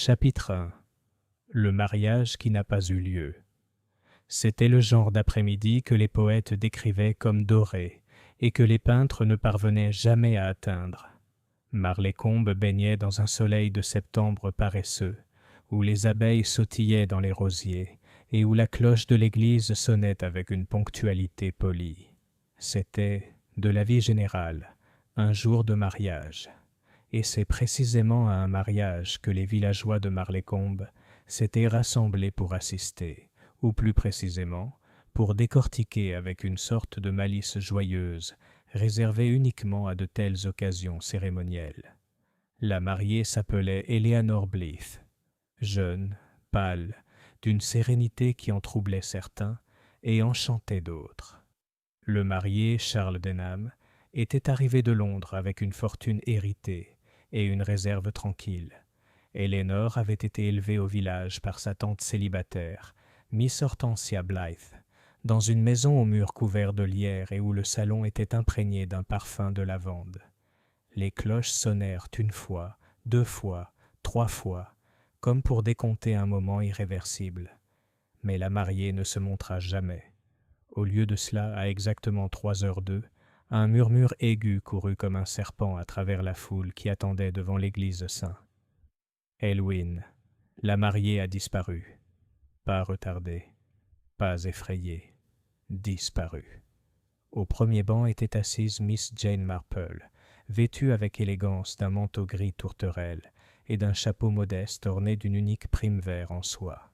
Chapitre 1. Le mariage qui n'a pas eu lieu. C'était le genre d'après-midi que les poètes décrivaient comme doré et que les peintres ne parvenaient jamais à atteindre. Marlécombe baignait dans un soleil de septembre paresseux, où les abeilles sautillaient dans les rosiers et où la cloche de l'église sonnait avec une ponctualité polie. C'était, de la vie générale, un jour de mariage. Et c'est précisément à un mariage que les villageois de Marlécombe s'étaient rassemblés pour assister, ou plus précisément, pour décortiquer avec une sorte de malice joyeuse, réservée uniquement à de telles occasions cérémonielles. La mariée s'appelait Eleanor Blythe, jeune, pâle, d'une sérénité qui en troublait certains et enchantait d'autres. Le marié, Charles Denham, était arrivé de Londres avec une fortune héritée et une réserve tranquille. Eleanor avait été élevée au village par sa tante célibataire, Miss Hortensia Blythe, dans une maison aux murs couverts de lierre et où le salon était imprégné d'un parfum de lavande. Les cloches sonnèrent une fois, 2 fois, 3 fois, comme pour décompter un moment irréversible. Mais la mariée ne se montra jamais. Au lieu de cela, à exactement 3h02, un murmure aigu courut comme un serpent à travers la foule qui attendait devant l'église Saint. Elwyn, la mariée a disparu. Pas retardée, pas effrayée, disparue. Au premier banc était assise Miss Jane Marple, vêtue avec élégance d'un manteau gris tourterelle et d'un chapeau modeste orné d'une unique prime vert en soie.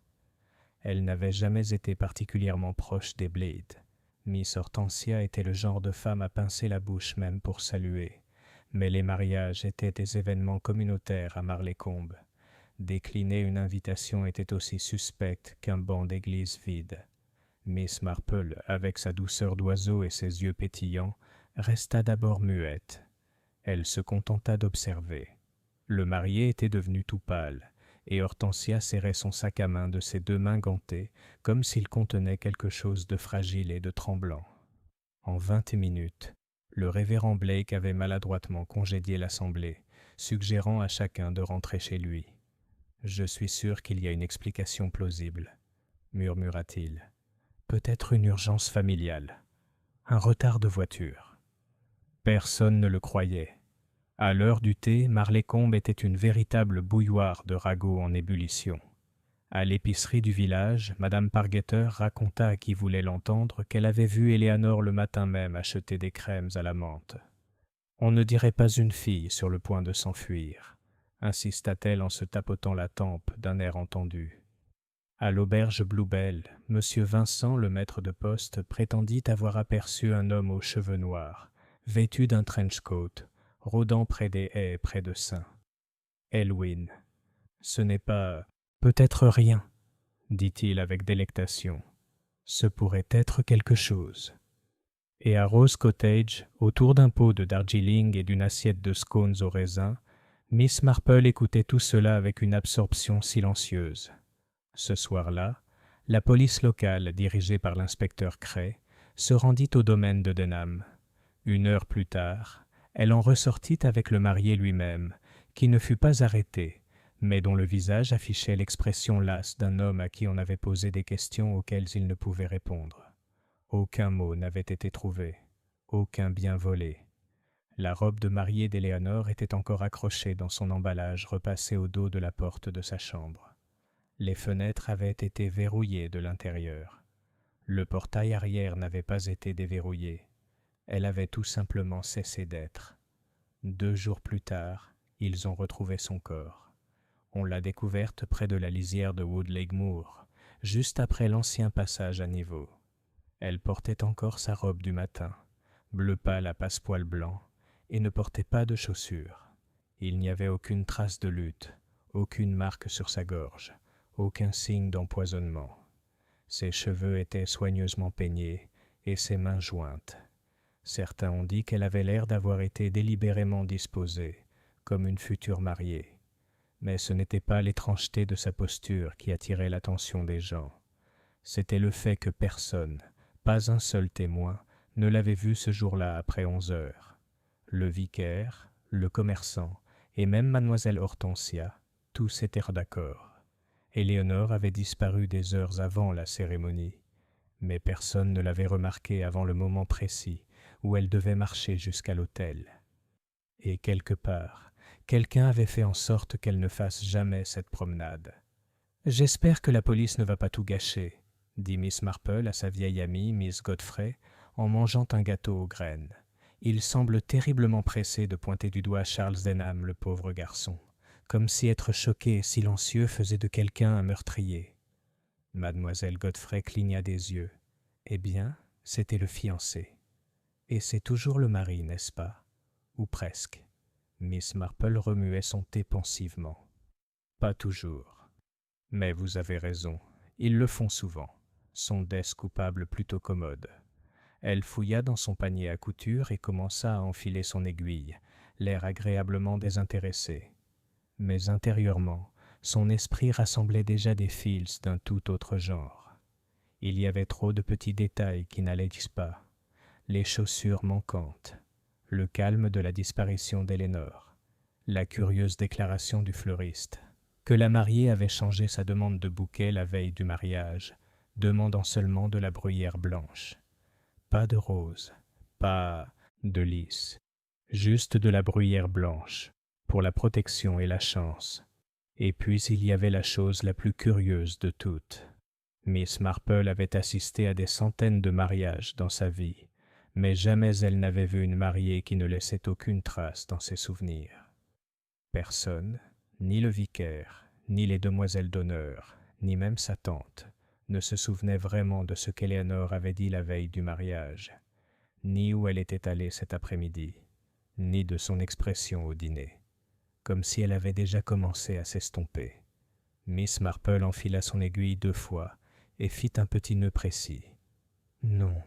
Elle n'avait jamais été particulièrement proche des Blythe. Miss Hortensia était le genre de femme à pincer la bouche même pour saluer, mais les mariages étaient des événements communautaires à Marlécombe. Décliner une invitation était aussi suspect qu'un banc d'église vide. Miss Marple, avec sa douceur d'oiseau et ses yeux pétillants, resta d'abord muette. Elle se contenta d'observer. Le marié était devenu tout pâle, et Hortensia serrait son sac à main de ses 2 mains gantées, comme s'il contenait quelque chose de fragile et de tremblant. En 20 minutes, le révérend Blake avait maladroitement congédié l'assemblée, suggérant à chacun de rentrer chez lui. « Je suis sûr qu'il y a une explication plausible, » murmura-t-il. « Peut-être une urgence familiale, un retard de voiture. » Personne ne le croyait. À l'heure du thé, Marlécombe était une véritable bouilloire de ragots en ébullition. À l'épicerie du village, Madame Pargeter raconta à qui voulait l'entendre qu'elle avait vu Eleanor le matin même acheter des crèmes à la menthe. On ne dirait pas une fille sur le point de s'enfuir, insista-t-elle en se tapotant la tempe d'un air entendu. À l'auberge Bluebell, M. Vincent, le maître de poste, prétendit avoir aperçu un homme aux cheveux noirs, vêtu d'un trench-coat, rôdant près des haies près de Saint. Elwyn. Ce n'est pas... peut-être rien, dit-il avec délectation. Ce pourrait être quelque chose. Et à Rose Cottage, autour d'un pot de Darjeeling et d'une assiette de scones au raisin, Miss Marple écoutait tout cela avec une absorption silencieuse. Ce soir-là, la police locale, dirigée par l'inspecteur Cray, se rendit au domaine de Denham. 1 heure plus tard, elle en ressortit avec le marié lui-même, qui ne fut pas arrêté, mais dont le visage affichait l'expression lasse d'un homme à qui on avait posé des questions auxquelles il ne pouvait répondre. Aucun mot n'avait été trouvé, aucun bien volé. La robe de mariée d'Eleanor était encore accrochée dans son emballage repassé au dos de la porte de sa chambre. Les fenêtres avaient été verrouillées de l'intérieur. Le portail arrière n'avait pas été déverrouillé. Elle avait tout simplement cessé d'être. 2 jours plus tard, ils ont retrouvé son corps. On l'a découverte près de la lisière de Woodlake Moor, juste après l'ancien passage à niveau. Elle portait encore sa robe du matin, bleu pâle à passepoil blanc, et ne portait pas de chaussures. Il n'y avait aucune trace de lutte, aucune marque sur sa gorge, aucun signe d'empoisonnement. Ses cheveux étaient soigneusement peignés et ses mains jointes. Certains ont dit qu'elle avait l'air d'avoir été délibérément disposée, comme une future mariée. Mais ce n'était pas l'étrangeté de sa posture qui attirait l'attention des gens. C'était le fait que personne, pas un seul témoin, ne l'avait vue ce jour-là après 11 heures. Le vicaire, le commerçant et même mademoiselle Hortensia, Tous étaient d'accord. Éléonore avait disparu des heures avant la cérémonie, mais personne ne l'avait remarquée avant le moment précis où elle devait marcher jusqu'à l'autel. Et quelque part, quelqu'un avait fait en sorte qu'elle ne fasse jamais cette promenade. « J'espère que la police ne va pas tout gâcher », dit Miss Marple à sa vieille amie, Miss Godfrey, en mangeant un gâteau aux graines. Il semble terriblement pressé de pointer du doigt Charles Denham, le pauvre garçon, comme si être choqué et silencieux faisait de quelqu'un un meurtrier. Mademoiselle Godfrey cligna des yeux. Eh bien, c'était le fiancé. Et c'est toujours le mari, n'est-ce pas? Ou presque. Miss Marple remuait son thé pensivement. Pas toujours. Mais vous avez raison, ils le font souvent. Sondait-ce coupable plutôt commode. Elle fouilla dans son panier à couture et commença à enfiler son aiguille, l'air agréablement désintéressé. Mais intérieurement, son esprit rassemblait déjà des fils d'un tout autre genre. Il y avait trop de petits détails qui n'allaient pas. Les chaussures manquantes, le calme de la disparition d'Éléonore, la curieuse déclaration du fleuriste, que la mariée avait changé sa demande de bouquet la veille du mariage, demandant seulement de la bruyère blanche. Pas de rose, pas de lys, juste de la bruyère blanche, pour la protection et la chance. Et puis il y avait la chose la plus curieuse de toutes. Miss Marple avait assisté à des centaines de mariages dans sa vie, mais jamais elle n'avait vu une mariée qui ne laissait aucune trace dans ses souvenirs. Personne, ni le vicaire, ni les demoiselles d'honneur, ni même sa tante, ne se souvenait vraiment de ce qu'Éléonore avait dit la veille du mariage, ni où elle était allée cet après-midi, ni de son expression au dîner, comme si elle avait déjà commencé à s'estomper. Miss Marple enfila son aiguille 2 fois et fit un petit nœud précis. « Non, »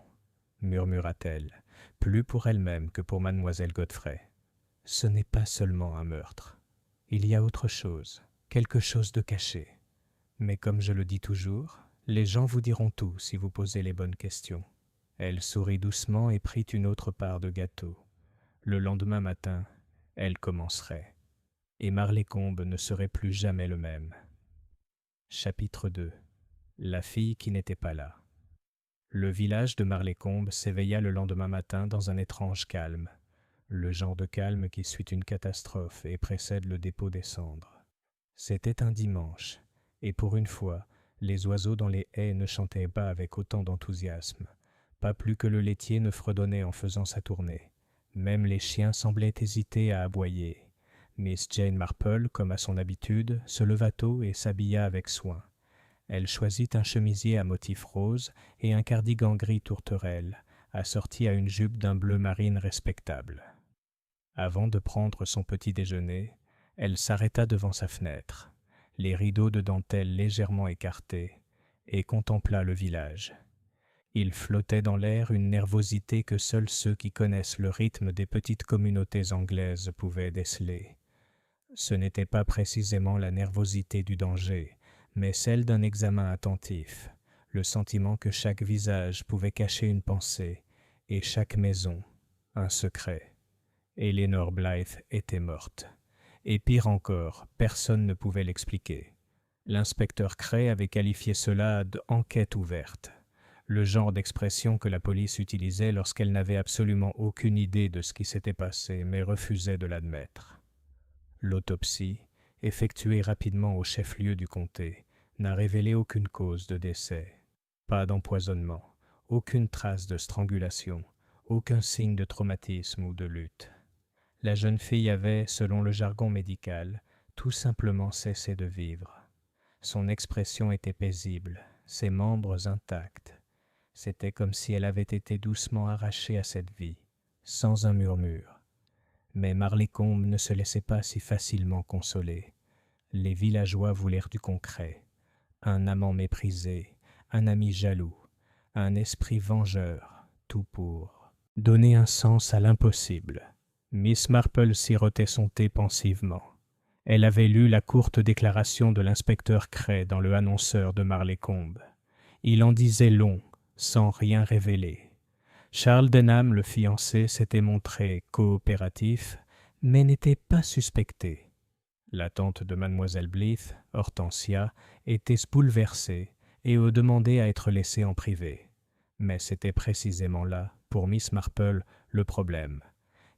murmura-t-elle, plus pour elle-même que pour mademoiselle Godfrey. « Ce n'est pas seulement un meurtre. Il y a autre chose, quelque chose de caché. Mais comme je le dis toujours, les gens vous diront tout si vous posez les bonnes questions. » Elle sourit doucement et prit une autre part de gâteau. Le lendemain matin, elle commencerait. Et Marlécombe ne serait plus jamais le même. Chapitre 2. La fille qui n'était pas là. Le village de Marlécombe s'éveilla le lendemain matin dans un étrange calme, le genre de calme qui suit une catastrophe et précède le dépôt des cendres. C'était un dimanche, et pour une fois, les oiseaux dans les haies ne chantaient pas avec autant d'enthousiasme, pas plus que le laitier ne fredonnait en faisant sa tournée. Même les chiens semblaient hésiter à aboyer. Miss Jane Marple, comme à son habitude, se leva tôt et s'habilla avec soin. Elle choisit un chemisier à motif rose et un cardigan gris tourterelle, assorti à une jupe d'un bleu marine respectable. Avant de prendre son petit déjeuner, elle s'arrêta devant sa fenêtre, les rideaux de dentelle légèrement écartés, et contempla le village. Il flottait dans l'air une nervosité que seuls ceux qui connaissent le rythme des petites communautés anglaises pouvaient déceler. Ce n'était pas précisément la nervosité du danger, mais celle d'un examen attentif, le sentiment que chaque visage pouvait cacher une pensée, et chaque maison, un secret. Éléonore Blythe était morte. Et pire encore, personne ne pouvait l'expliquer. L'inspecteur Cray avait qualifié cela d'enquête ouverte, le genre d'expression que la police utilisait lorsqu'elle n'avait absolument aucune idée de ce qui s'était passé, mais refusait de l'admettre. L'autopsie, effectuée rapidement au chef-lieu du comté, n'a révélé aucune cause de décès. Pas d'empoisonnement, aucune trace de strangulation, aucun signe de traumatisme ou de lutte. La jeune fille avait, selon le jargon médical, tout simplement cessé de vivre. Son expression était paisible, ses membres intacts. C'était comme si elle avait été doucement arrachée à cette vie, sans un murmure. Mais Marlécombe ne se laissait pas si facilement consoler. Les villageois voulèrent du concret. Un amant méprisé, un ami jaloux, un esprit vengeur, tout pour donner un sens à l'impossible. Miss Marple sirotait son thé pensivement. Elle avait lu la courte déclaration de l'inspecteur Cray dans le annonceur de Marlécombe. Il en disait long, sans rien révéler. Charles Denham, le fiancé, s'était montré coopératif, mais n'était pas suspecté. La tante de mademoiselle Blythe, Hortensia, était bouleversée et demandait à être laissée en privé. Mais c'était précisément là, pour Miss Marple, le problème.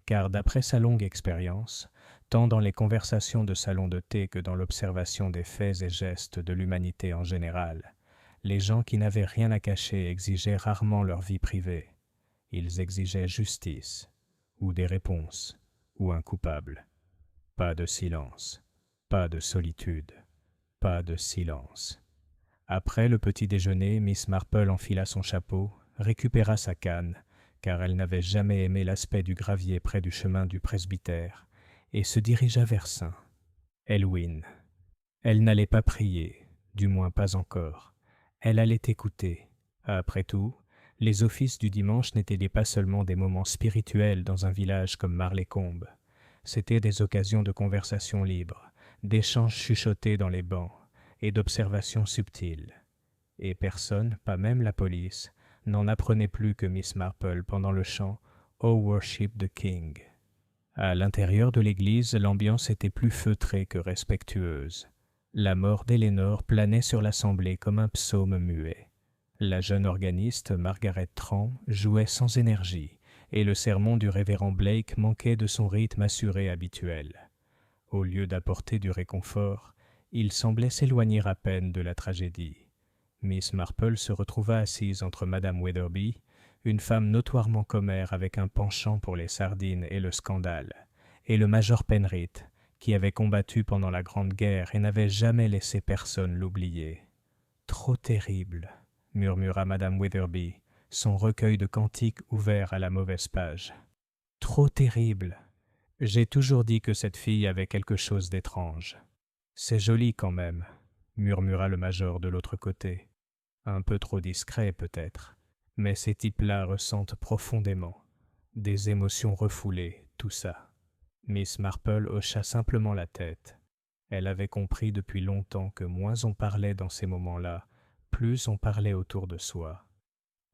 Car d'après sa longue expérience, tant dans les conversations de salon de thé que dans l'observation des faits et gestes de l'humanité en général, les gens qui n'avaient rien à cacher exigeaient rarement leur vie privée. Ils exigeaient justice, ou des réponses, ou un coupable. Pas de silence, pas de solitude, pas de silence. Après le petit déjeuner, Miss Marple enfila son chapeau, récupéra sa canne, car elle n'avait jamais aimé l'aspect du gravier près du chemin du presbytère, et se dirigea vers St. Elwyn. Elle n'allait pas prier, du moins pas encore. Elle allait écouter. Après tout, les offices du dimanche n'étaient pas seulement des moments spirituels dans un village comme Marlécombe. C'étaient des occasions de conversation libre, d'échanges chuchotés dans les bancs et d'observations subtiles. Et personne, pas même la police, n'en apprenait plus que Miss Marple pendant le chant « Oh worship the King ». À l'intérieur de l'église, l'ambiance était plus feutrée que respectueuse. La mort d'Elénore planait sur l'assemblée comme un psaume muet. La jeune organiste, Margaret Tran, jouait sans énergie, et le sermon du révérend Blake manquait de son rythme assuré habituel. Au lieu d'apporter du réconfort, il semblait s'éloigner à peine de la tragédie. Miss Marple se retrouva assise entre Madame Wetherby, une femme notoirement commère avec un penchant pour les sardines et le scandale, et le major Penrith, qui avait combattu pendant la Grande Guerre et n'avait jamais laissé personne l'oublier. « Trop terrible !» murmura Madame Wetherby, son recueil de cantiques ouvert à la mauvaise page. « Trop terrible ! J'ai toujours dit que cette fille avait quelque chose d'étrange. »« C'est joli quand même, » murmura le major de l'autre côté. « Un peu trop discret peut-être, mais ces types-là ressentent profondément. Des émotions refoulées, tout ça. » Miss Marple hocha simplement la tête. Elle avait compris depuis longtemps que moins on parlait dans ces moments-là, plus on parlait autour de soi.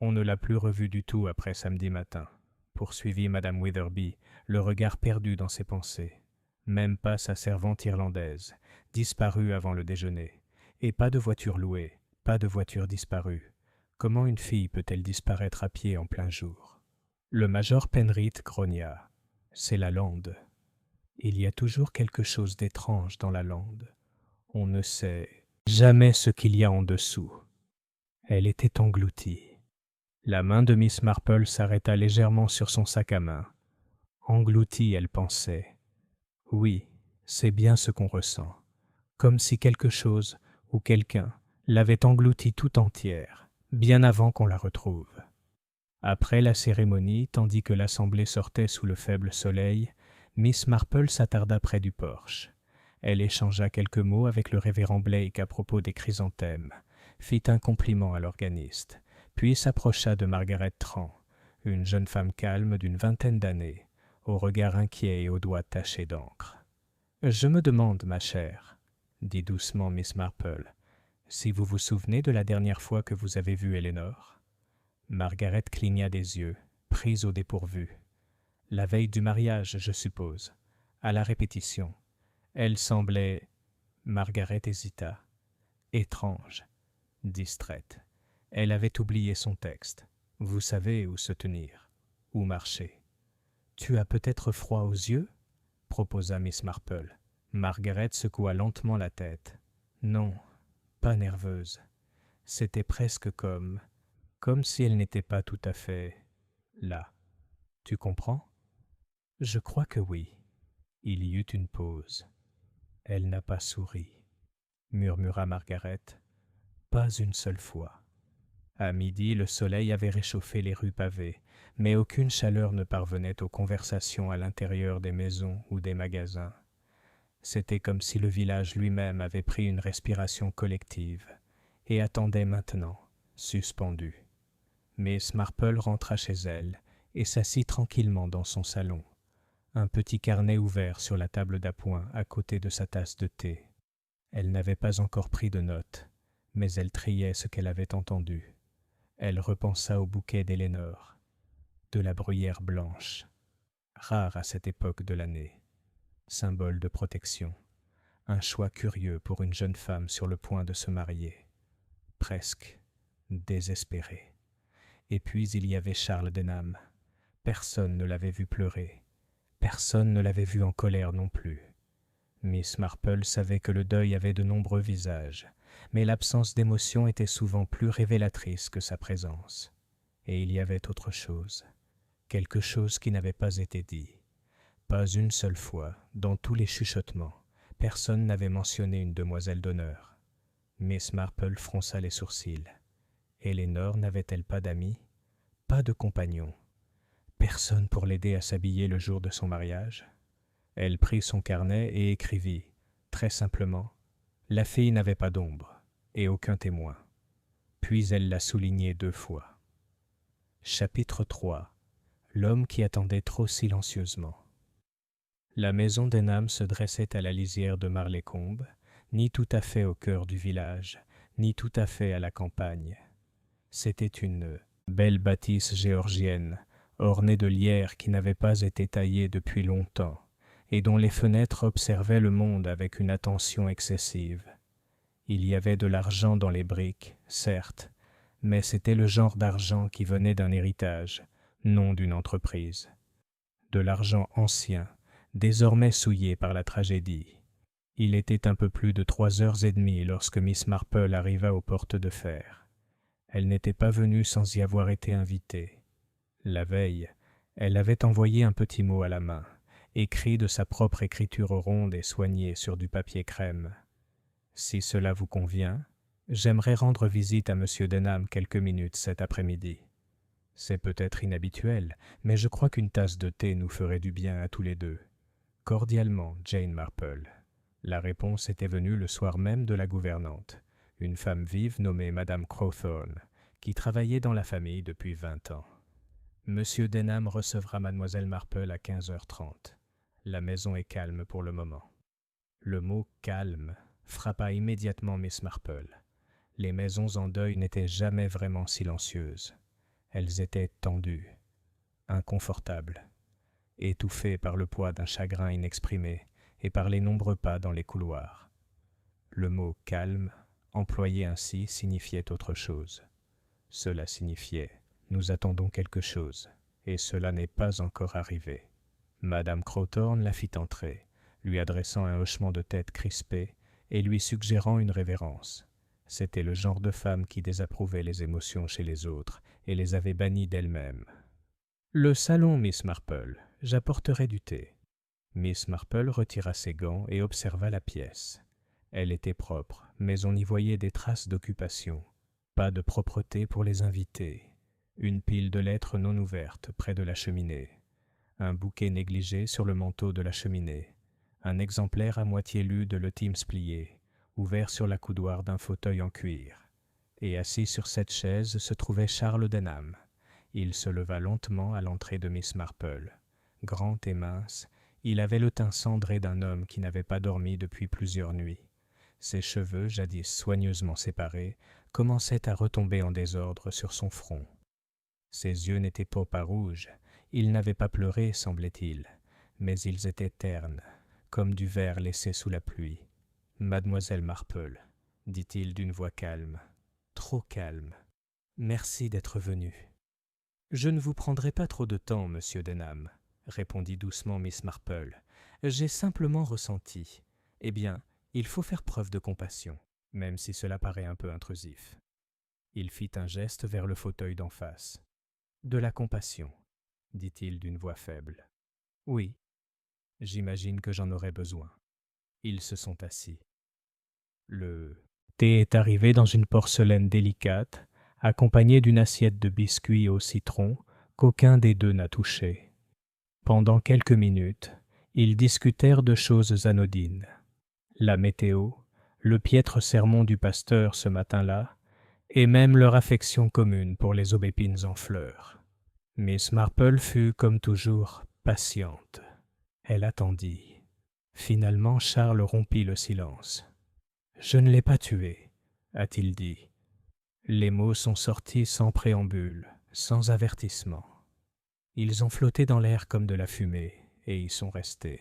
On ne l'a plus revue du tout après samedi matin, poursuivit Madame Wetherby, le regard perdu dans ses pensées. Même pas sa servante irlandaise, disparue avant le déjeuner. Et pas de voiture louée, pas de voiture disparue. Comment une fille peut-elle disparaître à pied en plein jour? Le major Penrith grogna. C'est la lande. Il y a toujours quelque chose d'étrange dans la lande. On ne sait jamais ce qu'il y a en dessous. Elle était engloutie. La main de Miss Marple s'arrêta légèrement sur son sac à main. Engloutie, elle pensait. Oui, c'est bien ce qu'on ressent. Comme si quelque chose ou quelqu'un l'avait engloutie tout entière, bien avant qu'on la retrouve. Après la cérémonie, tandis que l'assemblée sortait sous le faible soleil, Miss Marple s'attarda près du porche. Elle échangea quelques mots avec le révérend Blake à propos des chrysanthèmes, fit un compliment à l'organiste, puis s'approcha de Margaret Tran, une jeune femme calme d'une vingtaine d'années, au regard inquiet et aux doigts tachés d'encre. « Je me demande, ma chère, » dit doucement Miss Marple, « si vous vous souvenez de la dernière fois que vous avez vu Elénore ?» Margaret cligna des yeux, prise au dépourvu. « La veille du mariage, je suppose, à la répétition. Elle semblait... » Margaret hésita. Étrange, distraite. Elle avait oublié son texte. Vous savez où se tenir, où marcher. « Tu as peut-être froid aux yeux ?» proposa Miss Marple. Margaret secoua lentement la tête. « Non, pas nerveuse. C'était presque comme si elle n'était pas tout à fait là. Tu comprends ? » « Je crois que oui. » Il y eut une pause. « Elle n'a pas souri, » murmura Margaret. « Pas une seule fois. » À midi, le soleil avait réchauffé les rues pavées, mais aucune chaleur ne parvenait aux conversations à l'intérieur des maisons ou des magasins. C'était comme si le village lui-même avait pris une respiration collective et attendait maintenant, suspendu. Miss Marple rentra chez elle et s'assit tranquillement dans son salon, un petit carnet ouvert sur la table d'appoint à côté de sa tasse de thé. Elle n'avait pas encore pris de notes, mais elle triait ce qu'elle avait entendu. Elle repensa au bouquet d'Elénore, de la bruyère blanche, rare à cette époque de l'année, symbole de protection, Un choix curieux pour une jeune femme sur le point de se marier. Presque désespérée. Et puis il y avait Charles Denham. Personne ne l'avait vu pleurer. Personne ne l'avait vu en colère non plus. Miss Marple savait que le deuil avait de nombreux visages, mais l'absence d'émotion était souvent plus révélatrice que sa présence. Et il y avait autre chose, quelque chose qui n'avait pas été dit. Pas une seule fois, dans tous les chuchotements, personne n'avait mentionné une demoiselle d'honneur. Miss Marple fronça les sourcils. Elinor n'avait-elle pas d'amis? Pas de compagnon? Personne pour l'aider à s'habiller le jour de son mariage? Elle prit son carnet et écrivit, très simplement, « La fille n'avait pas d'ombre, et aucun témoin. » Puis elle l'a souligné 2 fois. Chapitre 3. L'homme qui attendait trop silencieusement. La maison Denham se dressait à la lisière de Marlécombe, ni tout à fait au cœur du village, ni tout à fait à la campagne. C'était une belle bâtisse géorgienne, ornée de lierre qui n'avait pas été taillée depuis longtemps, et dont les fenêtres observaient le monde avec une attention excessive. Il y avait de l'argent dans les briques, certes, mais c'était le genre d'argent qui venait d'un héritage, non d'une entreprise. De l'argent ancien, désormais souillé par la tragédie. Il était un peu plus de 3h30 lorsque Miss Marple arriva aux portes de fer. Elle n'était pas venue sans y avoir été invitée. La veille, elle avait envoyé un petit mot à la main, écrit de sa propre écriture ronde et soignée sur du papier crème. « Si cela vous convient, j'aimerais rendre visite à M. Denham quelques minutes cet après-midi. C'est peut-être inhabituel, mais je crois qu'une tasse de thé nous ferait du bien à tous les deux. Cordialement, Jane Marple. » La réponse était venue le soir même de la gouvernante, une femme vive nommée Madame Crowthorne, qui travaillait dans la famille depuis 20 ans. « Monsieur Denham recevra Mademoiselle Marple à 15h30. La maison est calme pour le moment. » Le mot « calme » frappa immédiatement Miss Marple. Les maisons en deuil n'étaient jamais vraiment silencieuses. Elles étaient tendues, inconfortables, étouffées par le poids d'un chagrin inexprimé et par les nombreux pas dans les couloirs. Le mot « calme », employé ainsi, signifiait autre chose. Cela signifiait « nous attendons quelque chose, et cela n'est pas encore arrivé ». Madame Crowthorne la fit entrer, lui adressant un hochement de tête crispé et lui suggérant une révérence. C'était le genre de femme qui désapprouvait les émotions chez les autres et les avait bannies d'elle-même. « Le salon, Miss Marple, j'apporterai du thé. » Miss Marple retira ses gants et observa la pièce. Elle était propre, mais on y voyait des traces d'occupation. Pas de propreté pour les invités. Une pile de lettres non ouvertes près de la cheminée. Un bouquet négligé sur le manteau de la cheminée. Un exemplaire à moitié lu de Le Times plié, ouvert sur la coudoir d'un fauteuil en cuir. Et assis sur cette chaise se trouvait Charles Denham. Il se leva lentement à l'entrée de Miss Marple. Grand et mince, il avait le teint cendré d'un homme qui n'avait pas dormi depuis plusieurs nuits. Ses cheveux, jadis soigneusement séparés, commençaient à retomber en désordre sur son front. Ses yeux n'étaient pas rouges, il n'avait pas pleuré, semblait-il, mais ils étaient ternes, comme du verre laissé sous la pluie. « Mademoiselle Marple, » dit-il d'une voix calme, trop calme, « merci d'être venue. »« Je ne vous prendrai pas trop de temps, monsieur Denham, » répondit doucement Miss Marple. « J'ai simplement ressenti. Eh bien, il faut faire preuve de compassion, même si cela paraît un peu intrusif. » Il fit un geste vers le fauteuil d'en face. « De la compassion, » dit-il d'une voix faible. « Oui, j'imagine que j'en aurai besoin. » Ils se sont assis. Le thé est arrivé dans une porcelaine délicate, accompagné d'une assiette de biscuits au citron qu'aucun des deux n'a touché. Pendant quelques minutes, ils discutèrent de choses anodines. La météo, le piètre sermon du pasteur ce matin-là, et même leur affection commune pour les aubépines en fleurs. Miss Marple fut, comme toujours, patiente. Elle attendit. Finalement, Charles rompit le silence. « Je ne l'ai pas tué, » a-t-il dit. Les mots sont sortis sans préambule, sans avertissement. Ils ont flotté dans l'air comme de la fumée, et y sont restés.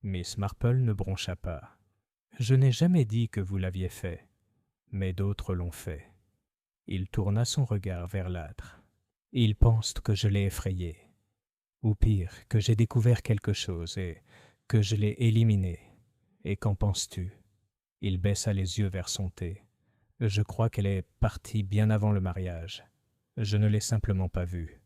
Miss Marple ne broncha pas. « Je n'ai jamais dit que vous l'aviez fait, mais d'autres l'ont fait. » Il tourna son regard vers l'âtre. « Ils pensent que je l'ai effrayé. Ou pire, que j'ai découvert quelque chose et que je l'ai éliminé. Et qu'en penses-tu » Il baissa les yeux vers son thé. « Je crois qu'elle est partie bien avant le mariage. Je ne l'ai simplement pas vue. »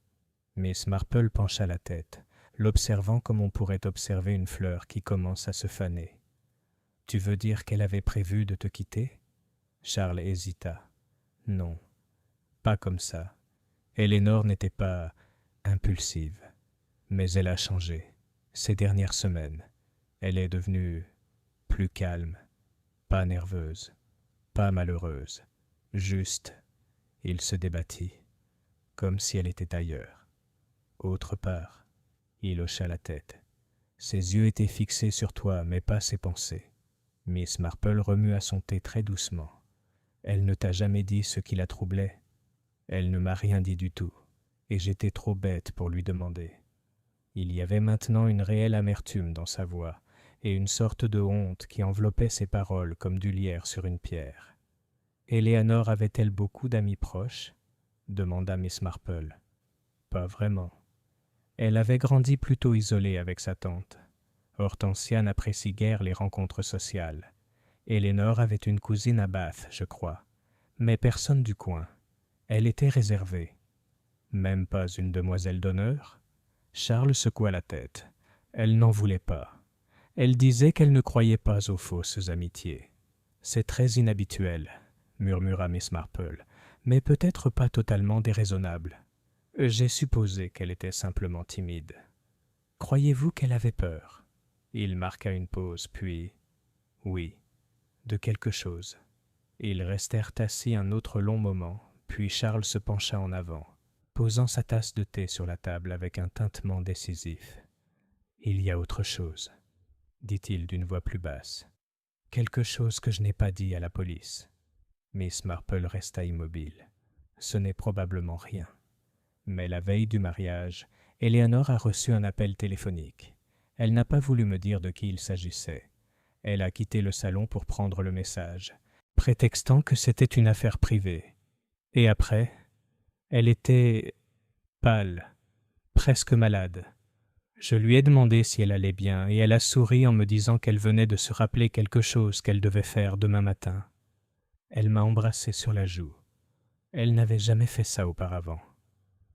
Miss Marple pencha la tête, l'observant comme on pourrait observer une fleur qui commence à se faner. « Tu veux dire qu'elle avait prévu de te quitter ?» Charles hésita. « Non, pas comme ça. Eleanor n'était pas impulsive. Mais elle a changé. Ces dernières semaines, elle est devenue plus calme, pas nerveuse, pas malheureuse. Juste, il se débattit, comme si elle était ailleurs. Autre part, il hocha la tête. Ses yeux étaient fixés sur toi, mais pas ses pensées. Miss Marple remua son thé très doucement. Elle ne t'a jamais dit ce qui la troublait. Elle ne m'a rien dit du tout, et j'étais trop bête pour lui demander. Il y avait maintenant une réelle amertume dans sa voix, et une sorte de honte qui enveloppait ses paroles comme du lierre sur une pierre. « Eleanor avait-elle beaucoup d'amis proches ?» demanda Miss Marple. « Pas vraiment. Elle avait grandi plutôt isolée avec sa tante. Hortensia n'apprécie guère les rencontres sociales. Eleanor avait une cousine à Bath, je crois, mais personne du coin. Elle était réservée. Même pas une demoiselle d'honneur ? » Charles secoua la tête. Elle n'en voulait pas. Elle disait qu'elle ne croyait pas aux fausses amitiés. « C'est très inhabituel, » murmura Miss Marple, « mais peut-être pas totalement déraisonnable. J'ai supposé qu'elle était simplement timide. » « Croyez-vous qu'elle avait peur ?» Il marqua une pause, puis « Oui, de quelque chose. » Ils restèrent assis un autre long moment, puis Charles se pencha en avant, posant sa tasse de thé sur la table avec un tintement décisif. « Il y a autre chose, » dit-il d'une voix plus basse. « Quelque chose que je n'ai pas dit à la police. » Miss Marple resta immobile. « Ce n'est probablement rien. » Mais la veille du mariage, Eleanor a reçu un appel téléphonique. Elle n'a pas voulu me dire de qui il s'agissait. Elle a quitté le salon pour prendre le message, prétextant que c'était une affaire privée. Et après, elle était pâle, presque malade. Je lui ai demandé si elle allait bien et elle a souri en me disant qu'elle venait de se rappeler quelque chose qu'elle devait faire demain matin. Elle m'a embrassé sur la joue. Elle n'avait jamais fait ça auparavant.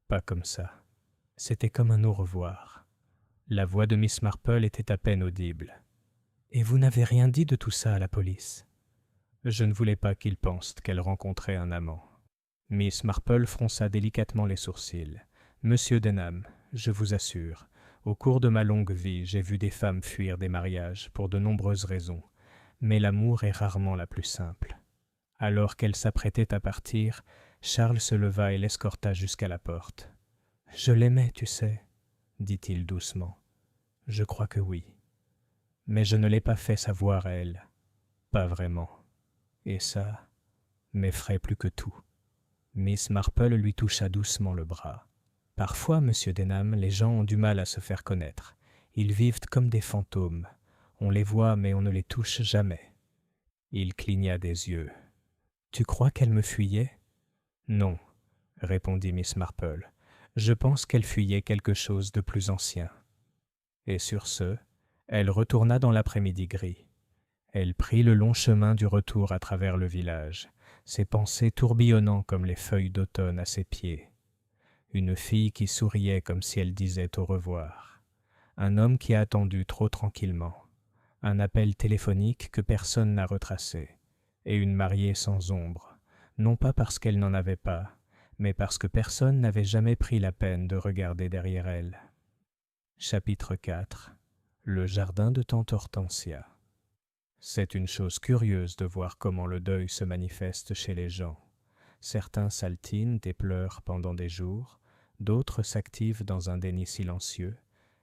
Pas comme ça. C'était comme un au revoir. La voix de Miss Marple était à peine audible. « Et vous n'avez rien dit de tout ça à la police ?» Je ne voulais pas qu'ils pensent qu'elle rencontrait un amant. Miss Marple fronça délicatement les sourcils. « Monsieur Denham, je vous assure, au cours de ma longue vie, j'ai vu des femmes fuir des mariages pour de nombreuses raisons, mais l'amour est rarement la plus simple. » Alors qu'elle s'apprêtait à partir, Charles se leva et l'escorta jusqu'à la porte. « Je l'aimais, tu sais, » dit-il doucement. « Je crois que oui. Mais je ne l'ai pas fait savoir à elle. Pas vraiment. Et ça m'effraie plus que tout. » Miss Marple lui toucha doucement le bras. « Parfois, monsieur Denham, les gens ont du mal à se faire connaître. Ils vivent comme des fantômes. On les voit, mais on ne les touche jamais. » Il cligna des yeux. « Tu crois qu'elle me fuyait ?»« Non, » répondit Miss Marple. « Je pense qu'elle fuyait quelque chose de plus ancien. » Et sur ce, elle retourna dans l'après-midi gris. Elle prit le long chemin du retour à travers le village, ses pensées tourbillonnant comme les feuilles d'automne à ses pieds. Une fille qui souriait comme si elle disait au revoir. Un homme qui a attendu trop tranquillement. Un appel téléphonique que personne n'a retracé. Et une mariée sans ombre, non pas parce qu'elle n'en avait pas, mais parce que personne n'avait jamais pris la peine de regarder derrière elle. Chapitre 4. Le jardin de tante Hortensia. C'est une chose curieuse de voir comment le deuil se manifeste chez les gens. Certains saltinent et pleurent pendant des jours, d'autres s'activent dans un déni silencieux,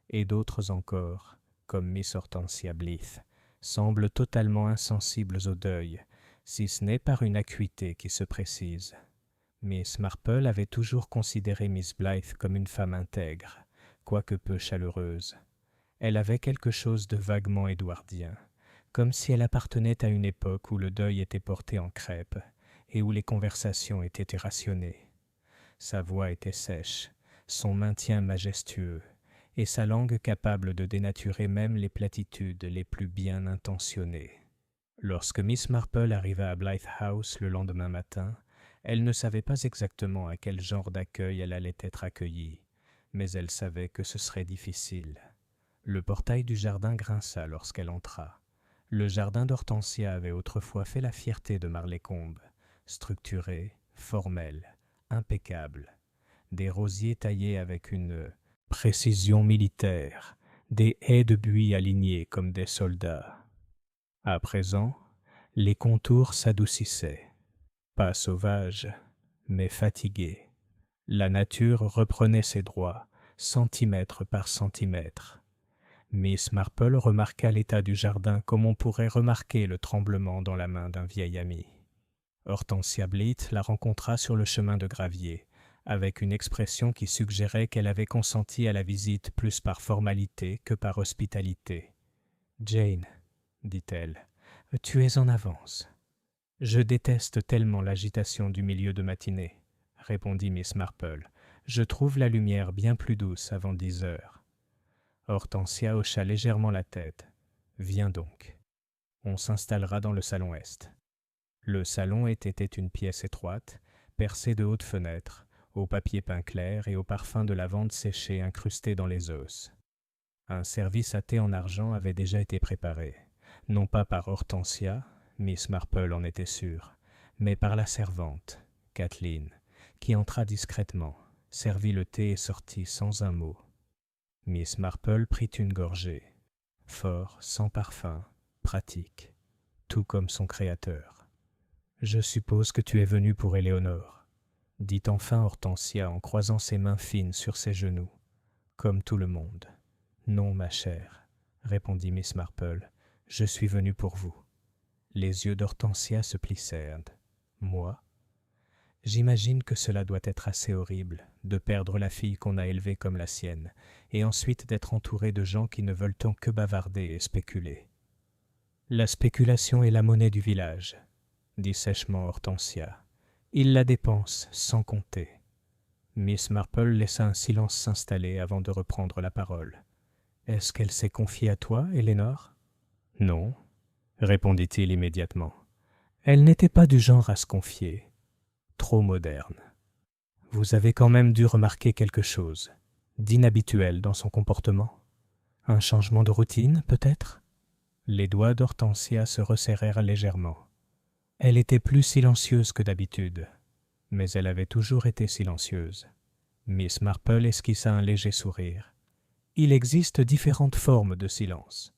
et d'autres encore, comme Miss Hortensia Blythe, semblent totalement insensibles au deuil, si ce n'est par une acuité qui se précise. Miss Marple avait toujours considéré Miss Blythe comme une femme intègre, quoique peu chaleureuse. Elle avait quelque chose de vaguement édouardien, comme si elle appartenait à une époque où le deuil était porté en crêpe et où les conversations étaient irrationnées. Sa voix était sèche, son maintien majestueux, et sa langue capable de dénaturer même les platitudes les plus bien intentionnées. Lorsque Miss Marple arriva à Blythe House le lendemain matin, elle ne savait pas exactement à quel genre d'accueil elle allait être accueillie, mais elle savait que ce serait difficile. Le portail du jardin grinça lorsqu'elle entra. Le jardin d'Hortensia avait autrefois fait la fierté de Marlécombe, structuré, formel, impeccable. Des rosiers taillés avec une précision militaire, des haies de buis alignées comme des soldats. À présent, les contours s'adoucissaient, pas sauvages, mais fatigués. La nature reprenait ses droits, centimètre par centimètre. Miss Marple remarqua l'état du jardin comme on pourrait remarquer le tremblement dans la main d'un vieil ami. Hortensia Blythe la rencontra sur le chemin de gravier, avec une expression qui suggérait qu'elle avait consenti à la visite plus par formalité que par hospitalité. « Jane, dit-elle, tu es en avance. »« Je déteste tellement l'agitation du milieu de matinée, » répondit Miss Marple. « Je trouve la lumière bien plus douce avant 10 heures. » Hortensia hocha légèrement la tête. « Viens donc. On s'installera dans le salon est. » Le salon était une pièce étroite, percée de hautes fenêtres, au papier peint clair et au parfum de lavande séchée incrusté dans les os. Un service à thé en argent avait déjà été préparé, non pas par Hortensia, Miss Marple en était sûre, mais par la servante, Kathleen, qui entra discrètement, servit le thé et sortit sans un mot. Miss Marple prit une gorgée, fort, sans parfum, pratique, tout comme son créateur. « Je suppose que tu es venue pour Éléonore, » dit enfin Hortensia en croisant ses mains fines sur ses genoux, comme tout le monde. « Non, ma chère, » répondit Miss Marple, « je suis venue pour vous. » Les yeux d'Hortensia se plissèrent. « Moi ? J'imagine que cela doit être assez horrible, de perdre la fille qu'on a élevée comme la sienne, et ensuite d'être entouré de gens qui ne veulent tant que bavarder et spéculer. »« La spéculation est la monnaie du village, » dit sèchement Hortensia. « Ils la dépensent sans compter. » Miss Marple laissa un silence s'installer avant de reprendre la parole. « Est-ce qu'elle s'est confiée à toi, Éléonore ? » ?»« Non, » répondit-il immédiatement. « Elle n'était pas du genre à se confier. Trop moderne. Vous avez quand même dû remarquer quelque chose d'inhabituel dans son comportement. Un changement de routine, peut-être ?» Les doigts d'Hortensia se resserrèrent légèrement. Elle était plus silencieuse que d'habitude, mais elle avait toujours été silencieuse. Miss Marple esquissa un léger sourire. « Il existe différentes formes de silence. »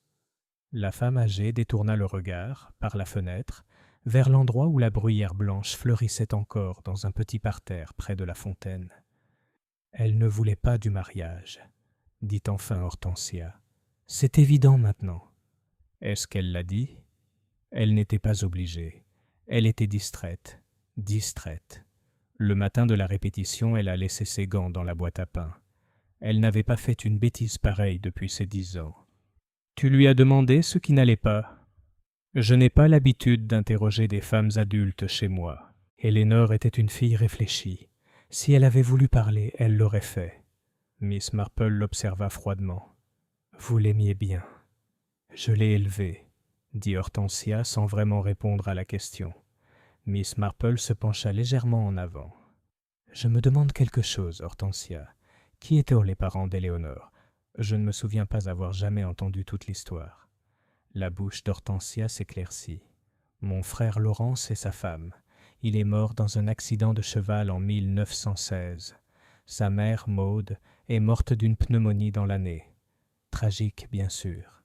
La femme âgée détourna le regard, par la fenêtre, vers l'endroit où la bruyère blanche fleurissait encore dans un petit parterre près de la fontaine. « Elle ne voulait pas du mariage, » dit enfin Hortensia. « C'est évident maintenant. » Est-ce qu'elle l'a dit ? Elle n'était pas obligée. Elle était distraite. Le matin de la répétition, elle a laissé ses gants dans la boîte à pain. Elle n'avait pas fait une bêtise pareille depuis ses 10 ans. « Tu lui as demandé ce qui n'allait pas ? » Je n'ai pas l'habitude d'interroger des femmes adultes chez moi. Éléonore était une fille réfléchie. Si elle avait voulu parler, elle l'aurait fait. Miss Marple l'observa froidement. « Vous l'aimiez bien. »« Je l'ai élevée, » dit Hortensia sans vraiment répondre à la question. Miss Marple se pencha légèrement en avant. « Je me demande quelque chose, Hortensia. Qui étaient les parents d'Éléonore ? Je ne me souviens pas avoir jamais entendu toute l'histoire. » La bouche d'Hortensia s'éclaircit. « Mon frère Laurence et sa femme. Il est mort dans un accident de cheval en 1916. Sa mère, Maude, est morte d'une pneumonie dans l'année. Tragique, bien sûr. »«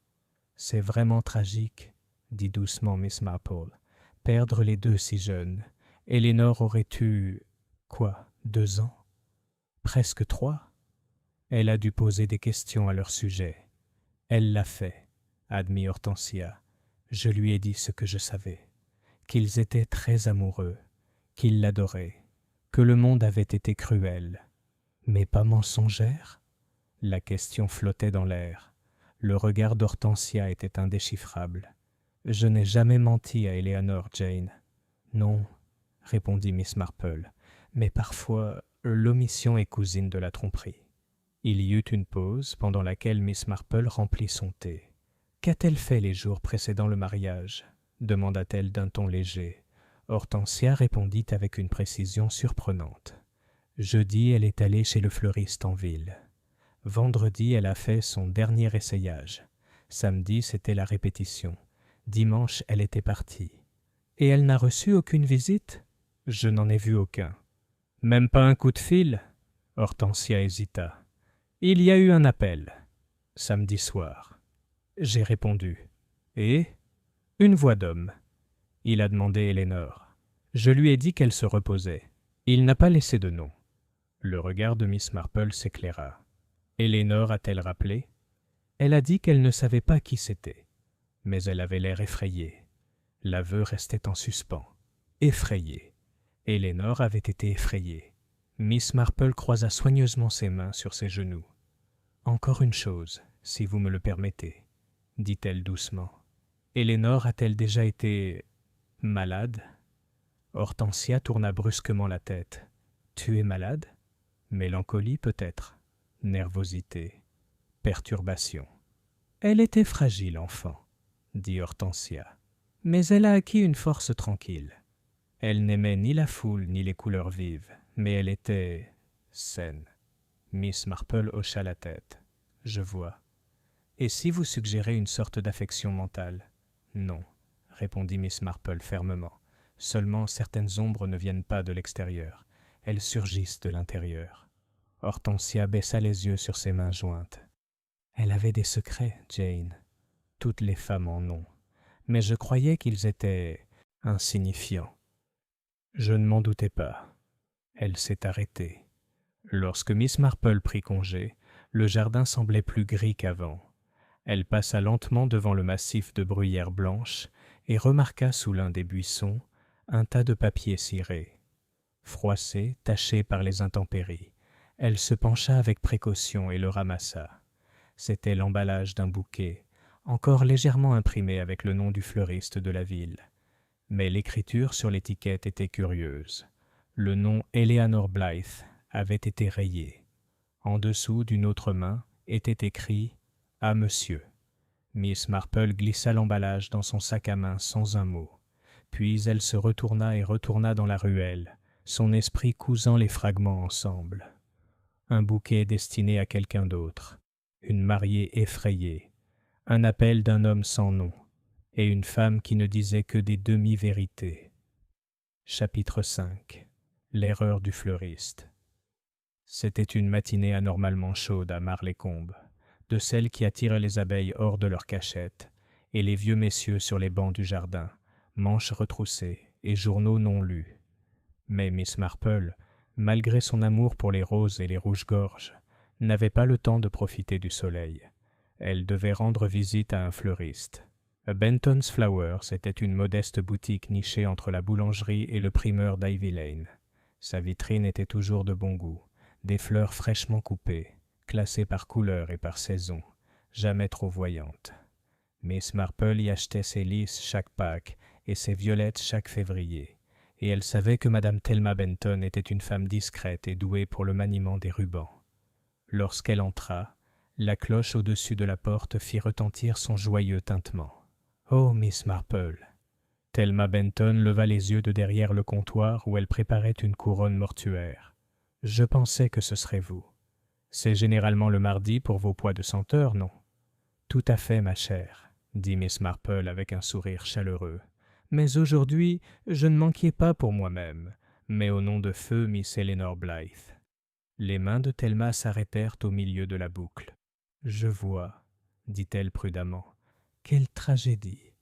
C'est vraiment tragique, » dit doucement Miss Marple. « Perdre les deux si jeunes. Éléonore aurait eu... quoi, 2 ans ? Presque 3 ? Elle a dû poser des questions à leur sujet. Elle l'a fait. » admit Hortensia. « Je lui ai dit ce que je savais, qu'ils étaient très amoureux, qu'il l'adorait, que le monde avait été cruel, mais pas mensongère ?» La question flottait dans l'air. Le regard d'Hortensia était indéchiffrable. Je n'ai jamais menti à Eleanor, Jane. Non, répondit Miss Marple, mais parfois l'omission est cousine de la tromperie. Il y eut une pause pendant laquelle Miss Marple remplit son thé. Qu'a-t-elle fait les jours précédant le mariage demanda-t-elle d'un ton léger. Hortensia répondit avec une précision surprenante. Jeudi, elle est allée chez le fleuriste en ville. Vendredi, elle a fait son dernier essayage. Samedi, c'était la répétition. Dimanche, elle était partie. Et elle n'a reçu aucune visite ? Je n'en ai vu aucun. Même pas un coup de fil ? Hortensia hésita. Il y a eu un appel. Samedi soir. J'ai répondu. Et ? Une voix d'homme. Il a demandé Eleanor. Je lui ai dit qu'elle se reposait. Il n'a pas laissé de nom. Le regard de Miss Marple s'éclaira. Eleanor a-t-elle rappelé ? Elle a dit qu'elle ne savait pas qui c'était. Mais elle avait l'air effrayée. L'aveu restait en suspens. Effrayée. Eleanor avait été effrayée. Miss Marple croisa soigneusement ses mains sur ses genoux. « Encore une chose, si vous me le permettez, » dit-elle doucement. « Eleanor a-t-elle déjà été malade ?» Hortensia tourna brusquement la tête. « Tu es malade ? Mélancolie peut-être, nervosité, perturbation. »« Elle était fragile, enfant, » dit Hortensia. « Mais elle a acquis une force tranquille. Elle n'aimait ni la foule ni les couleurs vives, mais elle était saine. » Miss Marple hocha la tête. « Je vois. Et si vous suggérez une sorte d'affection mentale ? » ?»« Non, » répondit Miss Marple fermement. « Seulement certaines ombres ne viennent pas de l'extérieur. Elles surgissent de l'intérieur. » Hortensia baissa les yeux sur ses mains jointes. « Elle avait des secrets, Jane. Toutes les femmes en ont. Mais je croyais qu'ils étaient insignifiants. » Je ne m'en doutais pas. Elle s'est arrêtée. Lorsque Miss Marple prit congé, le jardin semblait plus gris qu'avant. Elle passa lentement devant le massif de bruyères blanches et remarqua sous l'un des buissons un tas de papier ciré. Froissé, taché par les intempéries, elle se pencha avec précaution et le ramassa. C'était l'emballage d'un bouquet, encore légèrement imprimé avec le nom du fleuriste de la ville. Mais l'écriture sur l'étiquette était curieuse. Le nom Eleanor Blythe avait été rayé. En dessous d'une autre main était écrit « À monsieur ». Miss Marple glissa l'emballage dans son sac à main sans un mot. Puis elle se retourna et retourna dans la ruelle, son esprit cousant les fragments ensemble. Un bouquet destiné à quelqu'un d'autre, une mariée effrayée, un appel d'un homme sans nom, et une femme qui ne disait que des demi-vérités. Chapitre 5. L'erreur du fleuriste. C'était une matinée anormalement chaude à Marles-les-Combes, de celles qui attirent les abeilles hors de leur cachette, et les vieux messieurs sur les bancs du jardin, manches retroussées et journaux non lus. Mais Miss Marple, malgré son amour pour les roses et les rouges-gorges, n'avait pas le temps de profiter du soleil. Elle devait rendre visite à un fleuriste. Benton's Flowers était une modeste boutique nichée entre la boulangerie et le primeur d'Ivy Lane. Sa vitrine était toujours de bon goût, des fleurs fraîchement coupées, classées par couleur et par saison, jamais trop voyantes. Miss Marple y achetait ses lys chaque Pâques et ses violettes chaque février, et elle savait que Madame Thelma Benton était une femme discrète et douée pour le maniement des rubans. Lorsqu'elle entra, la cloche au-dessus de la porte fit retentir son joyeux tintement. « Oh, Miss Marple !» Thelma Benton leva les yeux de derrière le comptoir où elle préparait une couronne mortuaire. « Je pensais que ce serait vous. C'est généralement le mardi pour vos pois de senteur, non ? » « Tout à fait, ma chère, » dit Miss Marple avec un sourire chaleureux. « Mais aujourd'hui, je ne m'inquiète pas pour moi-même, mais au nom de feu Miss Eleanor Blythe. » Les mains de Thelma s'arrêtèrent au milieu de la boucle. « Je vois, » dit-elle prudemment. « Quelle tragédie!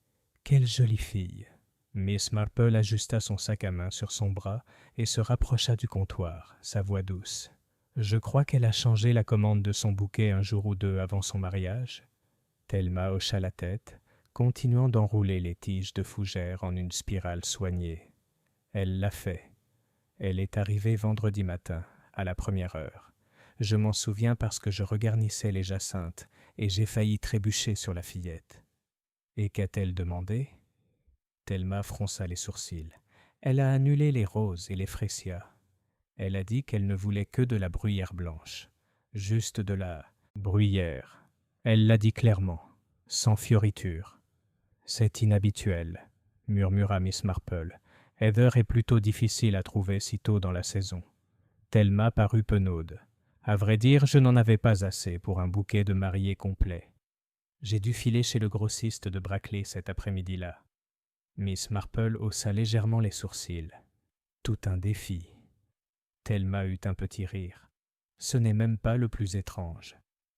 Quelle jolie fille !» Miss Marple ajusta son sac à main sur son bras et se rapprocha du comptoir, sa voix douce. « Je crois qu'elle a changé la commande de son bouquet un jour ou deux avant son mariage. » Thelma hocha la tête, continuant d'enrouler les tiges de fougère en une spirale soignée. Elle l'a fait. Elle est arrivée vendredi matin, à la première heure. Je m'en souviens parce que je regarnissais les jacinthes et j'ai failli trébucher sur la fillette. Et qu'a-t-elle demandé? Thelma fronça les sourcils. Elle a annulé les roses et les frécias. Elle a dit qu'elle ne voulait que de la bruyère blanche. Juste de la bruyère. Elle l'a dit clairement, sans fioriture. C'est inhabituel, murmura Miss Marple. Heather est plutôt difficile à trouver si tôt dans la saison. Thelma parut penaude. À vrai dire, je n'en avais pas assez pour un bouquet de mariée complet. J'ai dû filer chez le grossiste de Brackley cet après-midi-là. Miss Marple haussa légèrement les sourcils. Tout un défi. Thelma eut un petit rire. Ce n'est même pas le plus étrange.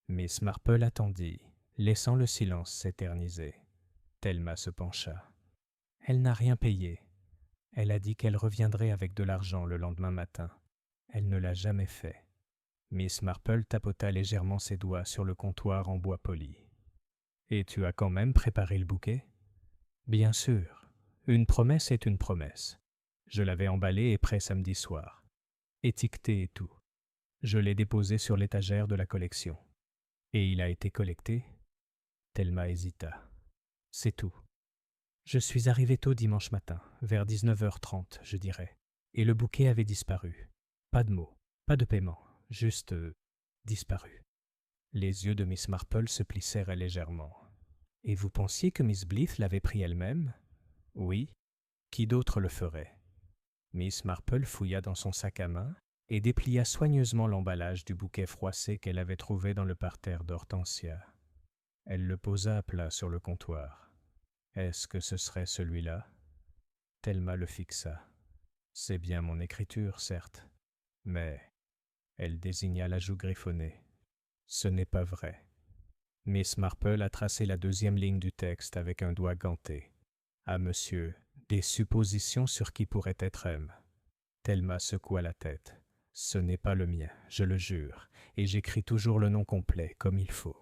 Miss Marple attendit, laissant le silence s'éterniser. Thelma se pencha. Elle n'a rien payé. Elle a dit qu'elle reviendrait avec de l'argent le lendemain matin. Elle ne l'a jamais fait. Miss Marple tapota légèrement ses doigts sur le comptoir en bois poli. « Et tu as quand même préparé le bouquet ?»« Bien sûr. Une promesse est une promesse. Je l'avais emballé et prêt samedi soir. Étiqueté et tout. Je l'ai déposé sur l'étagère de la collection. Et il a été collecté ?» Thelma hésita. « C'est tout. Je suis arrivé tôt dimanche matin, vers 19h30, je dirais, et le bouquet avait disparu. Pas de mots, pas de paiement, juste disparu. » Les yeux de Miss Marple se plissèrent légèrement. « Et vous pensiez que Miss Blythe l'avait pris elle-même ?»« Oui. Qui d'autre le ferait ?» Miss Marple fouilla dans son sac à main et déplia soigneusement l'emballage du bouquet froissé qu'elle avait trouvé dans le parterre d'hortensia. Elle le posa à plat sur le comptoir. Est-ce que ce serait celui-là? Thelma le fixa. C'est bien mon écriture, certes, mais... Elle désigna la joue griffonnée. Ce n'est pas vrai. Miss Marple a tracé la deuxième ligne du texte avec un doigt ganté. À monsieur, des suppositions sur qui pourrait être M. Thelma secoua la tête. Ce n'est pas le mien, je le jure, et j'écris toujours le nom complet, comme il faut.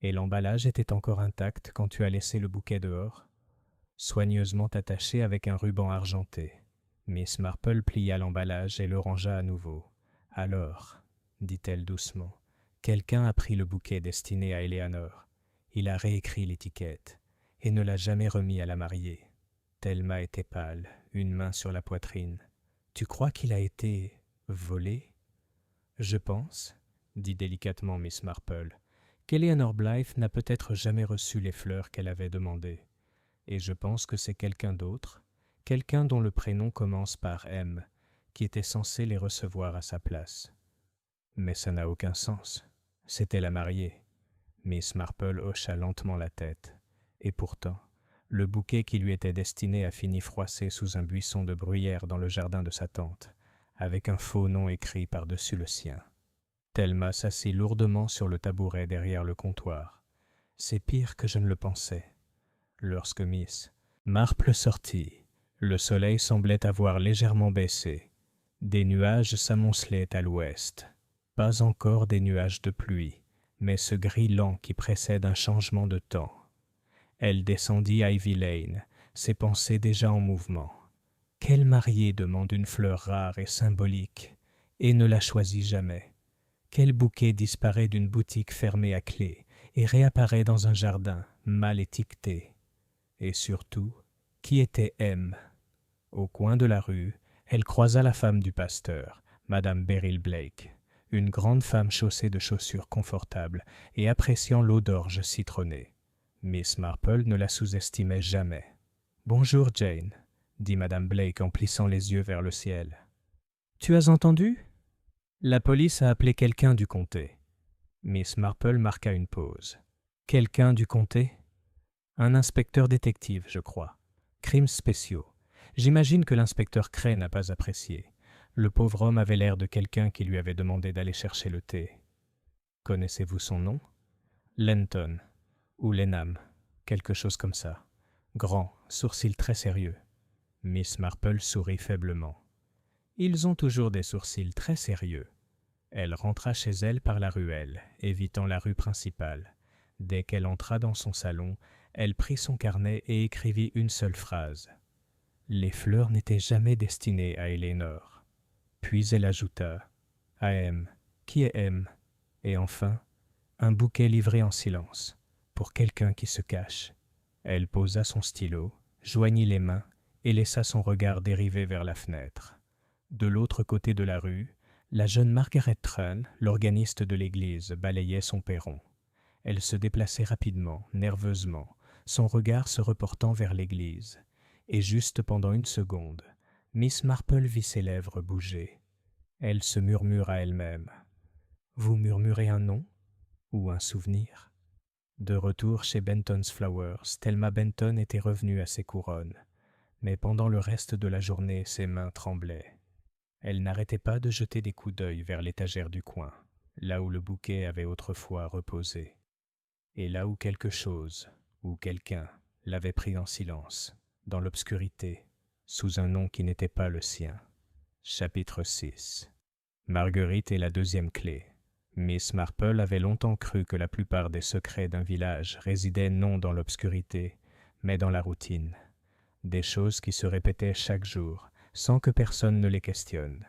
Et l'emballage était encore intact quand tu as laissé le bouquet dehors? Soigneusement attaché avec un ruban argenté. Miss Marple plia l'emballage et le rangea à nouveau. Alors, dit-elle doucement, quelqu'un a pris le bouquet destiné à Eleanor. Il a réécrit l'étiquette et ne l'a jamais remis à la mariée. Thelma était pâle, une main sur la poitrine. Tu crois qu'il a été volé? Je pense, dit délicatement Miss Marple, qu'Eleanor Blythe n'a peut-être jamais reçu les fleurs qu'elle avait demandées. Et je pense que c'est quelqu'un d'autre, quelqu'un dont le prénom commence par M, qui était censé les recevoir à sa place. Mais ça n'a aucun sens. C'était la mariée. Miss Marple hocha lentement la tête. Et pourtant, le bouquet qui lui était destiné a fini froissé sous un buisson de bruyère dans le jardin de sa tante, avec un faux nom écrit par-dessus le sien. Thelma s'assit lourdement sur le tabouret derrière le comptoir. C'est pire que je ne le pensais. Lorsque Miss Marple sortit, le soleil semblait avoir légèrement baissé. Des nuages s'amoncelaient à l'ouest. Pas encore des nuages de pluie, mais ce gris lent qui précède un changement de temps. Elle descendit Ivy Lane, ses pensées déjà en mouvement. Quelle mariée demande une fleur rare et symbolique, et ne la choisit jamais? Quel bouquet disparaît d'une boutique fermée à clé et réapparaît dans un jardin mal étiqueté? Et surtout, qui était M? Au coin de la rue, elle croisa la femme du pasteur, Madame Beryl Blake, une grande femme chaussée de chaussures confortables et appréciant l'eau d'orge citronnée. Miss Marple ne la sous-estimait jamais. « Bonjour, Jane, » dit Madame Blake en plissant les yeux vers le ciel. « Tu as entendu? La police a appelé quelqu'un du comté. » Miss Marple marqua une pause. « Quelqu'un du comté? Un inspecteur détective, je crois. Crimes spéciaux. J'imagine que l'inspecteur Cray n'a pas apprécié. Le pauvre homme avait l'air de quelqu'un qui lui avait demandé d'aller chercher le thé. Connaissez-vous son nom? Lenton, ou Lenham, quelque chose comme ça. Grand, sourcils très sérieux. Miss Marple sourit faiblement. Ils ont toujours des sourcils très sérieux. Elle rentra chez elle par la ruelle, évitant la rue principale. Dès qu'elle entra dans son salon, elle prit son carnet et écrivit une seule phrase. Les fleurs n'étaient jamais destinées à Eleanor. Puis elle ajouta « À M. Qui est M ?» Et enfin, un bouquet livré en silence, pour quelqu'un qui se cache. Elle posa son stylo, joignit les mains et laissa son regard dériver vers la fenêtre. De l'autre côté de la rue, la jeune Margaret Trun, l'organiste de l'église, balayait son perron. Elle se déplaçait rapidement, nerveusement, son regard se reportant vers l'église. Et juste pendant une seconde, Miss Marple vit ses lèvres bouger. Elle se murmura à elle-même. « Vous murmurez un nom ou un souvenir ?» De retour chez Benton's Flowers, Thelma Benton était revenue à ses couronnes. Mais pendant le reste de la journée, ses mains tremblaient. Elle n'arrêtait pas de jeter des coups d'œil vers l'étagère du coin, là où le bouquet avait autrefois reposé. Et là où quelque chose, ou quelqu'un, l'avait pris en silence, dans l'obscurité, sous un nom qui n'était pas le sien. Chapitre 6. Marguerite est la deuxième clé. Miss Marple avait longtemps cru que la plupart des secrets d'un village résidaient non dans l'obscurité, mais dans la routine. Des choses qui se répétaient chaque jour, sans que personne ne les questionne.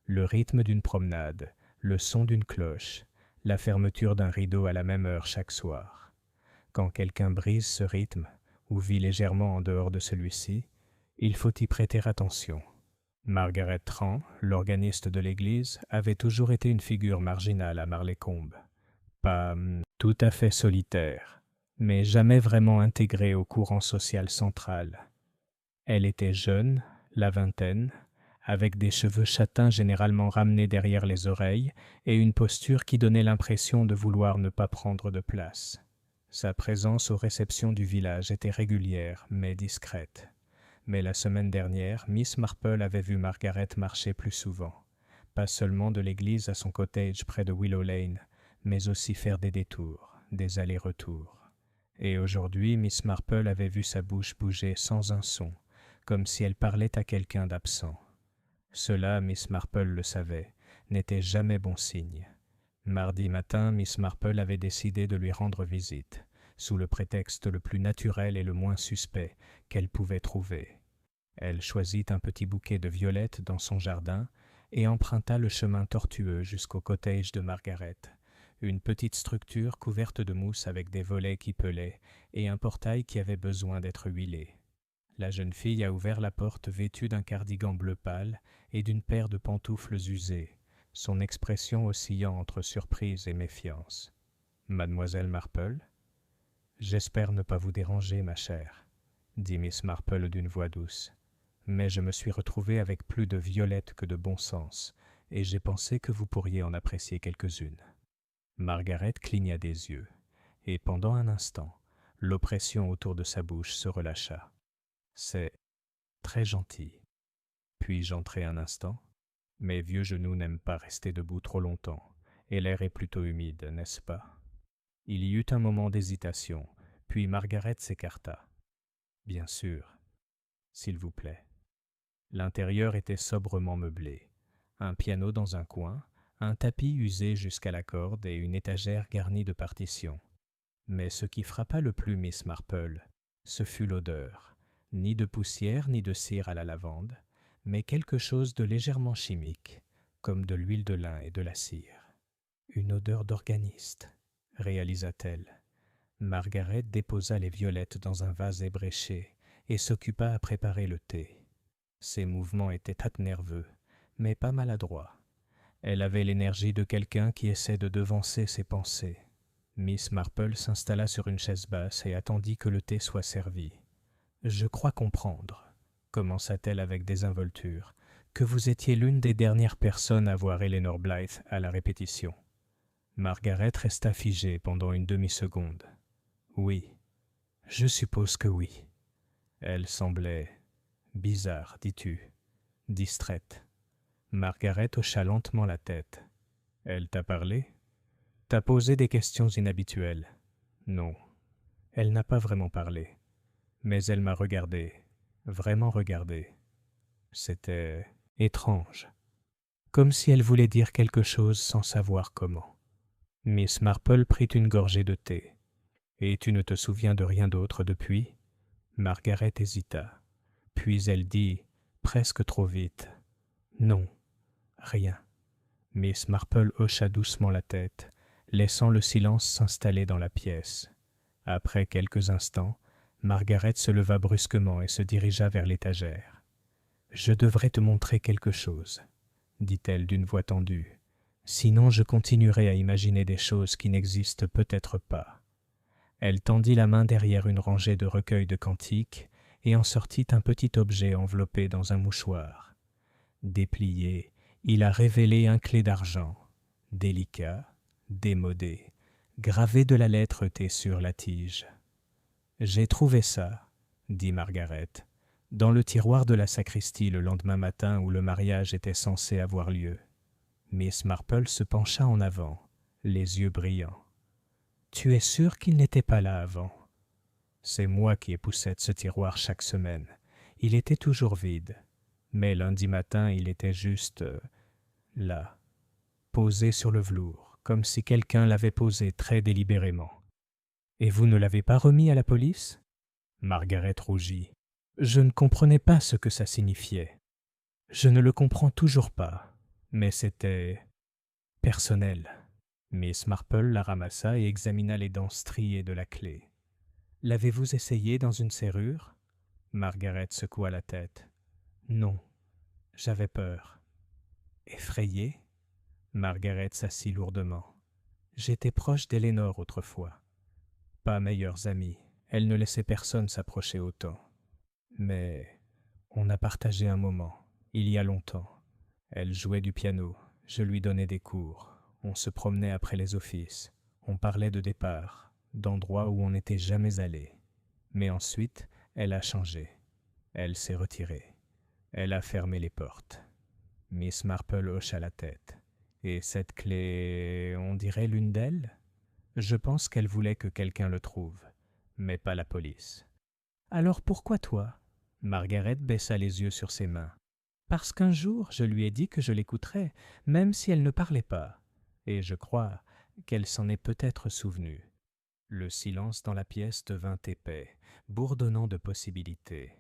Le rythme d'une promenade, le son d'une cloche, la fermeture d'un rideau à la même heure chaque soir. Quand quelqu'un brise ce rythme, ou vit légèrement en dehors de celui-ci, il faut y prêter attention. Margaret Tran, l'organiste de l'église, avait toujours été une figure marginale à Marleycombe. Pas tout à fait solitaire, mais jamais vraiment intégrée au courant social central. Elle était jeune, la vingtaine, avec des cheveux châtains généralement ramenés derrière les oreilles et une posture qui donnait l'impression de vouloir ne pas prendre de place. Sa présence aux réceptions du village était régulière mais discrète. Mais la semaine dernière, Miss Marple avait vu Margaret marcher plus souvent, pas seulement de l'église à son cottage près de Willow Lane, mais aussi faire des détours, des allers-retours. Et aujourd'hui, Miss Marple avait vu sa bouche bouger sans un son, comme si elle parlait à quelqu'un d'absent. Cela, Miss Marple le savait, n'était jamais bon signe. Mardi matin, Miss Marple avait décidé de lui rendre visite, sous le prétexte le plus naturel et le moins suspect qu'elle pouvait trouver. Elle choisit un petit bouquet de violettes dans son jardin et emprunta le chemin tortueux jusqu'au cottage de Margaret, une petite structure couverte de mousse avec des volets qui pelaient et un portail qui avait besoin d'être huilé. La jeune fille a ouvert la porte vêtue d'un cardigan bleu pâle et d'une paire de pantoufles usées, son expression oscillant entre surprise et méfiance. « Mademoiselle Marple ? » « J'espère ne pas vous déranger, ma chère, » dit Miss Marple d'une voix douce. « Mais je me suis retrouvée avec plus de violettes que de bon sens, et j'ai pensé que vous pourriez en apprécier quelques-unes. » Margaret cligna des yeux, et pendant un instant, l'oppression autour de sa bouche se relâcha. « C'est très gentil. Puis-je entrer un instant ? Mes vieux genoux n'aiment pas rester debout trop longtemps, et l'air est plutôt humide, n'est-ce pas ? » Il y eut un moment d'hésitation, puis Margaret s'écarta. « Bien sûr, s'il vous plaît. » L'intérieur était sobrement meublé. Un piano dans un coin, un tapis usé jusqu'à la corde et une étagère garnie de partitions. Mais ce qui frappa le plus Miss Marple, ce fut l'odeur, ni de poussière ni de cire à la lavande, mais quelque chose de légèrement chimique, comme de l'huile de lin et de la cire. Une odeur d'organiste, réalisa-t-elle. Margaret déposa les violettes dans un vase ébréché et s'occupa à préparer le thé. Ses mouvements étaient nerveux, mais pas maladroits. Elle avait l'énergie de quelqu'un qui essaie de devancer ses pensées. Miss Marple s'installa sur une chaise basse et attendit que le thé soit servi. « Je crois comprendre, » commença-t-elle avec désinvolture, « que vous étiez l'une des dernières personnes à voir Eleanor Blythe à la répétition. » Margaret resta figée pendant une demi-seconde. « Oui, je suppose que oui. » Elle semblait bizarre, dis-tu, distraite. Margaret hocha lentement la tête. « Elle t'a parlé ? T'a posé des questions inhabituelles ? » « Non, elle n'a pas vraiment parlé. Mais elle m'a regardé, vraiment regardé. C'était étrange, comme si elle voulait dire quelque chose sans savoir comment. » Miss Marple prit une gorgée de thé. « Et tu ne te souviens de rien d'autre depuis ?» Margaret hésita. Puis elle dit, presque trop vite, « Non, rien. » Miss Marple hocha doucement la tête, laissant le silence s'installer dans la pièce. Après quelques instants, Margaret se leva brusquement et se dirigea vers l'étagère. « Je devrais te montrer quelque chose, » dit-elle d'une voix tendue. « Sinon je continuerai à imaginer des choses qui n'existent peut-être pas. » Elle tendit la main derrière une rangée de recueils de cantiques et en sortit un petit objet enveloppé dans un mouchoir. Déplié, il a révélé un clé d'argent, délicat, démodé, gravé de la lettre T sur la tige. « J'ai trouvé ça, » dit Margaret, dans le tiroir de la sacristie le lendemain matin où le mariage était censé avoir lieu. Miss Marple se pencha en avant, les yeux brillants. « Tu es sûr qu'il n'était pas là avant? » « C'est moi qui époussette ce tiroir chaque semaine. Il était toujours vide. Mais lundi matin, il était juste là, posé sur le velours, comme si quelqu'un l'avait posé très délibérément. « Et vous ne l'avez pas remis à la police ?» Margaret rougit. « Je ne comprenais pas ce que ça signifiait. Je ne le comprends toujours pas, mais c'était personnel. » Miss Marple la ramassa et examina les dents striées de la clé. « L'avez-vous essayé dans une serrure ?» Margaret secoua la tête. « Non, j'avais peur. » Effrayée, Margaret s'assit lourdement. « J'étais proche d'Elénor autrefois. Pas meilleures amies, elle ne laissait personne s'approcher autant. Mais on a partagé un moment, il y a longtemps. Elle jouait du piano, je lui donnais des cours. On se promenait après les offices. On parlait de départ, d'endroits où on n'était jamais allé. Mais ensuite, elle a changé. Elle s'est retirée. Elle a fermé les portes. » Miss Marple hocha la tête. « Et cette clé, on dirait l'une d'elles ? Je pense qu'elle voulait que quelqu'un le trouve, mais pas la police. »« Alors pourquoi toi ?» Margaret baissa les yeux sur ses mains. « Parce qu'un jour, je lui ai dit que je l'écouterais, même si elle ne parlait pas. Et je crois qu'elle s'en est peut-être souvenue. » Le silence dans la pièce devint épais, bourdonnant de possibilités.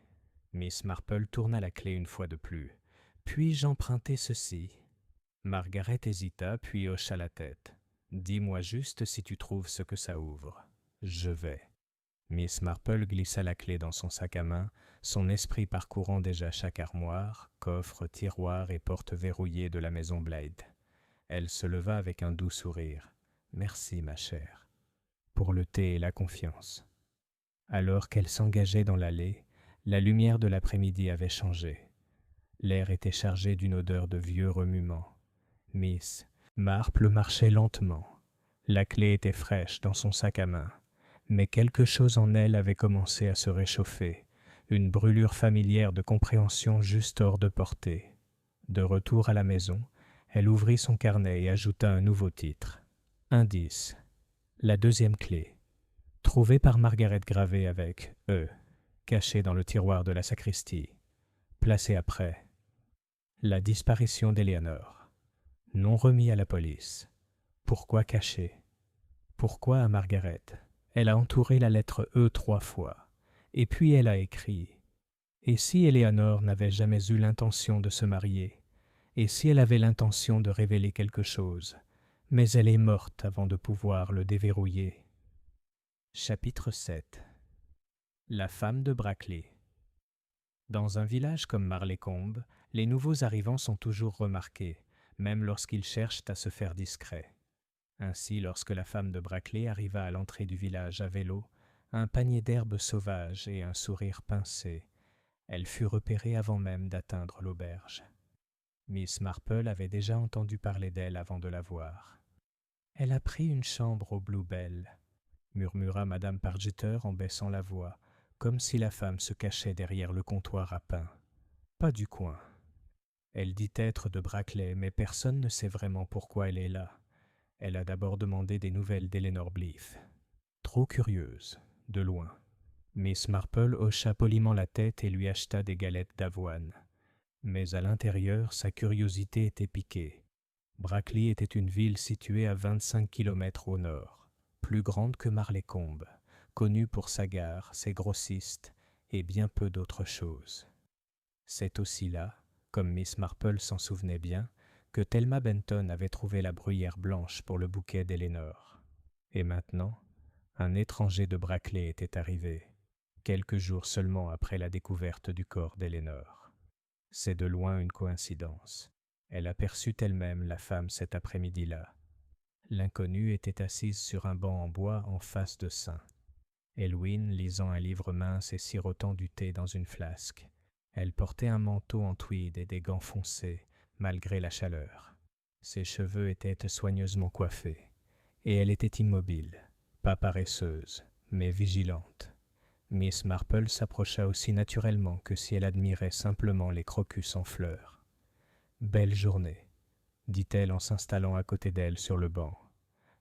Miss Marple tourna la clé une fois de plus. « Puis-je emprunter ceci ?» Margaret hésita, puis hocha la tête. « Dis-moi juste si tu trouves ce que ça ouvre. Je vais. » Miss Marple glissa la clé dans son sac à main, son esprit parcourant déjà chaque armoire, coffre, tiroir et porte verrouillée de la maison Blythe. Elle se leva avec un doux sourire. « Merci, ma chère, pour le thé et la confiance. » Alors qu'elle s'engageait dans l'allée, la lumière de l'après-midi avait changé. L'air était chargé d'une odeur de vieux remuement. Miss Marple marchait lentement. La clé était fraîche dans son sac à main, mais quelque chose en elle avait commencé à se réchauffer, une brûlure familière de compréhension juste hors de portée. De retour à la maison, elle ouvrit son carnet et ajouta un nouveau titre. Indice. La deuxième clé. Trouvée par Margaret gravée avec « E », cachée dans le tiroir de la sacristie. Placée après. La disparition d'Eleanor. Non remis à la police. Pourquoi caché? Pourquoi à Margaret? Elle a entouré la lettre E 3 fois. Et puis elle a écrit. Et si Eleanor n'avait jamais eu l'intention de se marier? Et si elle avait l'intention de révéler quelque chose? Mais elle est morte avant de pouvoir le déverrouiller. Chapitre 7. La femme de Brackley. Dans un village comme Marleycombe, les nouveaux arrivants sont toujours remarqués, même lorsqu'ils cherchent à se faire discrets. Ainsi, lorsque la femme de Brackley arriva à l'entrée du village à vélo, un panier d'herbes sauvages et un sourire pincé, elle fut repérée avant même d'atteindre l'auberge. Miss Marple avait déjà entendu parler d'elle avant de la voir. « Elle a pris une chambre au Bluebell », murmura Madame Pargeter en baissant la voix, comme si la femme se cachait derrière le comptoir à pain. « Pas du coin. Elle dit être de Brackley, mais personne ne sait vraiment pourquoi elle est là. Elle a d'abord demandé des nouvelles d'Eleanor Blythe. Trop curieuse, de loin. » Miss Marple hocha poliment la tête et lui acheta des galettes d'avoine. Mais à l'intérieur, sa curiosité était piquée. Brackley était une ville située à 25 kilomètres au nord, plus grande que Marleycombe, connue pour sa gare, ses grossistes et bien peu d'autres choses. C'est aussi là, comme Miss Marple s'en souvenait bien, que Thelma Benton avait trouvé la bruyère blanche pour le bouquet d'Eleanor. Et maintenant, un étranger de Brackley était arrivé. quelques jours seulement après la découverte du corps d'Elénor. C'est de loin une coïncidence. Elle aperçut elle-même la femme cet après-midi-là. L'inconnue était assise sur un banc en bois en face de Saint. Elwyn lisant un livre mince et sirotant du thé dans une flasque. Elle portait un manteau en tweed et des gants foncés, malgré la chaleur. Ses cheveux étaient soigneusement coiffés, et elle était immobile, pas paresseuse, mais vigilante. Miss Marple s'approcha aussi naturellement que si elle admirait simplement les crocus en fleurs. « Belle journée », dit-elle en s'installant à côté d'elle sur le banc.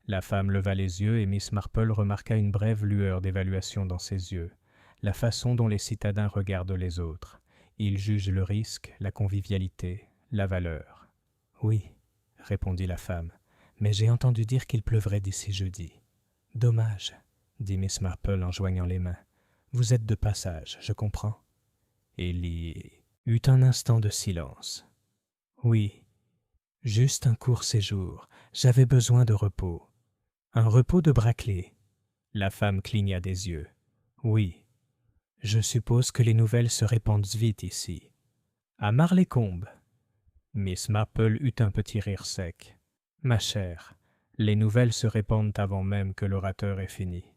La femme leva les yeux et Miss Marple remarqua une brève lueur d'évaluation dans ses yeux, la façon dont les citadins regardent les autres. Ils jugent le risque, la convivialité, la valeur. « Oui, » répondit la femme, « mais j'ai entendu dire qu'il pleuvrait d'ici jeudi. »« Dommage, » dit Miss Marple en joignant les mains. « Vous êtes de passage, je comprends. » Il y eut un instant de silence. « Oui, juste un court séjour. J'avais besoin de repos. » « Un repos de Brackley. » La femme cligna des yeux. « Oui. Je suppose que les nouvelles se répandent vite ici. »« À Marlécombe. » Miss Marple eut un petit rire sec. « Ma chère, les nouvelles se répandent avant même que l'orateur ait fini. »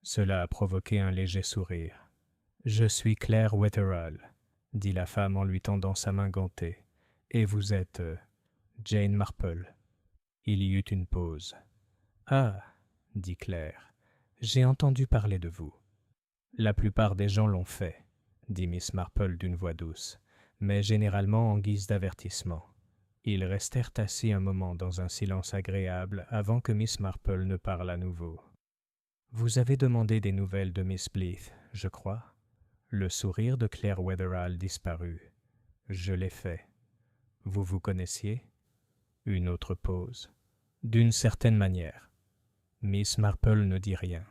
Cela a provoqué un léger sourire. « Je suis Claire Wetherall, » dit la femme en lui tendant sa main gantée. « Et vous êtes Jane Marple. » Il y eut une pause. « Ah, » dit Claire, « j'ai entendu parler de vous. »« La plupart des gens l'ont fait, » dit Miss Marple d'une voix douce, mais généralement en guise d'avertissement. Ils restèrent assis un moment dans un silence agréable avant que Miss Marple ne parle à nouveau. « Vous avez demandé des nouvelles de Miss Bleeth, je crois ?» Le sourire de Claire Wetherall disparut. « Je l'ai fait. Vous vous connaissiez ?» Une autre pause. « D'une certaine manière. » Miss Marple ne dit rien.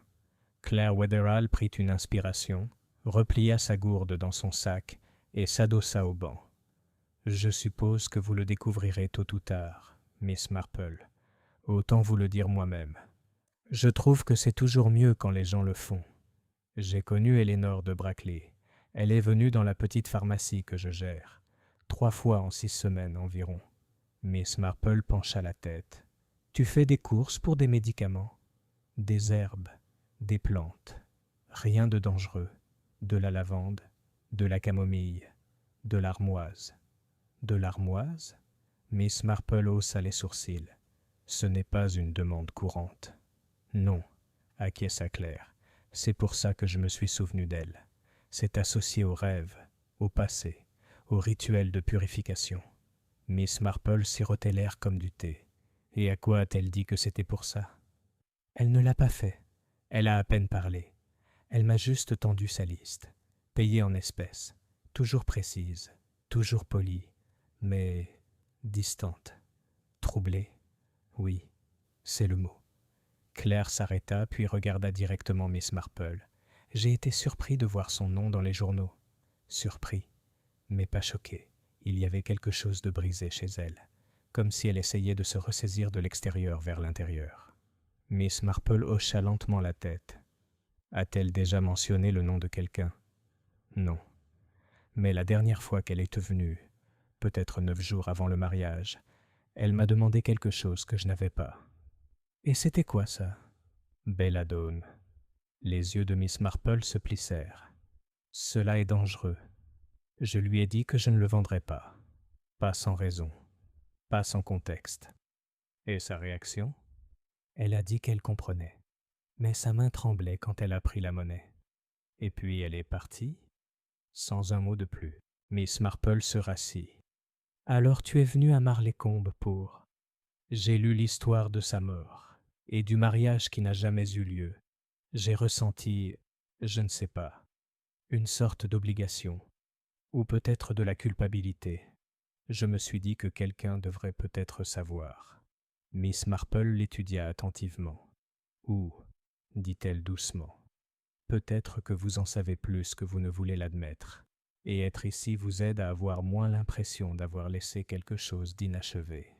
Claire Wetherall prit une inspiration, replia sa gourde dans son sac et s'adossa au banc. « Je suppose que vous le découvrirez tôt ou tard, Miss Marple. Autant vous le dire moi-même. Je trouve que c'est toujours mieux quand les gens le font. J'ai connu Elénor de Brackley. Elle est venue dans la petite pharmacie que je gère, 3 fois en 6 semaines environ. » Miss Marple pencha la tête. « Tu fais des courses pour des médicaments ? » Des herbes, des plantes, rien de dangereux, de la lavande, de la camomille, de l'armoise. De l'armoise ? Miss Marple haussa les sourcils. Ce n'est pas une demande courante. Non, acquiesça Claire. C'est pour ça que je me suis souvenu d'elle. C'est associé aux rêves, au passé, au rituel de purification. Miss Marple sirotait l'air comme du thé. Et à quoi a-t-elle dit que c'était pour ça ? Elle ne l'a pas fait. Elle a à peine parlé. Elle m'a juste tendu sa liste. Payée en espèces. Toujours précise. Toujours polie. Mais distante. Troublée. Oui, c'est le mot. Claire s'arrêta puis regarda directement Miss Marple. J'ai été surpris de voir son nom dans les journaux. Surpris, mais pas choqué. Il y avait quelque chose de brisé chez elle, comme si elle essayait de se ressaisir de l'extérieur vers l'intérieur. Miss Marple hocha lentement la tête. A-t-elle déjà mentionné le nom de quelqu'un ? Non. Mais la dernière fois qu'elle est venue, peut-être 9 jours avant le mariage, elle m'a demandé quelque chose que je n'avais pas. Et c'était quoi ça ? Belladone. Les yeux de Miss Marple se plissèrent. Cela est dangereux. Je lui ai dit que je ne le vendrais pas. Pas sans raison. Pas sans contexte. Et sa réaction ? Elle a dit qu'elle comprenait. Mais sa main tremblait quand elle a pris la monnaie. Et puis elle est partie, sans un mot de plus. Miss Marple se rassit. « Alors tu es venue à Marlécombe pour… » J'ai lu l'histoire de sa mort et du mariage qui n'a jamais eu lieu. J'ai ressenti, je ne sais pas, une sorte d'obligation, ou peut-être de la culpabilité. Je me suis dit que quelqu'un devrait peut-être savoir. Miss Marple l'étudia attentivement. « Où ?» dit-elle doucement. « Peut-être que vous en savez plus que vous ne voulez l'admettre, et être ici vous aide à avoir moins l'impression d'avoir laissé quelque chose d'inachevé. »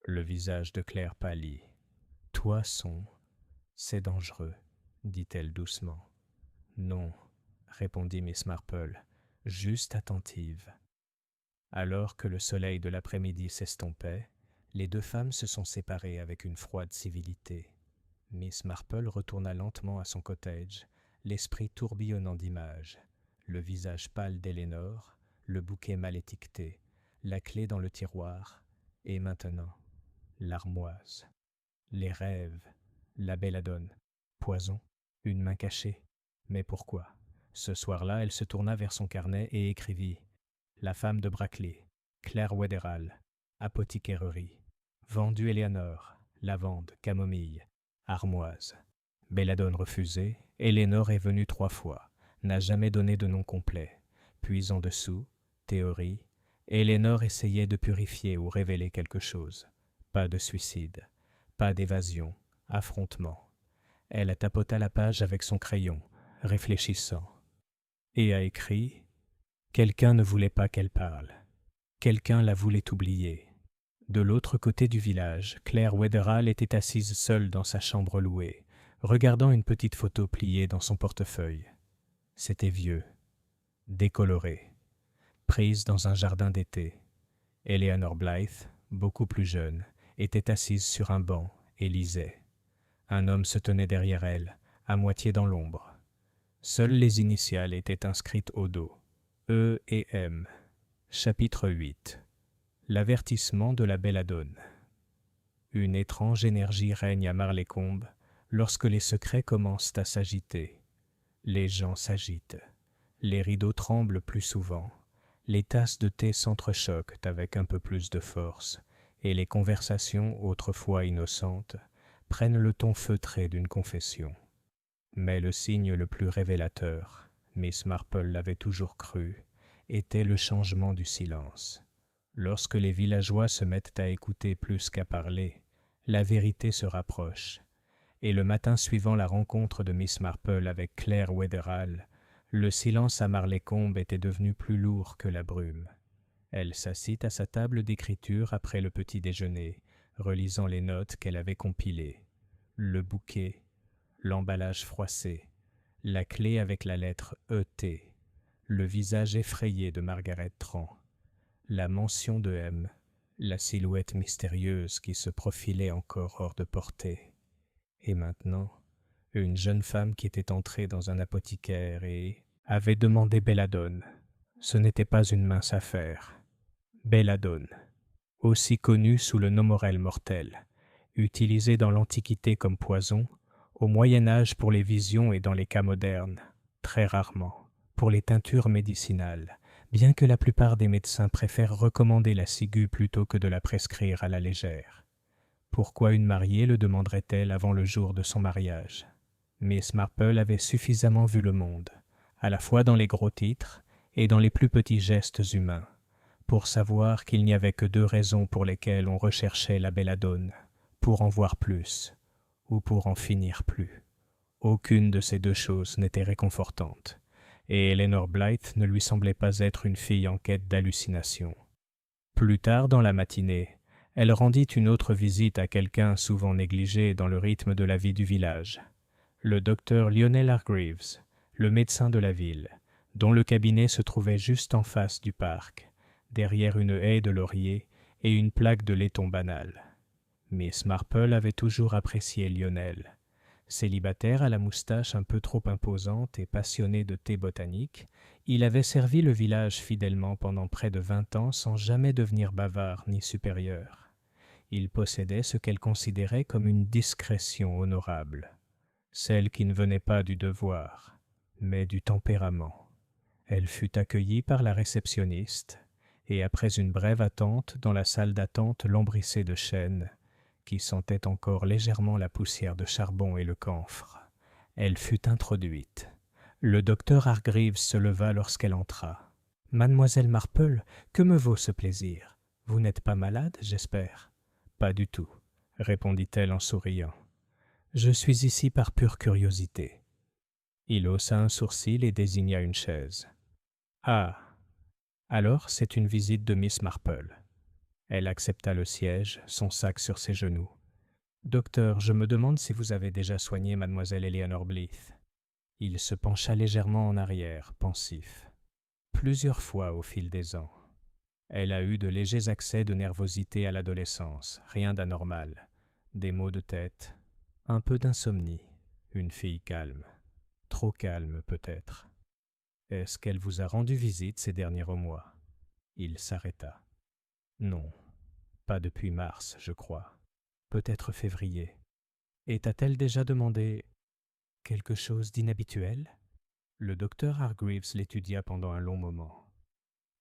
Le visage de Claire pâlit. « Toisson, c'est dangereux, dit-elle doucement. Non, répondit Miss Marple, juste attentive. Alors que le soleil de l'après-midi s'estompait, les deux femmes se sont séparées avec une froide civilité. Miss Marple retourna lentement à son cottage, l'esprit tourbillonnant d'images, le visage pâle d'Elénore, le bouquet mal étiqueté, la clé dans le tiroir, et maintenant, l'armoise, les rêves, la belladone, poison, une main cachée. Mais pourquoi? Ce soir-là, elle se tourna vers son carnet et écrivit « La femme de Brackley, Claire Wetherall, apothicaire, vendu Éléonore, lavande, camomille, armoise. Belladone refusée, Éléonore est venue 3 fois, n'a jamais donné de nom complet. Puis en dessous, théorie, Éléonore essayait de purifier ou révéler quelque chose. Pas de suicide, pas d'évasion, affrontement. Elle tapota la page avec son crayon, réfléchissant, et a écrit « Quelqu'un ne voulait pas qu'elle parle. Quelqu'un la voulait oublier. » De l'autre côté du village, Claire Wetherall était assise seule dans sa chambre louée, regardant une petite photo pliée dans son portefeuille. C'était vieux, décoloré, prise dans un jardin d'été. Eleanor Blythe, beaucoup plus jeune, était assise sur un banc et lisait. Un homme se tenait derrière elle, à moitié dans l'ombre. Seules les initiales étaient inscrites au dos. E et M. Chapitre 8. L'avertissement de la belladone. Une étrange énergie règne à Marlécombe lorsque les secrets commencent à s'agiter. Les gens s'agitent. Les rideaux tremblent plus souvent. Les tasses de thé s'entrechoquent avec un peu plus de force, et les conversations, autrefois innocentes, prennent le ton feutré d'une confession. Mais le signe le plus révélateur, Miss Marple l'avait toujours cru, était le changement du silence. Lorsque les villageois se mettent à écouter plus qu'à parler, la vérité se rapproche, et le matin suivant la rencontre de Miss Marple avec Claire Wetherall, le silence à Marlécombe était devenu plus lourd que la brume. Elle s'assit à sa table d'écriture après le petit déjeuner, relisant les notes qu'elle avait compilées. Le bouquet, l'emballage froissé, la clé avec la lettre E.T., le visage effrayé de Margaret Tran, la mention de M, la silhouette mystérieuse qui se profilait encore hors de portée. Et maintenant, une jeune femme qui était entrée dans un apothicaire et avait demandé belladone. Ce n'était pas une mince affaire. Belladone, aussi connue sous le nom morel mortel, utilisée dans l'Antiquité comme poison, au Moyen-Âge pour les visions et dans les cas modernes, très rarement, pour les teintures médicinales, bien que la plupart des médecins préfèrent recommander la ciguë plutôt que de la prescrire à la légère. Pourquoi une mariée le demanderait-elle avant le jour de son mariage? Miss Marple avait suffisamment vu le monde, à la fois dans les gros titres et dans les plus petits gestes humains, pour savoir qu'il n'y avait que 2 raisons pour lesquelles on recherchait la belladone, pour en voir plus, ou pour en finir plus. Aucune de ces 2 choses n'était réconfortante, et Eleanor Blythe ne lui semblait pas être une fille en quête d'hallucination. Plus tard dans la matinée, elle rendit une autre visite à quelqu'un souvent négligé dans le rythme de la vie du village, le docteur Lionel Hargreaves, le médecin de la ville, dont le cabinet se trouvait juste en face du parc, derrière une haie de lauriers et une plaque de laiton banal. Miss Marple avait toujours apprécié Lionel. Célibataire à la moustache un peu trop imposante et passionné de thé botanique, il avait servi le village fidèlement pendant près de 20 ans sans jamais devenir bavard ni supérieur. Il possédait ce qu'elle considérait comme une discrétion honorable, celle qui ne venait pas du devoir, mais du tempérament. Elle fut accueillie par la réceptionniste, et après une brève attente dans la salle d'attente lambrissée de chêne, qui sentait encore légèrement la poussière de charbon et le camphre, elle fut introduite. Le docteur Hargreaves se leva lorsqu'elle entra. « Mademoiselle Marple, que me vaut ce plaisir? Vous n'êtes pas malade, j'espère ?» « Pas du tout, » répondit-elle en souriant. « Je suis ici par pure curiosité. » Il haussa un sourcil et désigna une chaise. « Ah, alors c'est une visite de Miss Marple. » Elle accepta le siège, son sac sur ses genoux. « Docteur, je me demande si vous avez déjà soigné mademoiselle Eleanor Blythe. » Il se pencha légèrement en arrière, pensif. Plusieurs fois au fil des ans. Elle a eu de légers accès de nervosité à l'adolescence, rien d'anormal. Des maux de tête, un peu d'insomnie, une fille calme. Trop calme peut-être. Est-ce qu'elle vous a rendu visite ces derniers mois? Il s'arrêta. Non, pas depuis mars, je crois. Peut-être février. Et t'a-t-elle déjà demandé quelque chose d'inhabituel? Le docteur Hargreaves l'étudia pendant un long moment.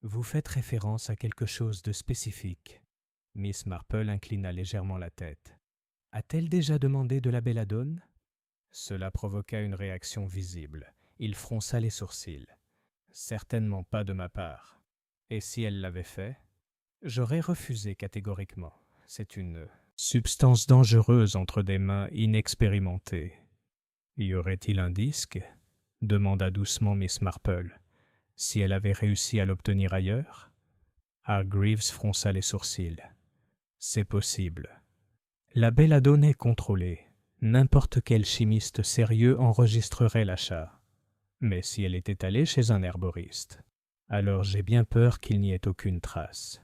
Vous faites référence à quelque chose de spécifique. Miss Marple inclina légèrement la tête. A-t-elle déjà demandé de la belladone? Cela provoqua une réaction visible. Il fronça les sourcils. Certainement pas de ma part. Et si elle l'avait fait? J'aurais refusé catégoriquement. C'est une substance dangereuse entre des mains inexpérimentées. Y aurait-il un disque? Demanda doucement Miss Marple. Si elle avait réussi à l'obtenir ailleurs? Hargreaves fronça les sourcils. C'est possible. La belladone est contrôlée. N'importe quel chimiste sérieux enregistrerait l'achat. Mais si elle était allée chez un herboriste, alors j'ai bien peur qu'il n'y ait aucune trace.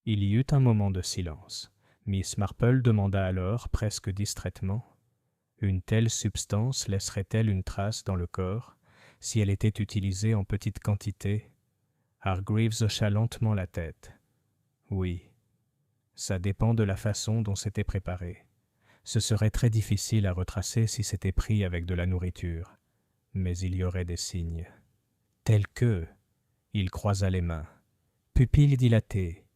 Il y eut un moment de silence. Miss Marple demanda alors, presque distraitement, « Une telle substance laisserait-elle une trace dans le corps si elle était utilisée en petite quantité ?» Hargreaves hocha lentement la tête. « Oui. Ça dépend de la façon dont c'était préparé. Ce serait très difficile à retracer si c'était pris avec de la nourriture. Mais il y aurait des signes. Tels que... » Il croisa les mains. Pupilles dilatées,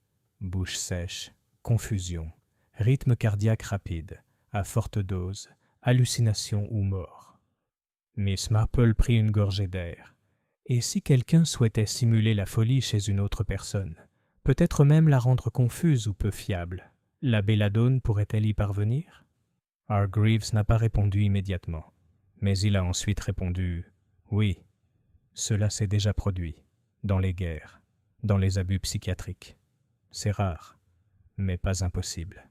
bouche sèche, confusion, rythme cardiaque rapide, à forte dose, hallucination ou mort. Miss Marple prit une gorgée d'air. Et si quelqu'un souhaitait simuler la folie chez une autre personne, peut-être même la rendre confuse ou peu fiable, la belladone pourrait-elle y parvenir? Hargreaves n'a pas répondu immédiatement, mais il a ensuite répondu « Oui, cela s'est déjà produit, dans les guerres, dans les abus psychiatriques. C'est rare, mais pas impossible. »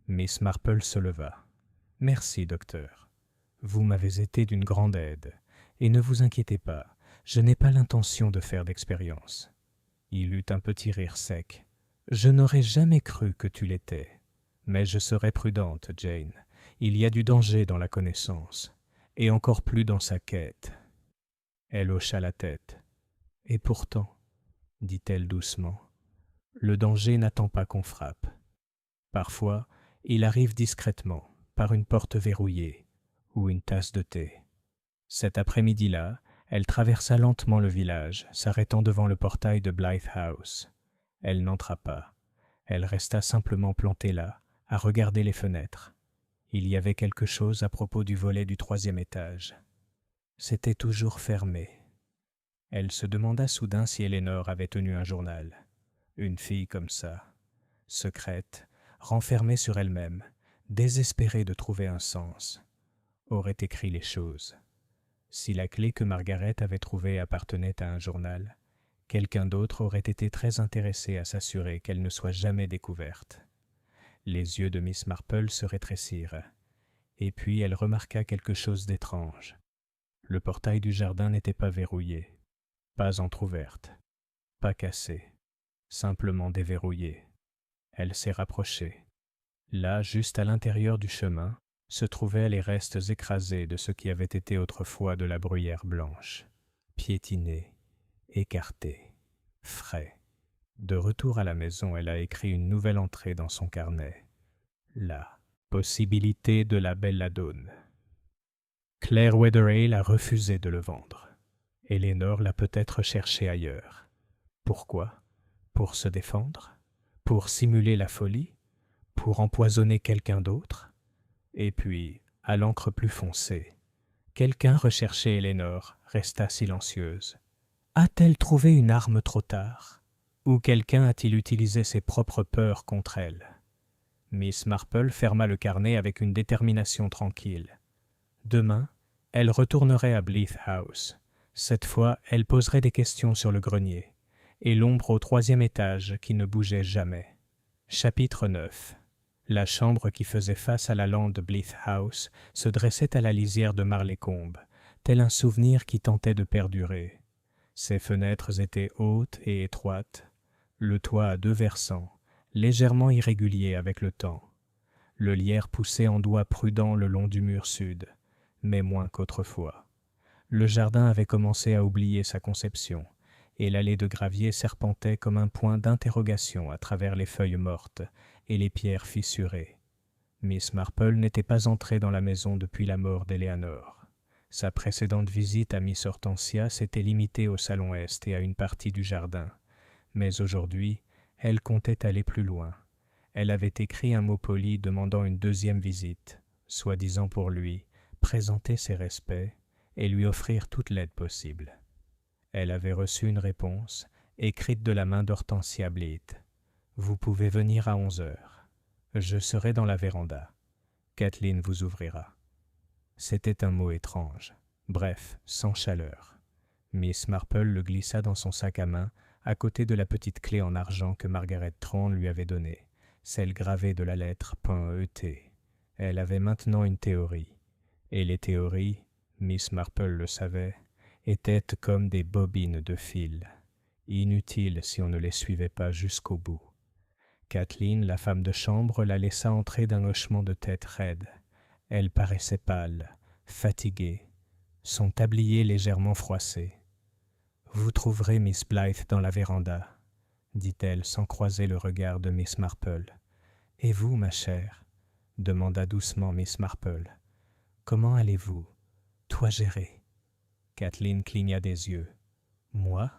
Miss Marple se leva. « Merci, docteur. Vous m'avez été d'une grande aide, et ne vous inquiétez pas, je n'ai pas l'intention de faire d'expérience. » Il eut un petit rire sec. « Je n'aurais jamais cru que tu l'étais. Mais je serai prudente, Jane. Il y a du danger dans la connaissance, et encore plus dans sa quête. » Elle hocha la tête. « Et pourtant, dit-elle doucement, le danger n'attend pas qu'on frappe. Parfois, il arrive discrètement, par une porte verrouillée ou une tasse de thé. » Cet après-midi-là, elle traversa lentement le village, s'arrêtant devant le portail de Blythe House. Elle n'entra pas. Elle resta simplement plantée là, à regarder les fenêtres. Il y avait quelque chose à propos du volet du 3e étage. C'était toujours fermé. Elle se demanda soudain si Eleanor avait tenu un journal. Une fille comme ça, secrète, renfermée sur elle-même, désespérée de trouver un sens, aurait écrit les choses. Si la clé que Margaret avait trouvée appartenait à un journal, quelqu'un d'autre aurait été très intéressé à s'assurer qu'elle ne soit jamais découverte. Les yeux de Miss Marple se rétrécirent, et puis elle remarqua quelque chose d'étrange. Le portail du jardin n'était pas verrouillé, pas entr'ouverte, pas cassée, simplement déverrouillée. Elle s'est rapprochée. Là, juste à l'intérieur du chemin, se trouvaient les restes écrasés de ce qui avait été autrefois de la bruyère blanche, piétiné, écarté, frais. De retour à la maison, elle a écrit une nouvelle entrée dans son carnet. La possibilité de la belladone. Claire Weatherill a refusé de le vendre. Eleanor l'a peut-être cherché ailleurs. Pourquoi? Pour se défendre? Pour simuler la folie? Pour empoisonner quelqu'un d'autre? Et puis, à l'encre plus foncée, quelqu'un recherchait Eleanor, resta silencieuse. A-t-elle trouvé une arme trop tard? Ou quelqu'un a-t-il utilisé ses propres peurs contre elle? Miss Marple ferma le carnet avec une détermination tranquille. Demain, elle retournerait à Blythe House. Cette fois, elle poserait des questions sur le grenier et l'ombre au 3e étage qui ne bougeait jamais. Chapitre 9. La chambre qui faisait face à la lande de Blythe House se dressait à la lisière de Marleycombe, tel un souvenir qui tentait de perdurer. Ses fenêtres étaient hautes et étroites, le toit à 2 versants, légèrement irrégulier avec le temps. Le lierre poussait en doigts prudents le long du mur sud, mais moins qu'autrefois. Le jardin avait commencé à oublier sa conception, et l'allée de gravier serpentait comme un point d'interrogation à travers les feuilles mortes et les pierres fissurées. Miss Marple n'était pas entrée dans la maison depuis la mort d'Eleanor. Sa précédente visite à Miss Hortensia s'était limitée au salon est et à une partie du jardin, mais aujourd'hui, elle comptait aller plus loin. Elle avait écrit un mot poli demandant une 2e visite, soi-disant pour lui, présenter ses respects et lui offrir toute l'aide possible. Elle avait reçu une réponse, écrite de la main d'Hortensia Bleeth. « Vous pouvez venir à 11 heures. Je serai dans la véranda. Kathleen vous ouvrira. » C'était un mot étrange, bref, sans chaleur. Miss Marple le glissa dans son sac à main, à côté de la petite clé en argent que Margaret Thorne lui avait donnée, celle gravée de la lettre .et. Elle avait maintenant une théorie. Et les théories, Miss Marple le savait, étaient comme des bobines de fil, inutiles si on ne les suivait pas jusqu'au bout. Kathleen, la femme de chambre, la laissa entrer d'un hochement de tête raide. Elle paraissait pâle, fatiguée, son tablier légèrement froissé. « Vous trouverez Miss Blythe dans la véranda, » dit-elle sans croiser le regard de Miss Marple. « Et vous, ma chère ?» demanda doucement Miss Marple. « Comment allez-vous, toi gérée ?» Kathleen cligna des yeux. « Moi ?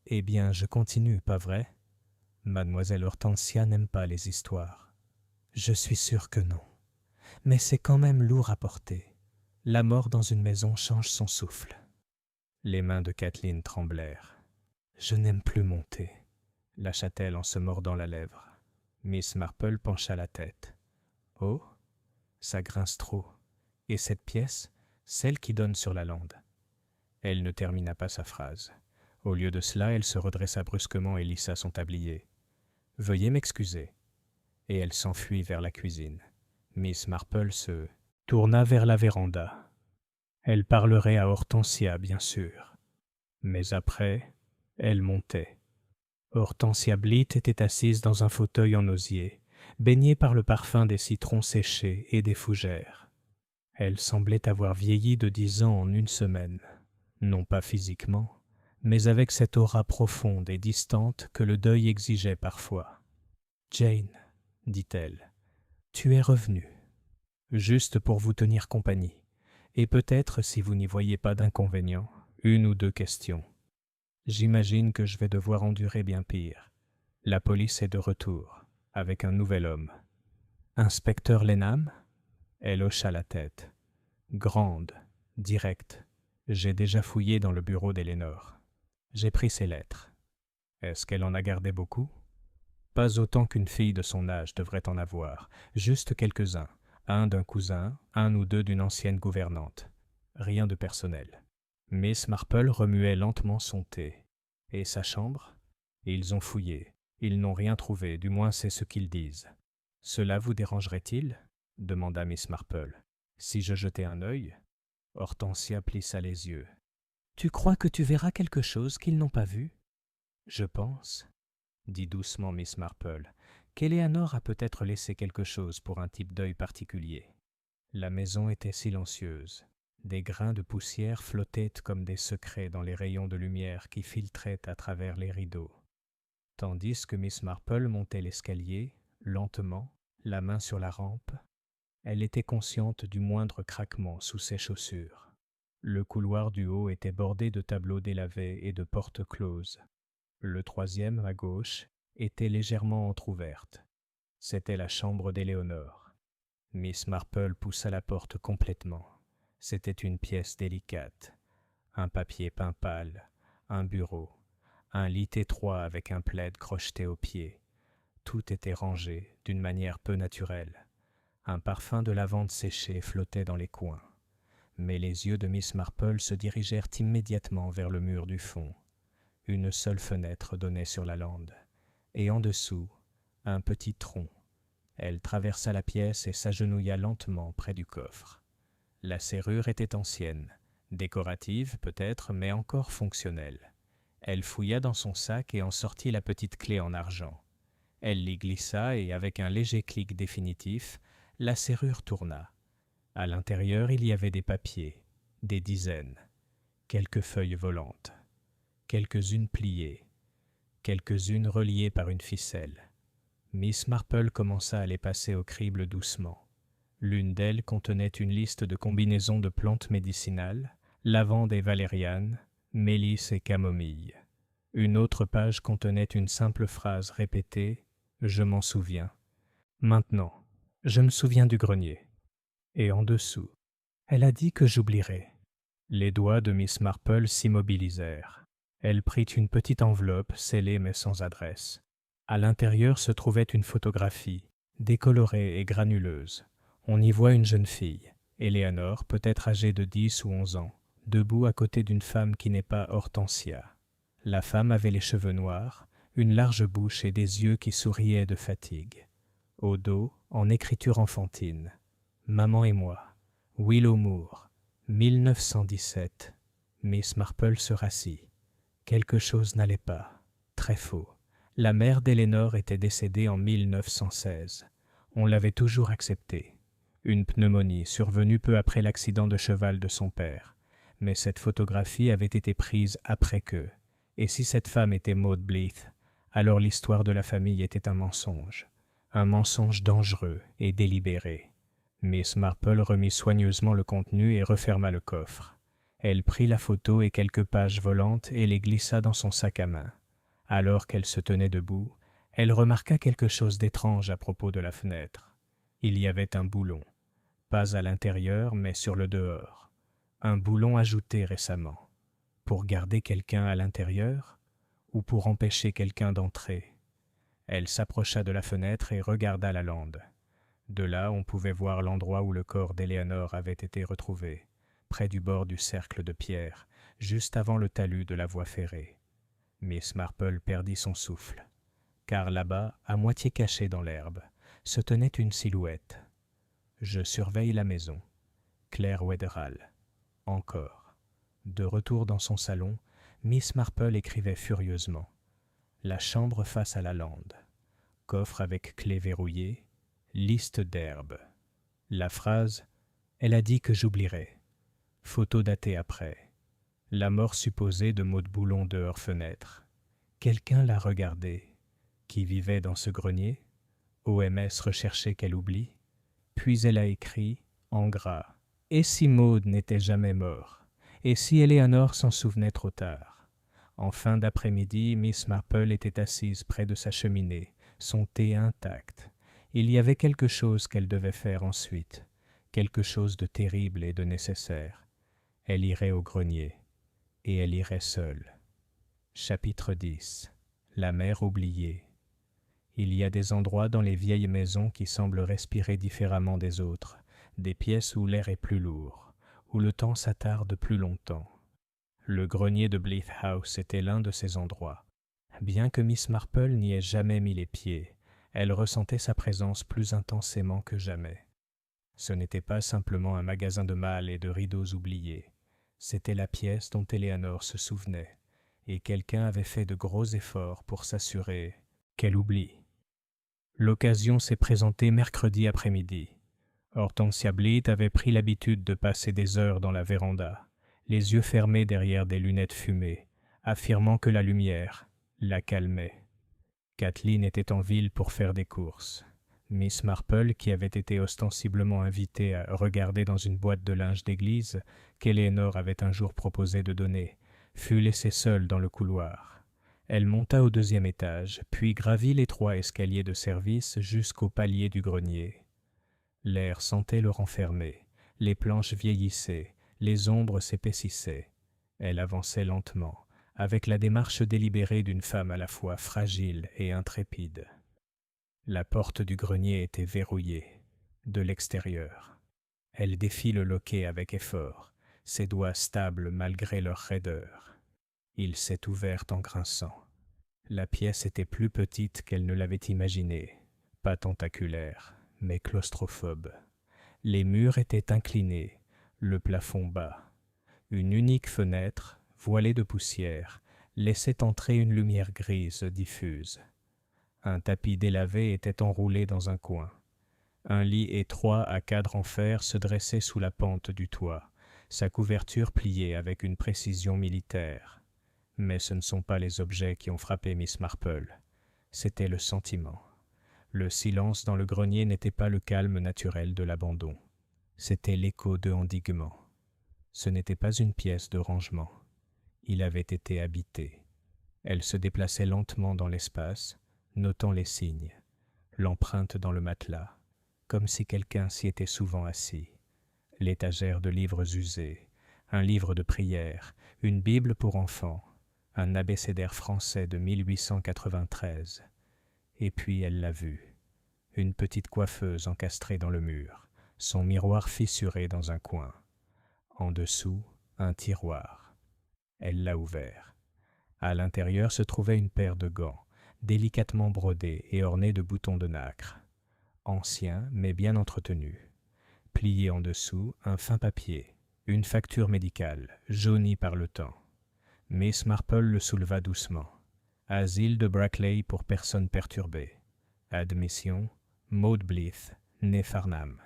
Eh bien, je continue, pas vrai ? Mademoiselle Hortensia n'aime pas les histoires. »« Je suis sûre que non. Mais c'est quand même lourd à porter. La mort dans une maison change son souffle. » Les mains de Kathleen tremblèrent. « Je n'aime plus monter, » lâcha-t-elle en se mordant la lèvre. Miss Marple pencha la tête. « Oh, ça grince trop. Et cette pièce, celle qui donne sur la lande ?» Elle ne termina pas sa phrase. Au lieu de cela, elle se redressa brusquement et lissa son tablier. « Veuillez m'excuser. » Et elle s'enfuit vers la cuisine. Miss Marple se tourna vers la véranda. Elle parlerait à Hortensia, bien sûr. Mais après, elle montait. Hortensia Bleeth était assise dans un fauteuil en osier, baignée par le parfum des citrons séchés et des fougères. Elle semblait avoir vieilli de 10 ans en 1 semaine, non pas physiquement, mais avec cette aura profonde et distante que le deuil exigeait parfois. « Jane, » dit-elle, « tu es revenue, juste pour vous tenir compagnie, et peut-être, si vous n'y voyez pas d'inconvénient, 1 ou 2 questions. J'imagine que je vais devoir endurer bien pire. La police est de retour, avec un nouvel homme. Inspecteur Lenham ?» Elle hocha la tête. « Grande, directe. J'ai déjà fouillé dans le bureau d'Eleanor. J'ai pris ses lettres. Est-ce qu'elle en a gardé beaucoup ? Pas autant qu'une fille de son âge devrait en avoir, juste quelques-uns, un d'un cousin, 1 ou 2 d'une ancienne gouvernante. Rien de personnel. » Miss Marple remuait lentement son thé. « Et sa chambre ? Ils ont fouillé. Ils n'ont rien trouvé, du moins c'est ce qu'ils disent. »« Cela vous dérangerait-il ? » demanda Miss Marple. « Si je jetais un œil ?» Hortensia plissa les yeux. « Tu crois que tu verras quelque chose qu'ils n'ont pas vu ? » « Je pense, » dit doucement Miss Marple, « qu'Eleanor a peut-être laissé quelque chose pour un type d'œil particulier. » La maison était silencieuse. Des grains de poussière flottaient comme des secrets dans les rayons de lumière qui filtraient à travers les rideaux. Tandis que Miss Marple montait l'escalier, lentement, la main sur la rampe, elle était consciente du moindre craquement sous ses chaussures. Le couloir du haut était bordé de tableaux délavés et de portes closes. Le 3e, à gauche, était légèrement entr'ouverte. C'était la chambre d'Eleanor. Miss Marple poussa la porte complètement. C'était une pièce délicate. Un papier peint pâle, un bureau, un lit étroit avec un plaid crocheté au pied. Tout était rangé d'une manière peu naturelle. Un parfum de lavande séchée flottait dans les coins. Mais les yeux de Miss Marple se dirigèrent immédiatement vers le mur du fond. Une seule fenêtre donnait sur la lande, et en dessous, un petit tronc. Elle traversa la pièce et s'agenouilla lentement près du coffre. La serrure était ancienne, décorative peut-être, mais encore fonctionnelle. Elle fouilla dans son sac et en sortit la petite clé en argent. Elle l'y glissa et avec un léger clic définitif, la serrure tourna. À l'intérieur, il y avait des papiers, des dizaines, quelques feuilles volantes, quelques-unes pliées, quelques-unes reliées par une ficelle. Miss Marple commença à les passer au crible doucement. L'une d'elles contenait une liste de combinaisons de plantes médicinales, lavande et valériane, mélisse et camomille. Une autre page contenait une simple phrase répétée « Je m'en souviens ». Maintenant, je me souviens du grenier. Et en dessous, elle a dit que j'oublierai. Les doigts de Miss Marple s'immobilisèrent. Elle prit une petite enveloppe scellée mais sans adresse. À l'intérieur se trouvait une photographie, décolorée et granuleuse. On y voit une jeune fille, Eleanor, peut-être âgée de 10 ou 11 ans, debout à côté d'une femme qui n'est pas Hortensia. La femme avait les cheveux noirs, une large bouche et des yeux qui souriaient de fatigue. Au dos, en écriture enfantine, « Maman et moi, Willow Moor, 1917. » Miss Marple se rassit. Quelque chose n'allait pas. Très faux. La mère d'Eleanor était décédée en 1916. On l'avait toujours acceptée. Une pneumonie survenue peu après l'accident de cheval de son père. Mais cette photographie avait été prise après que. Et si cette femme était Maud Blythe, alors l'histoire de la famille était un mensonge dangereux et délibéré. Miss Marple remit soigneusement le contenu et referma le coffre. Elle prit la photo et quelques pages volantes et les glissa dans son sac à main. Alors qu'elle se tenait debout, elle remarqua quelque chose d'étrange à propos de la fenêtre. Il y avait un boulon, pas à l'intérieur mais sur le dehors. Un boulon ajouté récemment. Pour garder quelqu'un à l'intérieur ou pour empêcher quelqu'un d'entrer? Elle s'approcha de la fenêtre et regarda la lande. De là, on pouvait voir l'endroit où le corps d'Eleanor avait été retrouvé, près du bord du cercle de pierre, juste avant le talus de la voie ferrée. Miss Marple perdit son souffle, car là-bas, à moitié cachée dans l'herbe, se tenait une silhouette. Je surveille la maison. Claire Wetherall. Encore. De retour dans son salon, Miss Marple écrivait furieusement. La chambre face à la lande. Coffre avec clé verrouillée. Liste d'herbes. La phrase « Elle a dit que j'oublierai ». Photo datée après. La mort supposée de Maud Boulon dehors fenêtre. Quelqu'un l'a regardée. Qui vivait dans ce grenier? OMS recherchait qu'elle oublie. Puis elle a écrit, en gras, « Et si Maud n'était jamais mort? Et si Eleanor s'en souvenait trop tard ?» En fin d'après-midi, Miss Marple était assise près de sa cheminée, son thé intact. Il y avait quelque chose qu'elle devait faire ensuite, quelque chose de terrible et de nécessaire. Elle irait au grenier, et elle irait seule. Chapitre 10. La mère oubliée. Il y a des endroits dans les vieilles maisons qui semblent respirer différemment des autres, des pièces où l'air est plus lourd, où le temps s'attarde plus longtemps. Le grenier de Blythe House était l'un de ces endroits. Bien que Miss Marple n'y ait jamais mis les pieds, elle ressentait sa présence plus intensément que jamais. Ce n'était pas simplement un magasin de malles et de rideaux oubliés. C'était la pièce dont Eleanor se souvenait, et quelqu'un avait fait de gros efforts pour s'assurer qu'elle oublie. L'occasion s'est présentée mercredi après-midi. Hortensia Blythe avait pris l'habitude de passer des heures dans la véranda, les yeux fermés derrière des lunettes fumées, affirmant que la lumière la calmait. Kathleen était en ville pour faire des courses. Miss Marple, qui avait été ostensiblement invitée à regarder dans une boîte de linge d'église qu'Eleanor avait un jour proposé de donner, fut laissée seule dans le couloir. Elle monta au 2e étage, puis gravit l'étroit escalier de service jusqu'au palier du grenier. L'air sentait le renfermer, les planches vieillissaient, les ombres s'épaississaient. Elle avançait lentement, avec la démarche délibérée d'une femme à la fois fragile et intrépide. La porte du grenier était verrouillée, de l'extérieur. Elle défit le loquet avec effort, ses doigts stables malgré leur raideur. Il s'est ouvert en grinçant. La pièce était plus petite qu'elle ne l'avait imaginé, pas tentaculaire, mais claustrophobe. Les murs étaient inclinés, le plafond bas. Une unique fenêtre, voilée de poussière, laissait entrer une lumière grise diffuse. Un tapis délavé était enroulé dans un coin. Un lit étroit à cadre en fer se dressait sous la pente du toit, sa couverture pliée avec une précision militaire. Mais ce ne sont pas les objets qui ont frappé Miss Marple, c'était le sentiment. Le silence dans le grenier n'était pas le calme naturel de l'abandon, c'était l'écho de endiguement. Ce n'était pas une pièce de rangement, il avait été habité. Elle se déplaçait lentement dans l'espace, notant les signes, l'empreinte dans le matelas, comme si quelqu'un s'y était souvent assis. L'étagère de livres usés, un livre de prières, une Bible pour enfants, un abécédaire français de 1893. Et puis elle l'a vue, une petite coiffeuse encastrée dans le mur, son miroir fissuré dans un coin. En dessous, un tiroir. Elle l'a ouvert. À l'intérieur se trouvait une paire de gants, délicatement brodés et ornés de boutons de nacre. Ancien mais bien entretenu. Plié en dessous, un fin papier, une facture médicale, jaunie par le temps. Miss Marple le souleva doucement. Asile de Brackley pour personnes perturbées. Admission, Maud Blythe, née Farnham.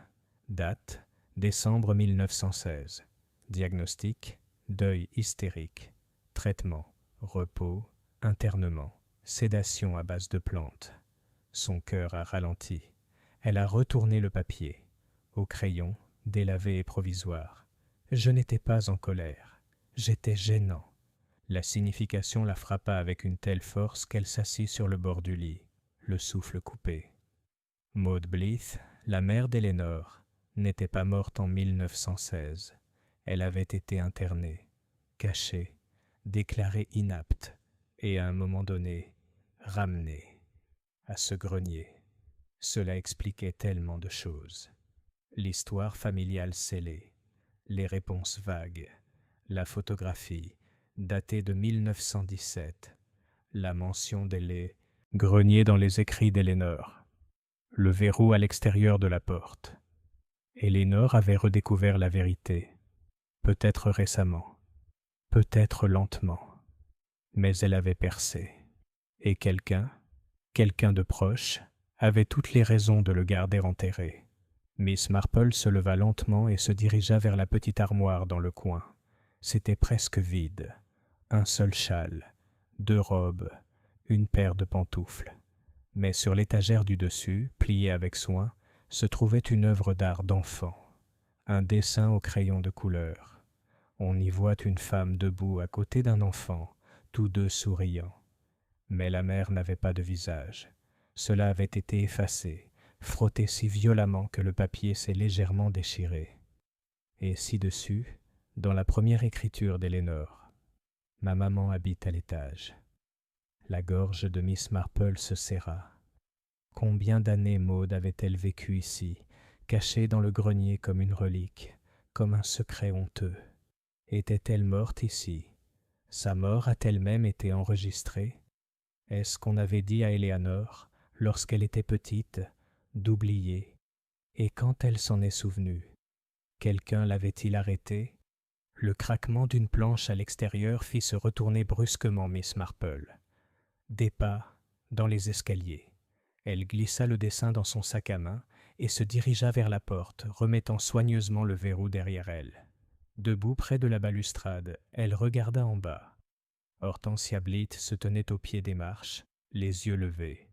Date, décembre 1916. Diagnostic, deuil hystérique. Traitement, repos, internement, sédation à base de plantes. Son cœur a ralenti. Elle a retourné le papier. Au crayon, délavé et provisoire. Je n'étais pas en colère. J'étais gênant. La signification la frappa avec une telle force qu'elle s'assit sur le bord du lit, le souffle coupé. Maud Blythe, la mère d'Eléanor, n'était pas morte en 1916. Elle avait été internée, cachée, déclarée inapte et à un moment donné, ramenée à ce grenier. Cela expliquait tellement de choses. L'histoire familiale scellée, les réponses vagues, la photographie, datée de 1917, la mention des greniers dans les écrits d'Eléanor, le verrou à l'extérieur de la porte. Eléanor avait redécouvert la vérité, peut-être récemment, peut-être lentement, mais elle avait percé. Et quelqu'un de proche, avait toutes les raisons de le garder enterré. Miss Marple se leva lentement et se dirigea vers la petite armoire dans le coin. C'était presque vide. Un seul châle, 2 robes, une paire de pantoufles. Mais sur l'étagère du dessus, pliée avec soin, se trouvait une œuvre d'art d'enfant, un dessin au crayon de couleur. On y voit une femme debout à côté d'un enfant, tous deux souriants. Mais la mère n'avait pas de visage. Cela avait été effacé, frotté si violemment que le papier s'est légèrement déchiré. Et ci-dessus, dans la première écriture d'Eléanor, « Ma maman habite à l'étage ». La gorge de Miss Marple se serra. Combien d'années Maud avait-elle vécu ici, cachée dans le grenier comme une relique, comme un secret honteux? Était-elle morte ici? Sa mort a-t-elle même été enregistrée? Est-ce qu'on avait dit à Éléanor, lorsqu'elle était petite, d'oublier? Et quand elle s'en est souvenue, quelqu'un l'avait-il arrêtée? Le craquement d'une planche à l'extérieur fit se retourner brusquement Miss Marple. Des pas dans les escaliers. Elle glissa le dessin dans son sac à main et se dirigea vers la porte, remettant soigneusement le verrou derrière elle. Debout près de la balustrade, elle regarda en bas. Hortensia Blythe se tenait au pied des marches, les yeux levés.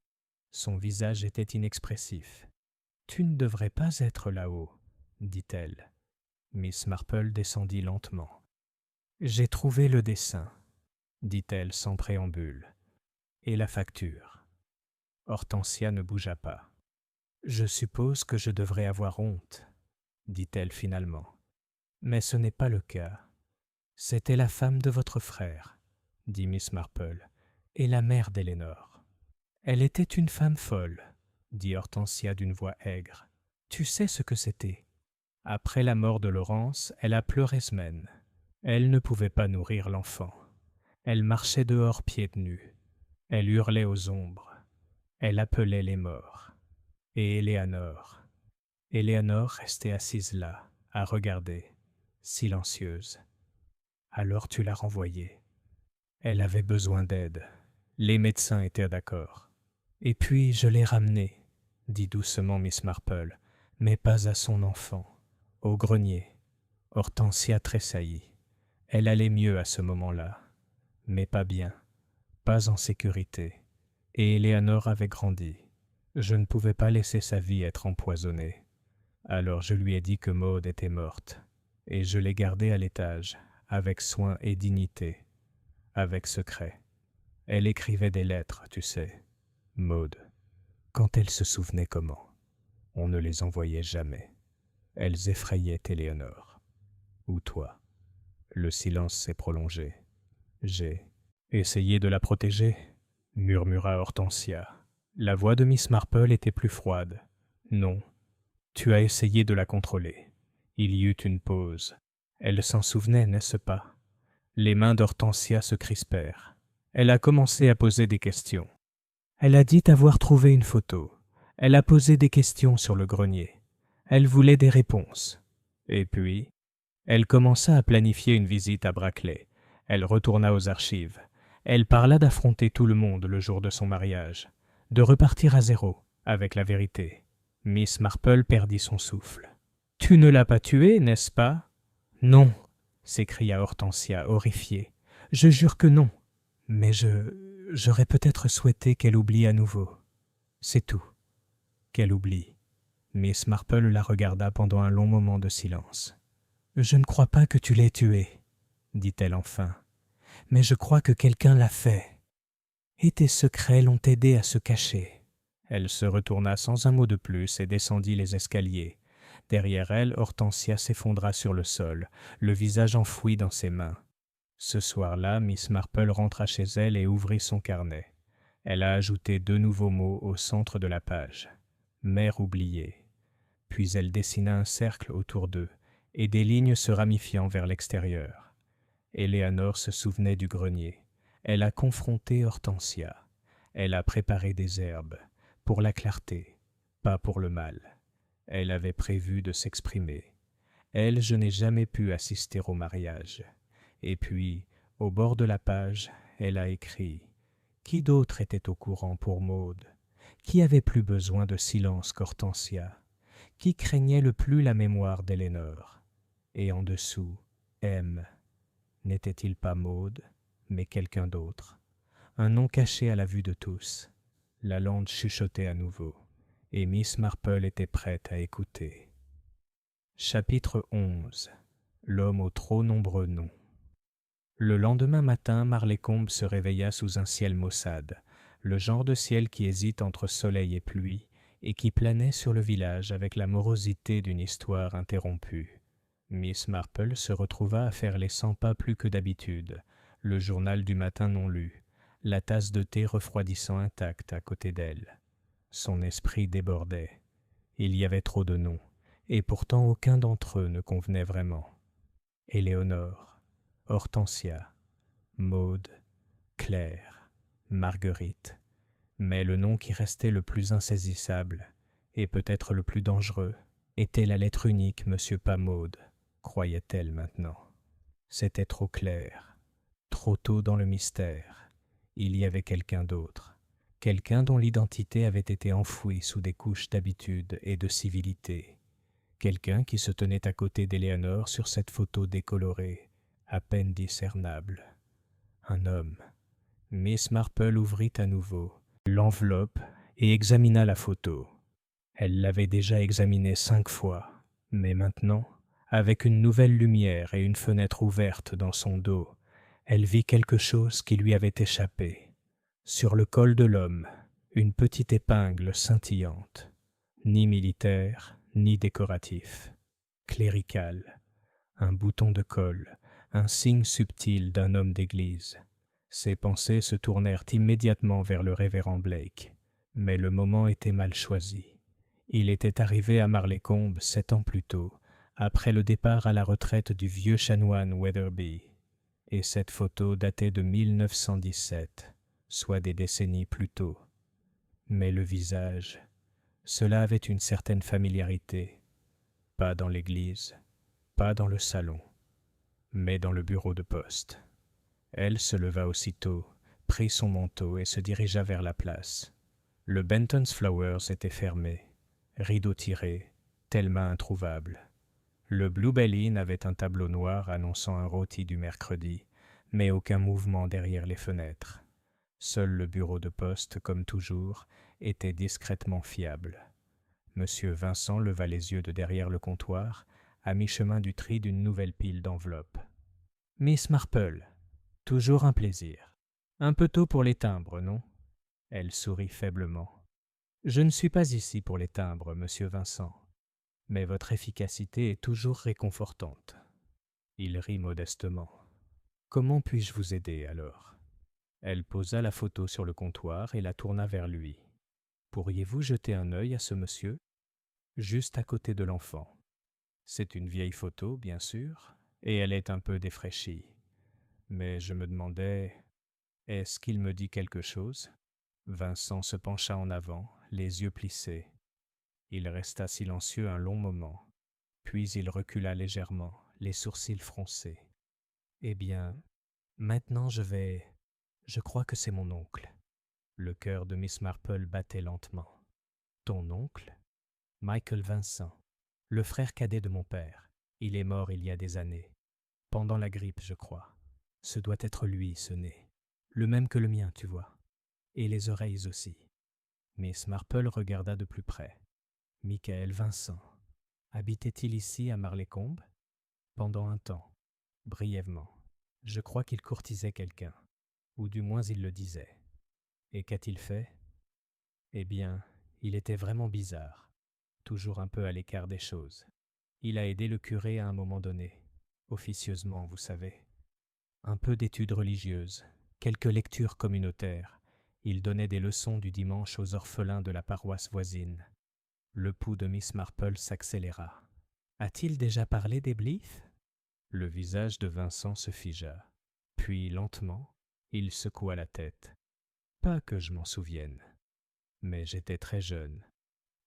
Son visage était inexpressif. « Tu ne devrais pas être là-haut, » dit-elle. Miss Marple descendit lentement. « J'ai trouvé le dessin, » dit-elle sans préambule. « Et la facture. » Hortensia ne bougea pas. « Je suppose que je devrais avoir honte, » dit-elle finalement. « Mais ce n'est pas le cas. C'était la femme de votre frère, » dit Miss Marple, « et la mère d'Eléanor. »« Elle était une femme folle, » dit Hortensia d'une voix aigre. « Tu sais ce que c'était. Après la mort de Laurence, elle a pleuré semaine. Elle ne pouvait pas nourrir l'enfant. Elle marchait dehors pieds nus. Elle hurlait aux ombres. Elle appelait les morts. Et Éléanor restait assise là, à regarder. silencieuse. Alors tu l'as renvoyée. Elle avait besoin d'aide. Les médecins étaient d'accord. Et puis je l'ai ramenée, dit doucement Miss Marple, mais pas à son enfant. Au grenier. Hortensia tressaillit. Elle allait mieux à ce moment-là, mais pas bien, pas en sécurité. Et Éléanore avait grandi. Je ne pouvais pas laisser sa vie être empoisonnée. Alors je lui ai dit que Maud était morte, et je l'ai gardée à l'étage, avec soin et dignité, avec secret. Elle écrivait des lettres, tu sais, Maud, quand elle se souvenait comment. On ne les envoyait jamais. Elles effrayaient Éléanore. Ou toi. Le silence s'est prolongé. J'ai essayé de la protéger, murmura Hortensia. La voix de Miss Marple était plus froide. Non, tu as essayé de la contrôler. Il y eut une pause. Elle s'en souvenait, n'est-ce pas? Les mains d'Hortensia se crispèrent. Elle a commencé à poser des questions. Elle a dit avoir trouvé une photo. Elle a posé des questions sur le grenier. Elle voulait des réponses. Et puis, elle commença à planifier une visite à Brackley. Elle retourna aux archives. Elle parla d'affronter tout le monde le jour de son mariage, de repartir à zéro avec la vérité. Miss Marple perdit son souffle. « Tu ne l'as pas tuée, n'est-ce pas ?»« Non, » s'écria Hortensia, horrifiée. « Je jure que non. Mais j'aurais peut-être souhaité qu'elle oublie à nouveau. C'est tout. Qu'elle oublie. » Miss Marple la regarda pendant un long moment de silence. « Je ne crois pas que tu l'aies tuée, » dit-elle enfin. « Mais je crois que quelqu'un l'a fait. Et tes secrets l'ont aidé à se cacher. » Elle se retourna sans un mot de plus et descendit les escaliers. Derrière elle, Hortensia s'effondra sur le sol, le visage enfoui dans ses mains. Ce soir-là, Miss Marple rentra chez elle et ouvrit son carnet. Elle a ajouté 2 nouveaux mots au centre de la page. « Mère oubliée ». Puis elle dessina un cercle autour d'eux et des lignes se ramifiant vers l'extérieur. Éléanore se souvenait du grenier. Elle a confronté Hortensia. Elle a préparé des herbes, pour la clarté, pas pour le mal. Elle avait prévu de s'exprimer. Elle, je n'ai jamais pu assister au mariage. Et puis, au bord de la page, elle a écrit « Qui d'autre était au courant pour Maud? Qui avait plus besoin de silence qu'Hortensia? Qui craignait le plus la mémoire d'Éléanore? » Et en dessous, M. N'était-il pas Maud, mais quelqu'un d'autre? Un nom caché à la vue de tous. La lande chuchotait à nouveau, et Miss Marple était prête à écouter. Chapitre 11. L'homme aux trop nombreux noms. Le lendemain matin, Marleycombe se réveilla sous un ciel maussade, le genre de ciel qui hésite entre soleil et pluie, et qui planait sur le village avec la morosité d'une histoire interrompue. Miss Marple se retrouva à faire les 100 pas plus que d'habitude, le journal du matin non lu, la tasse de thé refroidissant intacte à côté d'elle. Son esprit débordait. Il y avait trop de noms, et pourtant aucun d'entre eux ne convenait vraiment. Éléonore, Hortensia, Maud, Claire, Marguerite. Mais le nom qui restait le plus insaisissable, et peut-être le plus dangereux, était la lettre unique Monsieur Maud, croyait-elle maintenant. C'était trop clair, trop tôt dans le mystère. Il y avait quelqu'un d'autre, quelqu'un dont l'identité avait été enfouie sous des couches d'habitude et de civilité, quelqu'un qui se tenait à côté d'Éléanore sur cette photo décolorée, à peine discernable. Un homme. Miss Marple ouvrit à nouveau l'enveloppe et examina la photo. Elle l'avait déjà examinée 5 fois, mais maintenant, avec une nouvelle lumière et une fenêtre ouverte dans son dos, elle vit quelque chose qui lui avait échappé. Sur le col de l'homme, une petite épingle scintillante, ni militaire, ni décoratif, clérical, un bouton de col, un signe subtil d'un homme d'église. Ses pensées se tournèrent immédiatement vers le révérend Blake, mais le moment était mal choisi. Il était arrivé à Marleycombe 7 ans plus tôt, après le départ à la retraite du vieux chanoine Weatherby, et cette photo datait de 1917, soit des décennies plus tôt. Mais le visage, cela avait une certaine familiarité. Pas dans l'église, pas dans le salon, mais dans le bureau de poste. Elle se leva aussitôt, prit son manteau et se dirigea vers la place. Le Benton's Flowers était fermé, rideau tiré, Thelma introuvable. Le Bluebell Inn avait un tableau noir annonçant un rôti du mercredi, mais aucun mouvement derrière les fenêtres. Seul le bureau de poste, comme toujours, était discrètement fiable. Monsieur Vincent leva les yeux de derrière le comptoir, à mi-chemin du tri d'une nouvelle pile d'enveloppes. « Miss Marple, toujours un plaisir. Un peu tôt pour les timbres, non ?» Elle sourit faiblement. « Je ne suis pas ici pour les timbres, monsieur Vincent, mais votre efficacité est toujours réconfortante. » Il rit modestement. « Comment puis-je vous aider, alors ?» Elle posa la photo sur le comptoir et la tourna vers lui. « Pourriez-vous jeter un œil à ce monsieur ? Juste à côté de l'enfant. C'est une vieille photo, bien sûr, et elle est un peu défraîchie. Mais je me demandais, est-ce qu'il me dit quelque chose ?» Vincent se pencha en avant, les yeux plissés. Il resta silencieux un long moment, puis il recula légèrement, les sourcils froncés. « Eh bien, maintenant je crois que c'est mon oncle. » Le cœur de Miss Marple battait lentement. « Ton oncle ? Michael Vincent, le frère cadet de mon père. Il est mort il y a des années. Pendant la grippe, je crois. Ce doit être lui, ce nez. Le même que le mien, tu vois. Et les oreilles aussi. » Miss Marple regarda de plus près. « Michael Vincent. Habitait-il ici à Marlécombe ? » ?»« Pendant un temps. Brièvement. Je crois qu'il courtisait quelqu'un. Ou du moins il le disait. Et qu'a-t-il fait ? Eh bien, il était vraiment bizarre. Toujours un peu à l'écart des choses. Il a aidé le curé à un moment donné. Officieusement, vous savez. Un peu d'études religieuses, quelques lectures communautaires. Il donnait des leçons du dimanche aux orphelins de la paroisse voisine. Le pouls de Miss Marple s'accéléra. « A-t-il déjà parlé des Blythe ?» Le visage de Vincent se figea. Puis, lentement, il secoua la tête. « Pas que je m'en souvienne. Mais j'étais très jeune. »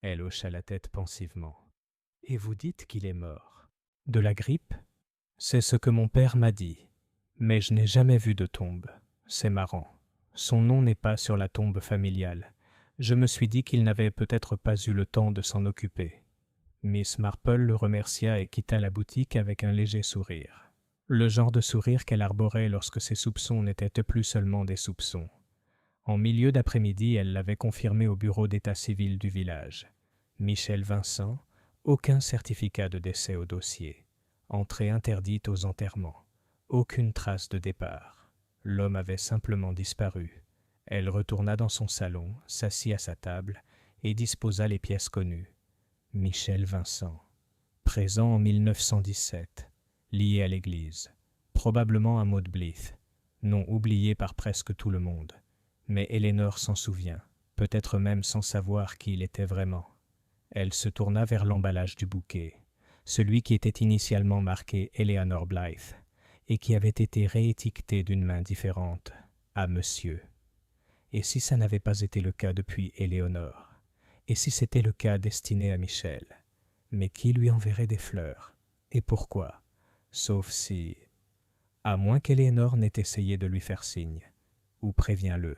Elle hocha la tête pensivement. « Et vous dites qu'il est mort. De la grippe ? » ?»« C'est ce que mon père m'a dit. Mais je n'ai jamais vu de tombe. C'est marrant. Son nom n'est pas sur la tombe familiale. Je me suis dit qu'il n'avait peut-être pas eu le temps de s'en occuper. » Miss Marple le remercia et quitta la boutique avec un léger sourire. Le genre de sourire qu'elle arborait lorsque ses soupçons n'étaient plus seulement des soupçons. En milieu d'après-midi, elle l'avait confirmé au bureau d'état civil du village. Michel Vincent, aucun certificat de décès au dossier. Entrée interdite aux enterrements. Aucune trace de départ. L'homme avait simplement disparu. Elle retourna dans son salon, s'assit à sa table et disposa les pièces connues. Michel Vincent. Présent en 1917. Lié à l'église. Probablement un mot de Blythe. Nom oublié par presque tout le monde. Mais Eleanor s'en souvient, peut-être même sans savoir qui il était vraiment. Elle se tourna vers l'emballage du bouquet, celui qui était initialement marqué Eleanor Blythe, et qui avait été réétiqueté d'une main différente, à Monsieur. Et si ça n'avait pas été le cas depuis Éléonore ? Et si c'était le cas destiné à Michel ? Mais qui lui enverrait des fleurs ? Et pourquoi ? Sauf si... À moins qu'Éléonore n'ait essayé de lui faire signe. Ou préviens-le.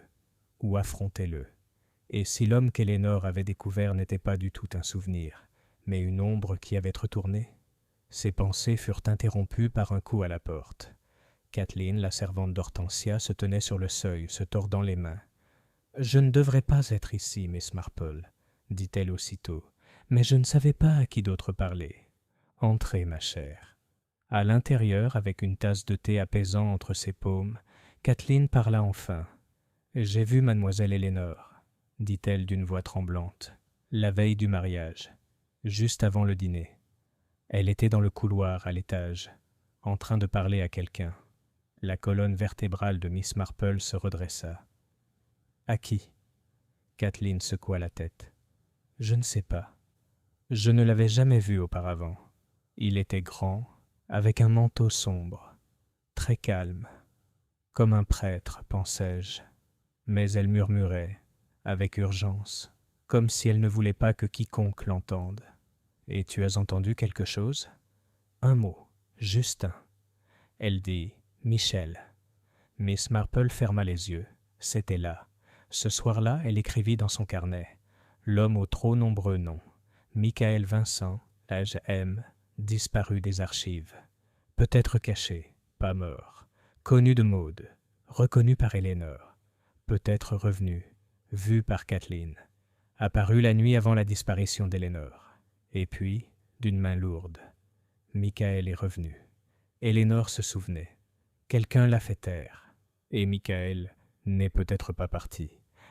Ou affrontez-le. Et si l'homme qu'Éléonore avait découvert n'était pas du tout un souvenir, mais une ombre qui avait retourné ? Ses pensées furent interrompues par un coup à la porte. Kathleen, la servante d'Hortensia, se tenait sur le seuil, se tordant les mains. « Je ne devrais pas être ici, Miss Marple, » dit-elle aussitôt, « mais je ne savais pas à qui d'autre parler. Entrez, ma chère. » À l'intérieur, avec une tasse de thé apaisant entre ses paumes, Kathleen parla enfin. « J'ai vu mademoiselle Eleanor, » dit-elle d'une voix tremblante, « la veille du mariage, juste avant le dîner. Elle était dans le couloir à l'étage, en train de parler à quelqu'un. » La colonne vertébrale de Miss Marple se redressa. « À qui ?» Kathleen secoua la tête. « Je ne sais pas. Je ne l'avais jamais vu auparavant. Il était grand, avec un manteau sombre, très calme, comme un prêtre, pensai-je. Mais elle murmurait, avec urgence, comme si elle ne voulait pas que quiconque l'entende. « Et tu as entendu quelque chose ?»« Un mot, juste un. » Elle dit « Michel ». Miss Marple ferma les yeux. C'était là. Ce soir-là, elle écrivit dans son carnet « L'homme aux trop nombreux noms. Michael Vincent, âge M, disparu des archives. Peut-être caché, pas mort. Connu de Maude, reconnu par Eleanor. Peut-être revenu, vu par Kathleen. Apparu la nuit avant la disparition d'Eleanor. Et puis, d'une main lourde. Michael est revenu. Eleanor se souvenait. Quelqu'un l'a fait taire. Et Michael n'est peut-être pas parti.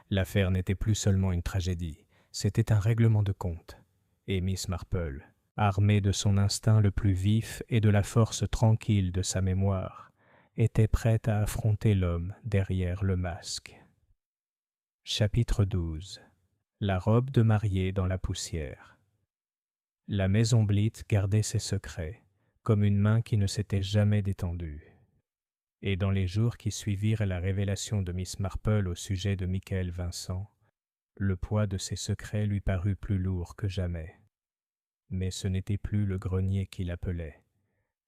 L'affaire n'était plus seulement une tragédie, c'était un règlement de compte. Et Miss Marple, armée de son instinct le plus vif et de la force tranquille de sa mémoire, était prête à affronter l'homme derrière le masque. Chapitre 12. La robe de mariée dans la poussière. La maison Blitt gardait ses secrets, comme une main qui ne s'était jamais détendue. Et dans les jours qui suivirent la révélation de Miss Marple au sujet de Michael Vincent, le poids de ses secrets lui parut plus lourd que jamais. Mais ce n'était plus le grenier qui l'appelait.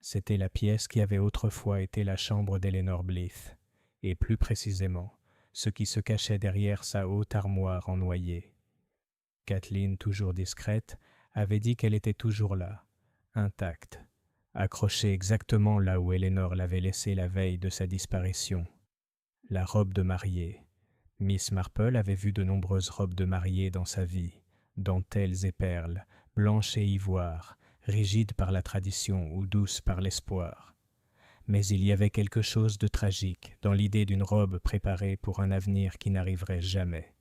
C'était la pièce qui avait autrefois été la chambre d'Eleanor Blitt, et plus précisément, ce qui se cachait derrière sa haute armoire en noyer. Kathleen, toujours discrète, avait dit qu'elle était toujours là, intacte, accrochée exactement là où Eleanor l'avait laissée la veille de sa disparition. La robe de mariée. Miss Marple avait vu de nombreuses robes de mariée dans sa vie, dentelles et perles, blanches et ivoire, rigides par la tradition ou douces par l'espoir. Mais il y avait quelque chose de tragique dans l'idée d'une robe préparée pour un avenir qui n'arriverait jamais.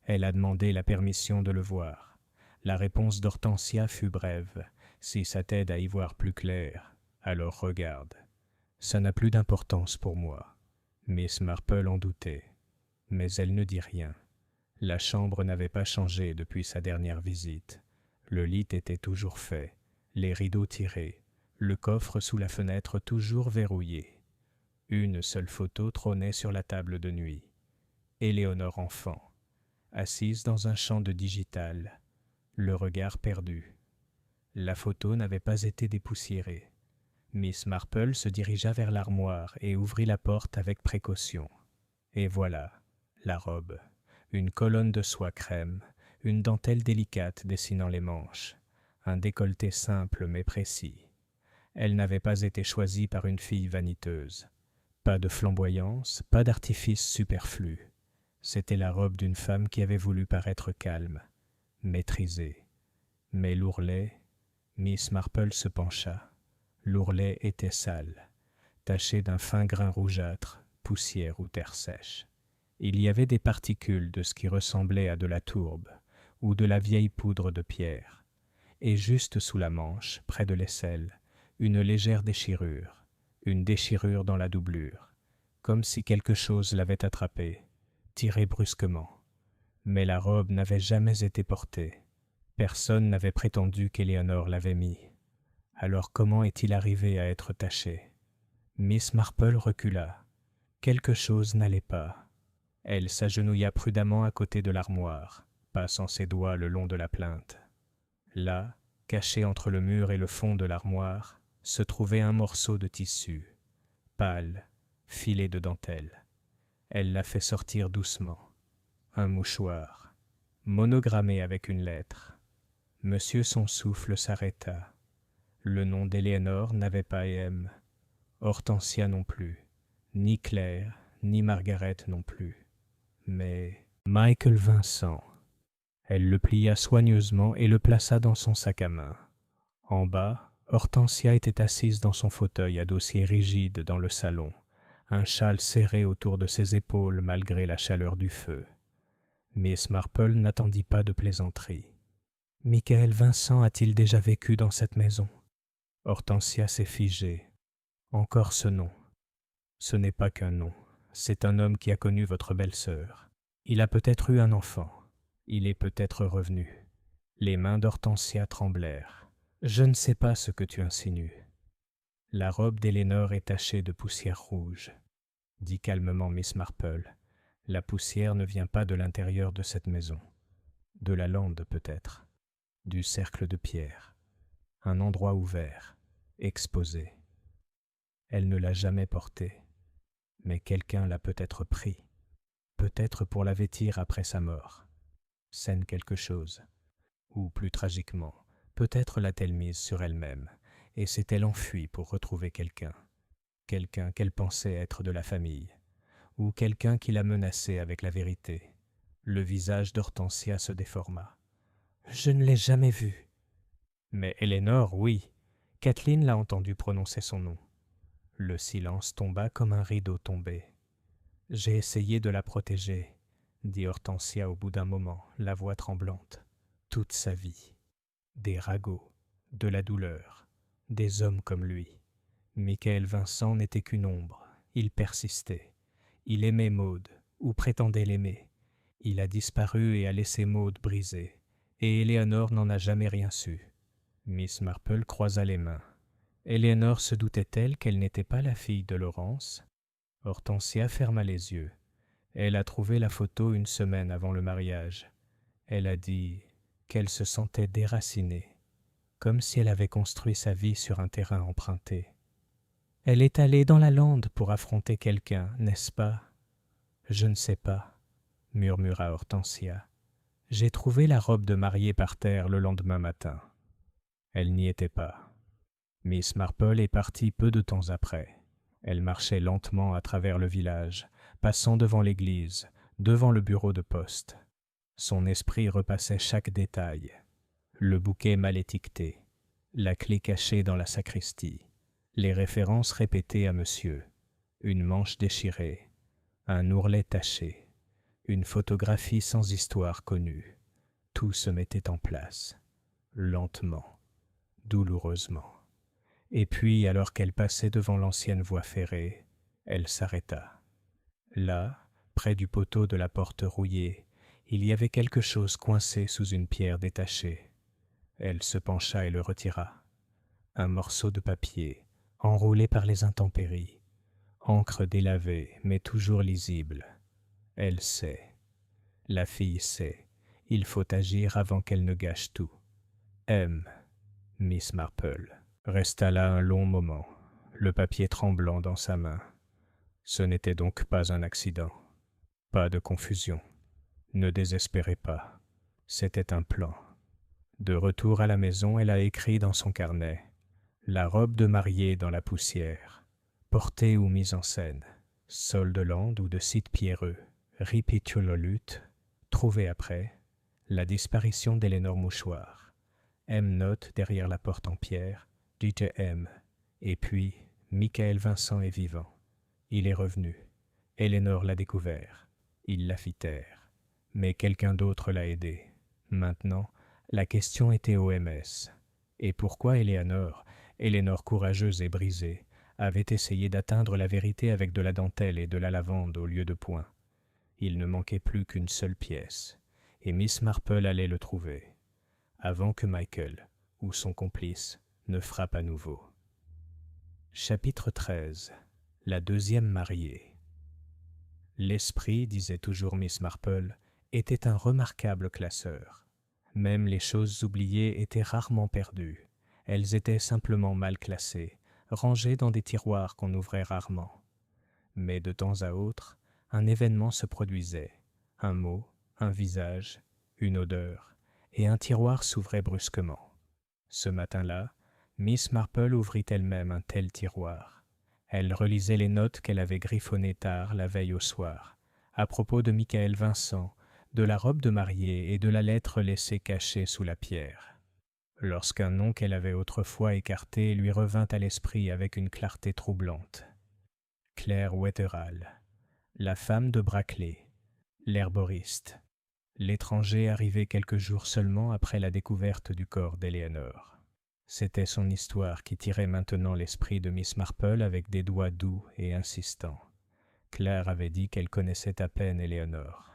Elle a demandé la permission de le voir. La réponse d'Hortensia fut brève. Si ça t'aide à y voir plus clair, alors regarde. Ça n'a plus d'importance pour moi. Miss Marple en doutait. Mais elle ne dit rien. La chambre n'avait pas changé depuis sa dernière visite. Le lit était toujours fait, les rideaux tirés, le coffre sous la fenêtre toujours verrouillé. Une seule photo trônait sur la table de nuit. Éléonore enfant, assise dans un champ de digital, le regard perdu. La photo n'avait pas été dépoussiérée. Miss Marple se dirigea vers l'armoire et ouvrit la porte avec précaution. Et voilà, la robe, une colonne de soie crème, une dentelle délicate dessinant les manches, un décolleté simple mais précis. Elle n'avait pas été choisie par une fille vaniteuse. Pas de flamboyance, pas d'artifice superflu. C'était la robe d'une femme qui avait voulu paraître calme, maîtrisée. Mais l'ourlet, Miss Marple se pencha. L'ourlet était sale, taché d'un fin grain rougeâtre, poussière ou terre sèche. Il y avait des particules de ce qui ressemblait à de la tourbe ou de la vieille poudre de pierre. Et juste sous la manche, près de l'aisselle, une légère déchirure, une déchirure dans la doublure, comme si quelque chose l'avait attrapée, tirée brusquement. Mais la robe n'avait jamais été portée. Personne n'avait prétendu qu'Éléonore l'avait mis. Alors comment est-il arrivé à être taché? Miss Marple recula. Quelque chose n'allait pas. Elle s'agenouilla prudemment à côté de l'armoire, passant ses doigts le long de la plinthe. Là, caché entre le mur et le fond de l'armoire, se trouvait un morceau de tissu, pâle, filé de dentelle. Elle l'a fait sortir doucement. Un mouchoir, monogrammé avec une lettre. Monsieur son souffle s'arrêta. Le nom d'Éléonore n'avait pas M. Hortensia non plus, ni Claire, ni Margaret non plus. Mais Michael Vincent. Elle le plia soigneusement et le plaça dans son sac à main. En bas, Hortensia était assise dans son fauteuil à dossier rigide dans le salon, un châle serré autour de ses épaules malgré la chaleur du feu. Miss Marple n'attendit pas de plaisanterie. « Michael Vincent a-t-il déjà vécu dans cette maison ?» Hortensia s'est figée. « Encore ce nom. Ce n'est pas qu'un nom. C'est un homme qui a connu votre belle-sœur. Il a peut-être eu un enfant. Il est peut-être revenu. » Les mains d'Hortensia tremblèrent. « Je ne sais pas ce que tu insinues. » « La robe d'Éléonore est tachée de poussière rouge, » dit calmement Miss Marple. « La poussière ne vient pas de l'intérieur de cette maison. De la lande peut-être. Du cercle de pierre. Un endroit ouvert, exposé. » Elle ne l'a jamais portée, mais quelqu'un l'a peut-être pris, peut-être pour la vêtir après sa mort. Scène quelque chose. Ou plus tragiquement, peut-être l'a-t-elle mise sur elle-même, et s'est-elle enfuie pour retrouver quelqu'un qu'elle pensait être de la famille, ou quelqu'un qui l'a menacée avec la vérité. Le visage d'Hortensia se déforma. « Je ne l'ai jamais vue. » Mais Eleanor, oui. Kathleen l'a entendu prononcer son nom. Le silence tomba comme un rideau tombé. « J'ai essayé de la protéger, » dit Hortensia au bout d'un moment, la voix tremblante. « Toute sa vie. Des ragots, de la douleur, des hommes comme lui. Michael Vincent n'était qu'une ombre. Il persistait. Il aimait Maud, ou prétendait l'aimer. Il a disparu et a laissé Maud brisée, et Eleanor n'en a jamais rien su. » Miss Marple croisa les mains. Eleanor se doutait-elle qu'elle n'était pas la fille de Laurence? Hortensia ferma les yeux. Elle a trouvé la photo une semaine avant le mariage. Elle a dit qu'elle se sentait déracinée, comme si elle avait construit sa vie sur un terrain emprunté. « Elle est allée dans la lande pour affronter quelqu'un, n'est-ce pas? »« Je ne sais pas, » murmura Hortensia. « J'ai trouvé la robe de mariée par terre le lendemain matin. » Elle n'y était pas. Miss Marple est partie peu de temps après. Elle marchait lentement à travers le village, passant devant l'église, devant le bureau de poste. Son esprit repassait chaque détail. Le bouquet mal étiqueté, la clé cachée dans la sacristie, les références répétées à monsieur, une manche déchirée, un ourlet taché, une photographie sans histoire connue. Tout se mettait en place, lentement, douloureusement. Et puis, alors qu'elle passait devant l'ancienne voie ferrée, elle s'arrêta. Là, près du poteau de la porte rouillée, il y avait quelque chose coincé sous une pierre détachée. Elle se pencha et le retira. Un morceau de papier, enroulé par les intempéries, encre délavée mais toujours lisible. Elle sait. La fille sait. Il faut agir avant qu'elle ne gâche tout. M. Miss Marple resta là un long moment, le papier tremblant dans sa main. Ce n'était donc pas un accident. Pas de confusion. Ne désespérez pas. C'était un plan. De retour à la maison, elle a écrit dans son carnet « La robe de mariée dans la poussière, portée ou mise en scène, sol de lande ou de site pierreux, ripitulolute, trouvée après, la disparition d'Eleanor Mouchoir, M note derrière la porte en pierre, JTM, et puis Michael Vincent est vivant. Il est revenu. Eleanor l'a découvert. Il l'a fit taire. Mais quelqu'un d'autre l'a aidé. Maintenant, la question était OMS. Et pourquoi Eleanor courageuse et brisée, avait essayé d'atteindre la vérité avec de la dentelle et de la lavande au lieu de points? Il ne manquait plus qu'une seule pièce, et Miss Marple allait le trouver, avant que Michael, ou son complice, ne frappe à nouveau. Chapitre 13. La deuxième mariée. L'esprit, disait toujours Miss Marple, était un remarquable classeur. Même les choses oubliées étaient rarement perdues. Elles étaient simplement mal classées, rangées dans des tiroirs qu'on ouvrait rarement. Mais de temps à autre, un événement se produisait. Un mot, un visage, une odeur, et un tiroir s'ouvrait brusquement. Ce matin-là, Miss Marple ouvrit elle-même un tel tiroir. Elle relisait les notes qu'elle avait griffonnées tard la veille au soir, à propos de Michael Vincent, de la robe de mariée et de la lettre laissée cachée sous la pierre. Lorsqu'un nom qu'elle avait autrefois écarté lui revint à l'esprit avec une clarté troublante. Claire Wetherall, la femme de Brackley, l'herboriste, l'étranger arrivé quelques jours seulement après la découverte du corps d'Eleanor. C'était son histoire qui tirait maintenant l'esprit de Miss Marple avec des doigts doux et insistants. Claire avait dit qu'elle connaissait à peine Eleanor.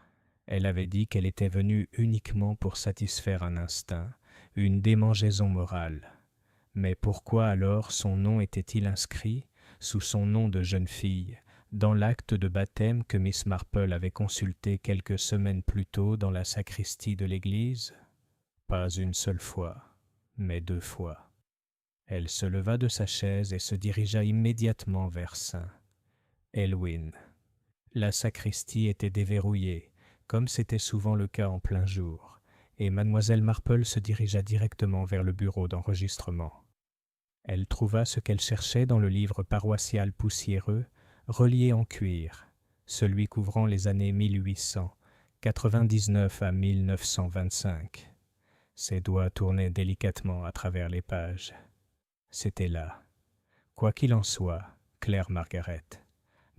Elle avait dit qu'elle était venue uniquement pour satisfaire un instinct, une démangeaison morale. Mais pourquoi alors son nom était-il inscrit, sous son nom de jeune fille, dans l'acte de baptême que Miss Marple avait consulté quelques semaines plus tôt dans la sacristie de l'église? Pas une seule fois, mais 2 fois. Elle se leva de sa chaise et se dirigea immédiatement vers St. Elwyn. La sacristie était déverrouillée, comme c'était souvent le cas en plein jour, et mademoiselle Marple se dirigea directement vers le bureau d'enregistrement. Elle trouva ce qu'elle cherchait dans le livre paroissial poussiéreux, relié en cuir, celui couvrant les années 1899 à 1925. Ses doigts tournaient délicatement à travers les pages. C'était là. Quoi qu'il en soit, Claire Margaret,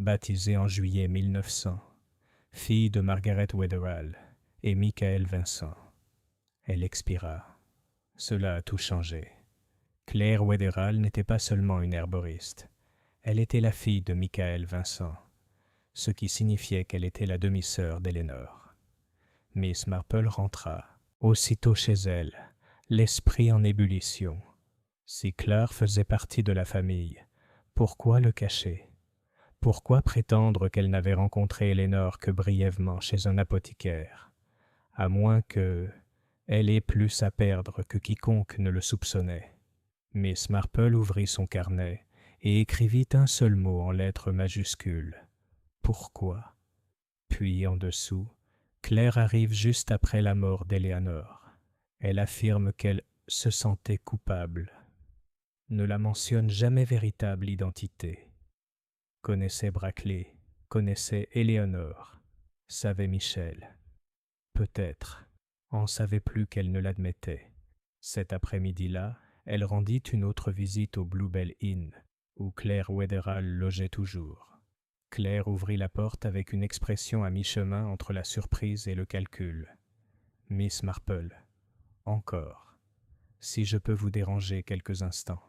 baptisée en juillet 1900, fille de Margaret Wetherall et Michael Vincent. Elle expira. Cela a tout changé. Claire Wetherall n'était pas seulement une herboriste. Elle était la fille de Michael Vincent, ce qui signifiait qu'elle était la demi-sœur d'Eleanor. Miss Marple rentra, aussitôt chez elle, l'esprit en ébullition. Si Claire faisait partie de la famille, pourquoi le cacher? Pourquoi prétendre qu'elle n'avait rencontré Eleanor que brièvement chez un apothicaire, à moins que elle ait plus à perdre que quiconque ne le soupçonnait? Miss Marple ouvrit son carnet et écrivit un seul mot en lettres majuscules. Pourquoi? Puis en dessous, Claire arrive juste après la mort d'Eleanor. Elle affirme qu'elle se sentait coupable. Ne la mentionne jamais véritable identité. Connaissait Brackley, connaissait Eleanor, savait Michel. Peut-être, en savait plus qu'elle ne l'admettait. Cet après-midi-là, elle rendit une autre visite au Bluebell Inn, où Claire Wetherall logeait toujours. Claire ouvrit la porte avec une expression à mi-chemin entre la surprise et le calcul. « Miss Marple, encore. Si je peux vous déranger quelques instants. »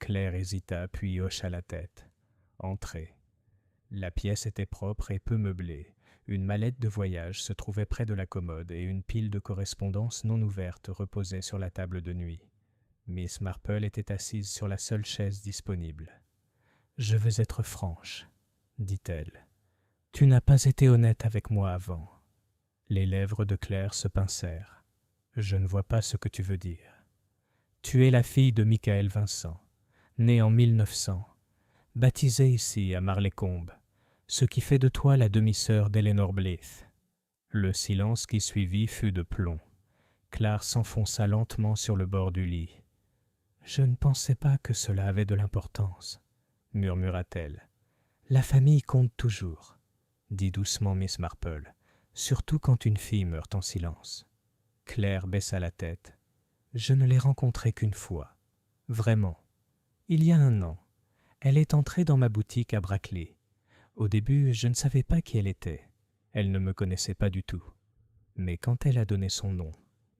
Claire hésita, puis hocha la tête. Entrez. La pièce était propre et peu meublée. Une mallette de voyage se trouvait près de la commode et une pile de correspondances non ouvertes reposait sur la table de nuit. Miss Marple était assise sur la seule chaise disponible. « Je veux être franche, » dit-elle. « Tu n'as pas été honnête avec moi avant. » Les lèvres de Claire se pincèrent. « Je ne vois pas ce que tu veux dire. Tu es la fille de Michael Vincent, née en 1900, baptisée ici à Marleycombe, ce qui fait de toi la demi-sœur d'Eleanor Blythe. » Le silence qui suivit fut de plomb. Claire s'enfonça lentement sur le bord du lit. « Je ne pensais pas que cela avait de l'importance, » murmura-t-elle. « La famille compte toujours, » dit doucement Miss Marple, « surtout quand une fille meurt en silence. » Claire baissa la tête. « Je ne l'ai rencontrée qu'une fois, vraiment. Il y a 1 an. Elle est entrée dans ma boutique à Brackley. Au début, je ne savais pas qui elle était. Elle ne me connaissait pas du tout. Mais quand elle a donné son nom,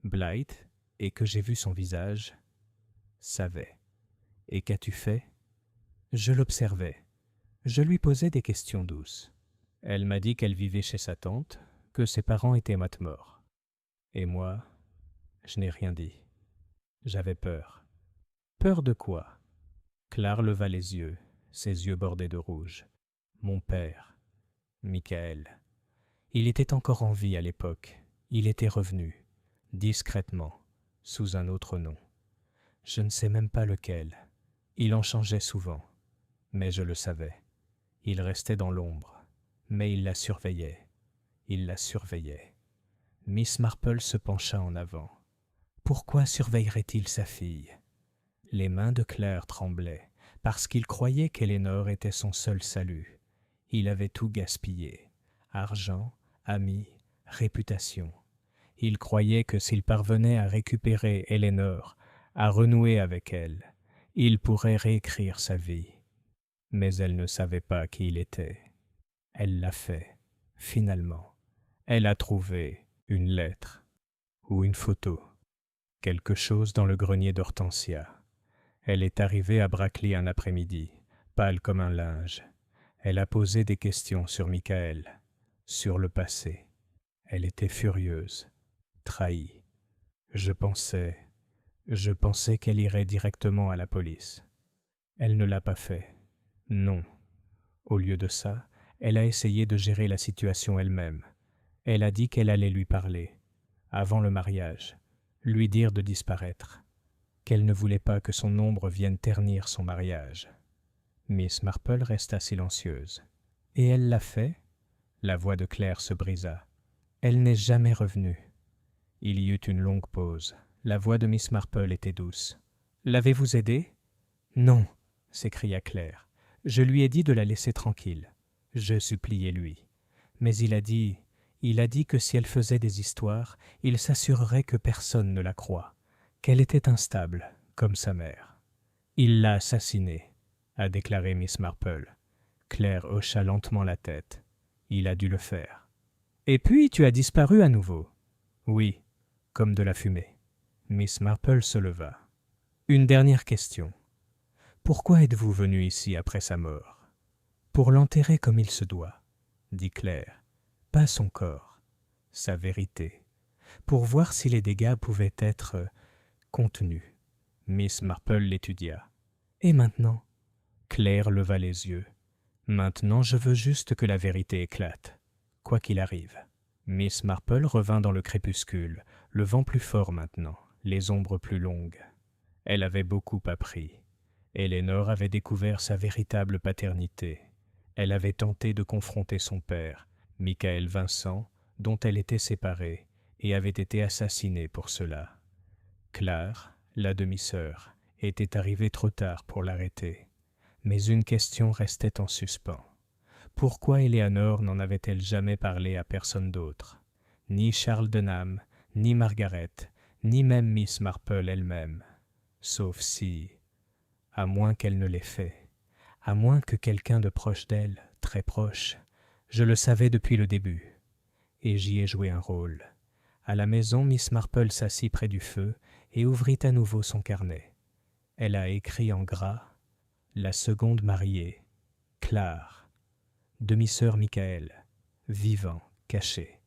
Blythe, et que j'ai vu son visage, savais. Et qu'as-tu fait? Je l'observais. Je lui posais des questions douces. Elle m'a dit qu'elle vivait chez sa tante, que ses parents étaient morts. Et moi, je n'ai rien dit. J'avais peur. Peur de quoi? Claire leva les yeux, ses yeux bordés de rouge. Mon père, Michael. Il était encore en vie à l'époque. Il était revenu, discrètement, sous un autre nom. Je ne sais même pas lequel. Il en changeait souvent, mais je le savais. Il restait dans l'ombre, mais il la surveillait. Il la surveillait. Miss Marple se pencha en avant. Pourquoi surveillerait-il sa fille? Les mains de Claire tremblaient, parce qu'il croyait qu'Eleanor était son seul salut. Il avait tout gaspillé. Argent, amis, réputation. Il croyait que s'il parvenait à récupérer Eleanor, à renouer avec elle, il pourrait réécrire sa vie. Mais elle ne savait pas qui il était. Elle l'a fait, finalement. Elle a trouvé une lettre ou une photo, quelque chose dans le grenier d'Hortensia. Elle est arrivée à Brackley un après-midi, pâle comme un linge. Elle a posé des questions sur Michael, sur le passé. Elle était furieuse, trahie. Je pensais qu'elle irait directement à la police. Elle ne l'a pas fait. Non. Au lieu de ça, elle a essayé de gérer la situation elle-même. Elle a dit qu'elle allait lui parler, avant le mariage, lui dire de disparaître. qu'elle ne voulait pas que son ombre vienne ternir son mariage. Miss Marple resta silencieuse. « Et elle l'a fait ?» La voix de Claire se brisa. « Elle n'est jamais revenue. » Il y eut une longue pause. La voix de Miss Marple était douce. « L'avez-vous aidée ?»« Non, » s'écria Claire. « Je lui ai dit de la laisser tranquille. Je suppliai lui. Mais il a dit que si elle faisait des histoires, il s'assurerait que personne ne la croit, qu'elle était instable, comme sa mère. Il l'a assassinée, a déclaré Miss Marple. Claire hocha lentement la tête. Il a dû le faire. Et puis tu as disparu à nouveau. Oui, comme de la fumée. Miss Marple se leva. Une dernière question. Pourquoi êtes-vous venu ici après sa mort? Pour l'enterrer comme il se doit, dit Claire. Pas son corps, sa vérité. Pour voir si les dégâts pouvaient être contenus. Miss Marple l'étudia. Et maintenant? Claire leva les yeux. Maintenant, je veux juste que la vérité éclate, quoi qu'il arrive. Miss Marple revint dans le crépuscule, le vent plus fort maintenant, les ombres plus longues. Elle avait beaucoup appris. Eleanor avait découvert sa véritable paternité. Elle avait tenté de confronter son père, Michael Vincent, dont elle était séparée, et avait été assassinée pour cela. Claire, la demi-sœur, était arrivée trop tard pour l'arrêter. Mais une question restait en suspens. Pourquoi Eleanor n'en avait-elle jamais parlé à personne d'autre? Ni Charles Denham, ni Margaret, ni même Miss Marple elle-même. Sauf si... à moins qu'elle ne l'ait fait. À moins que quelqu'un de proche d'elle, très proche. Je le savais depuis le début. Et j'y ai joué un rôle. À la maison, Miss Marple s'assit près du feu et ouvrit à nouveau son carnet. Elle a écrit en gras « La seconde mariée, Claire, demi-sœur Michael, vivant, caché.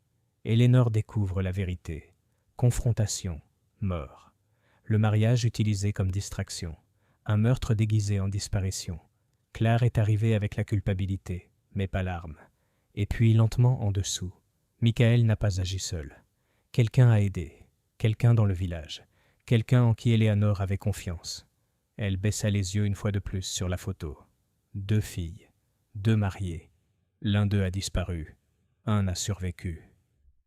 Eleanor découvre la vérité. Confrontation, mort. Le mariage utilisé comme distraction. Un meurtre déguisé en disparition. Claire est arrivée avec la culpabilité, mais pas l'arme. Et puis lentement en dessous. Michael n'a pas agi seul. Quelqu'un a aidé. Quelqu'un dans le village. Quelqu'un en qui Eleanor avait confiance. Elle baissa les yeux une fois de plus sur la photo. 2 filles, 2 mariés. L'un d'eux a disparu. Un a survécu.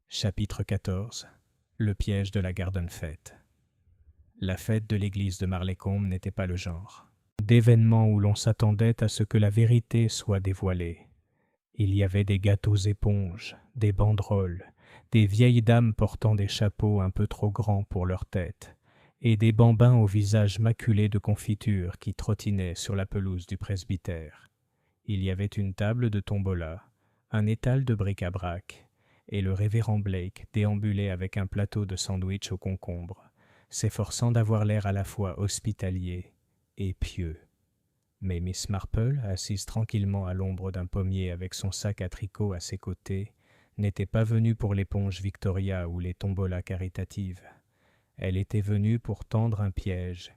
Chapitre 14. Le piège de la Garden Fête. La fête de l'église de Marlaycombe n'était pas le genre d'événement où l'on s'attendait à ce que la vérité soit dévoilée. Il y avait des gâteaux éponges, des banderoles, des vieilles dames portant des chapeaux un peu trop grands pour leur tête, et des bambins au visage maculé de confiture qui trottinaient sur la pelouse du presbytère. Il y avait une table de tombola, un étal de bric-à-brac, et le révérend Blake déambulait avec un plateau de sandwich au concombre, s'efforçant d'avoir l'air à la fois hospitalier et pieux. Mais Miss Marple, assise tranquillement à l'ombre d'un pommier avec son sac à tricot à ses côtés, n'était pas venue pour l'éponge Victoria ou les tombolas caritatives. Elle était venue pour tendre un piège,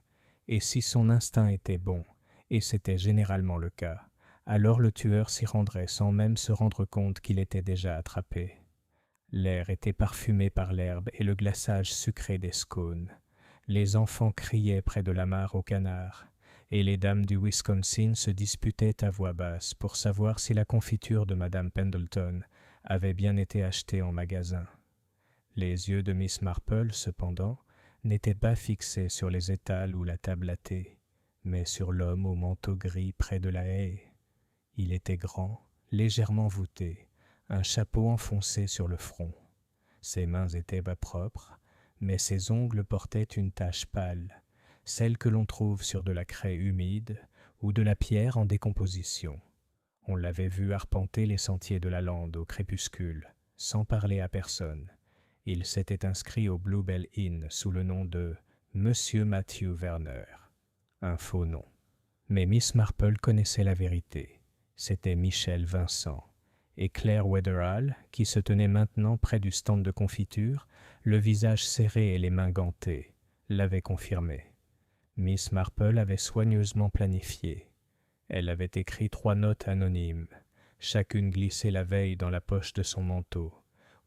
et si son instinct était bon, et c'était généralement le cas, alors le tueur s'y rendrait sans même se rendre compte qu'il était déjà attrapé. L'air était parfumé par l'herbe et le glaçage sucré des scones. Les enfants criaient près de la mare aux canards, et les dames du Wisconsin se disputaient à voix basse pour savoir si la confiture de Madame Pendleton avait bien été achetée en magasin. Les yeux de Miss Marple, cependant, n'étaient pas fixés sur les étals ou la table à thé, mais sur l'homme au manteau gris près de la haie. Il était grand, légèrement voûté, un chapeau enfoncé sur le front. Ses mains étaient bas propres, mais ses ongles portaient une tache pâle, celle que l'on trouve sur de la craie humide ou de la pierre en décomposition. On l'avait vu arpenter les sentiers de la lande au crépuscule, sans parler à personne. Il s'était inscrit au Bluebell Inn sous le nom de Monsieur Matthew Werner, un faux nom. Mais Miss Marple connaissait la vérité. C'était Michel Vincent. Et Claire Wetherall, qui se tenait maintenant près du stand de confiture, le visage serré et les mains gantées, l'avait confirmé. Miss Marple avait soigneusement planifié. Elle avait écrit 3 notes anonymes, chacune glissée la veille dans la poche de son manteau,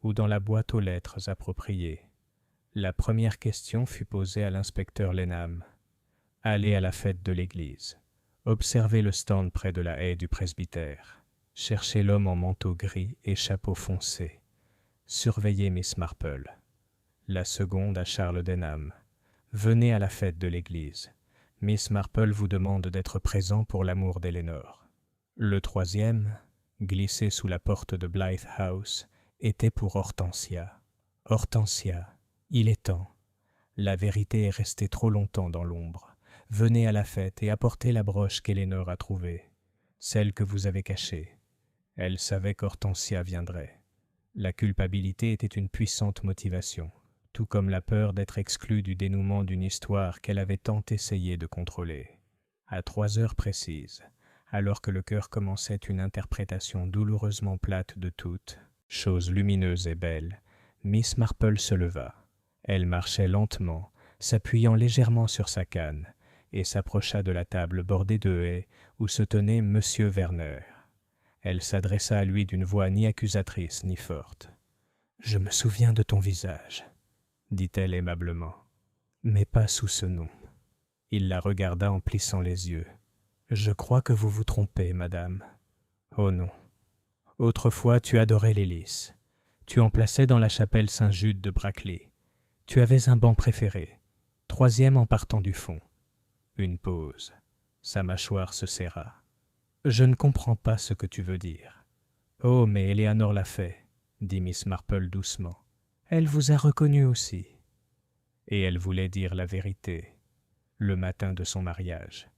ou dans la boîte aux lettres appropriée. La première question fut posée à l'inspecteur Lenham. Allez à la fête de l'église. Observez le stand près de la haie du presbytère. Cherchez l'homme en manteau gris et chapeau foncé. Surveillez Miss Marple. La seconde à Charles Denham. Venez à la fête de l'église. Miss Marple vous demande d'être présent pour l'amour d'Eléanor. Le troisième, glissé sous la porte de Blythe House, était pour Hortensia. Hortensia, il est temps. La vérité est restée trop longtemps dans l'ombre. Venez à la fête et apportez la broche qu'Eléanor a trouvée, celle que vous avez cachée. Elle savait qu'Hortensia viendrait. La culpabilité était une puissante motivation, tout comme la peur d'être exclue du dénouement d'une histoire qu'elle avait tant essayé de contrôler. À 3 heures précises, alors que le chœur commençait une interprétation douloureusement plate de toutes, chose lumineuse et belle, Miss Marple se leva. Elle marchait lentement, s'appuyant légèrement sur sa canne, et s'approcha de la table bordée de haies où se tenait Monsieur Werner. Elle s'adressa à lui d'une voix ni accusatrice ni forte. « Je me souviens de ton visage, » dit-elle aimablement, « mais pas sous ce nom. » Il la regarda en plissant les yeux. « Je crois que vous vous trompez, madame. »« Oh non. Autrefois, tu adorais les lys. Tu en plaçais dans la chapelle Saint-Jude de Brackley. Tu avais un banc préféré, 3e en partant du fond. » Une pause. Sa mâchoire se serra. « Je ne comprends pas ce que tu veux dire. »« Oh, mais Éléanor l'a fait, » dit Miss Marple doucement. « Elle vous a reconnu aussi. » Et elle voulait dire la vérité, le matin de son mariage.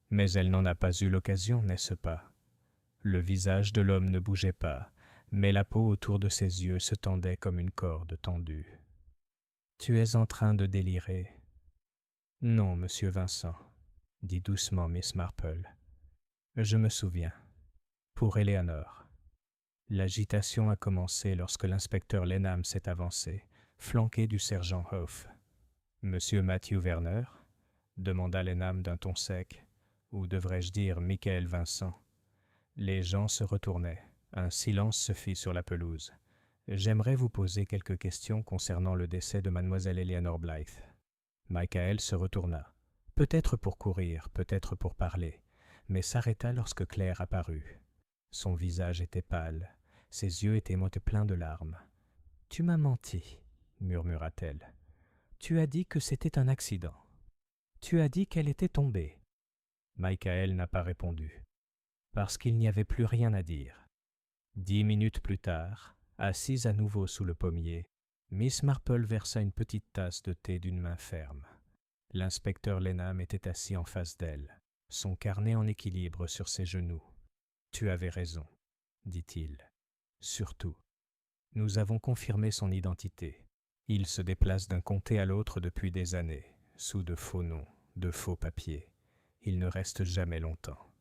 Mais elle n'en a pas eu l'occasion, n'est-ce pas? Le visage de l'homme ne bougeait pas, mais la peau autour de ses yeux se tendait comme une corde tendue. « Tu es en train de délirer. »« Non, monsieur Vincent, » dit doucement Miss Marple. « Je me souviens. Pour Éléanor. » L'agitation a commencé lorsque l'inspecteur Lenham s'est avancé, flanqué du sergent Hoff. « Monsieur Matthew Werner ?» demanda Lenham d'un ton sec, ou devrais-je dire Michael Vincent. Les gens se retournaient. Un silence se fit sur la pelouse. « J'aimerais vous poser quelques questions concernant le décès de mademoiselle Éléanor Blythe. » Michael se retourna, peut-être pour courir, peut-être pour parler, mais s'arrêta lorsque Claire apparut. Son visage était pâle, ses yeux étaient pleins de larmes. « Tu m'as menti, » murmura-t-elle. « Tu as dit que c'était un accident. Tu as dit qu'elle était tombée. » Michael n'a pas répondu, parce qu'il n'y avait plus rien à dire. 10 minutes plus tard, assise à nouveau sous le pommier, Miss Marple versa une petite tasse de thé d'une main ferme. L'inspecteur Lenham était assis en face d'elle, son carnet en équilibre sur ses genoux. « Tu avais raison, » dit-il. « Surtout, nous avons confirmé son identité. Il se déplace d'un comté à l'autre depuis des années, sous de faux noms, de faux papiers. Il ne reste jamais longtemps. »«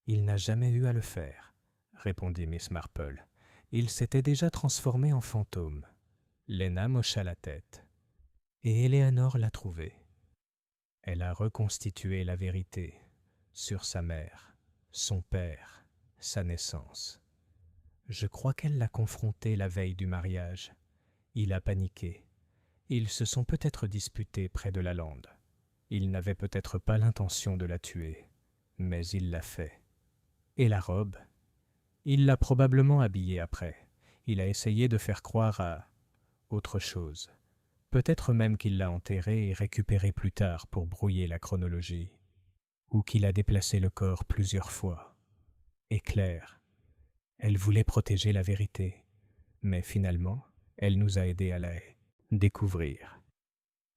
Il n'a jamais eu à le faire, » répondit Miss Marple. « Il s'était déjà transformé en fantôme. » Lenham hocha la tête. « Et Éléanor l'a trouvé. Elle a reconstitué la vérité sur sa mère, son père, sa naissance. Je crois qu'elle l'a confronté la veille du mariage. Il a paniqué. Ils se sont peut-être disputés près de la lande. Il n'avait peut-être pas l'intention de la tuer, mais il l'a fait. Et la robe? Il l'a probablement habillée après. Il a essayé de faire croire à autre chose. Peut-être même qu'il l'a enterrée et récupérée plus tard pour brouiller la chronologie. Ou qu'il a déplacé le corps plusieurs fois. Et Claire, elle voulait protéger la vérité, mais finalement, elle nous a aidés à la découvrir.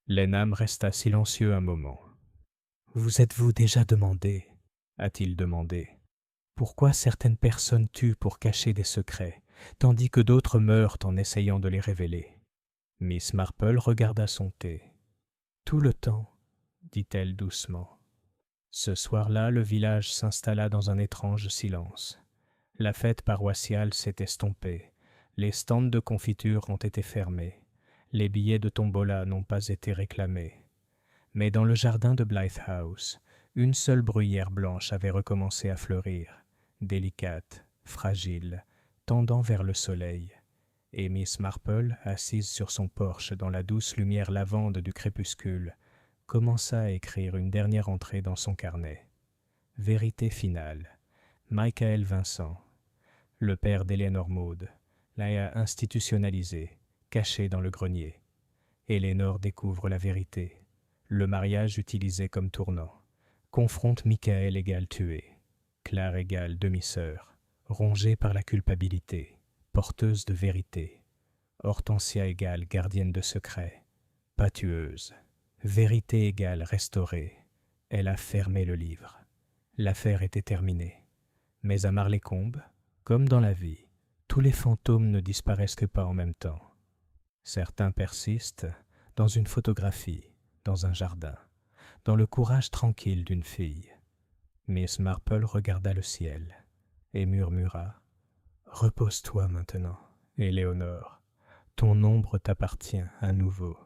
Lenham resta silencieux un moment. « Vous êtes-vous déjà demandé, » a-t-il demandé, « pourquoi certaines personnes tuent pour cacher des secrets, tandis que d'autres meurent en essayant de les révéler ?» Miss Marple regarda son thé. « Tout le temps, » dit-elle doucement. Ce soir-là, le village s'installa dans un étrange silence. La fête paroissiale s'est estompée. Les stands de confiture ont été fermés. Les billets de tombola n'ont pas été réclamés. Mais dans le jardin de Blythe House, une seule bruyère blanche avait recommencé à fleurir, délicate, fragile, tendant vers le soleil. Et Miss Marple, assise sur son porche dans la douce lumière lavande du crépuscule, commença à écrire une dernière entrée dans son carnet. Vérité finale. Michael Vincent, le père d'Eleanor Maud, l'a institutionnalisé, caché dans le grenier. Eleanor découvre la vérité. Le mariage utilisé comme tournant. Confronte Michael égale tué. Claire égale demi-sœur. Rongée par la culpabilité. Porteuse de vérité. Hortensia égale gardienne de secret. Pas tueuse. Vérité égale restaurée. Elle a fermé le livre. L'affaire était terminée. Mais à Marlécombe, comme dans la vie, tous les fantômes ne disparaissent que pas en même temps. Certains persistent dans une photographie, dans un jardin, dans le courage tranquille d'une fille. Miss Marple regarda le ciel et murmura « Repose-toi maintenant, Éléonore, ton ombre t'appartient à nouveau. »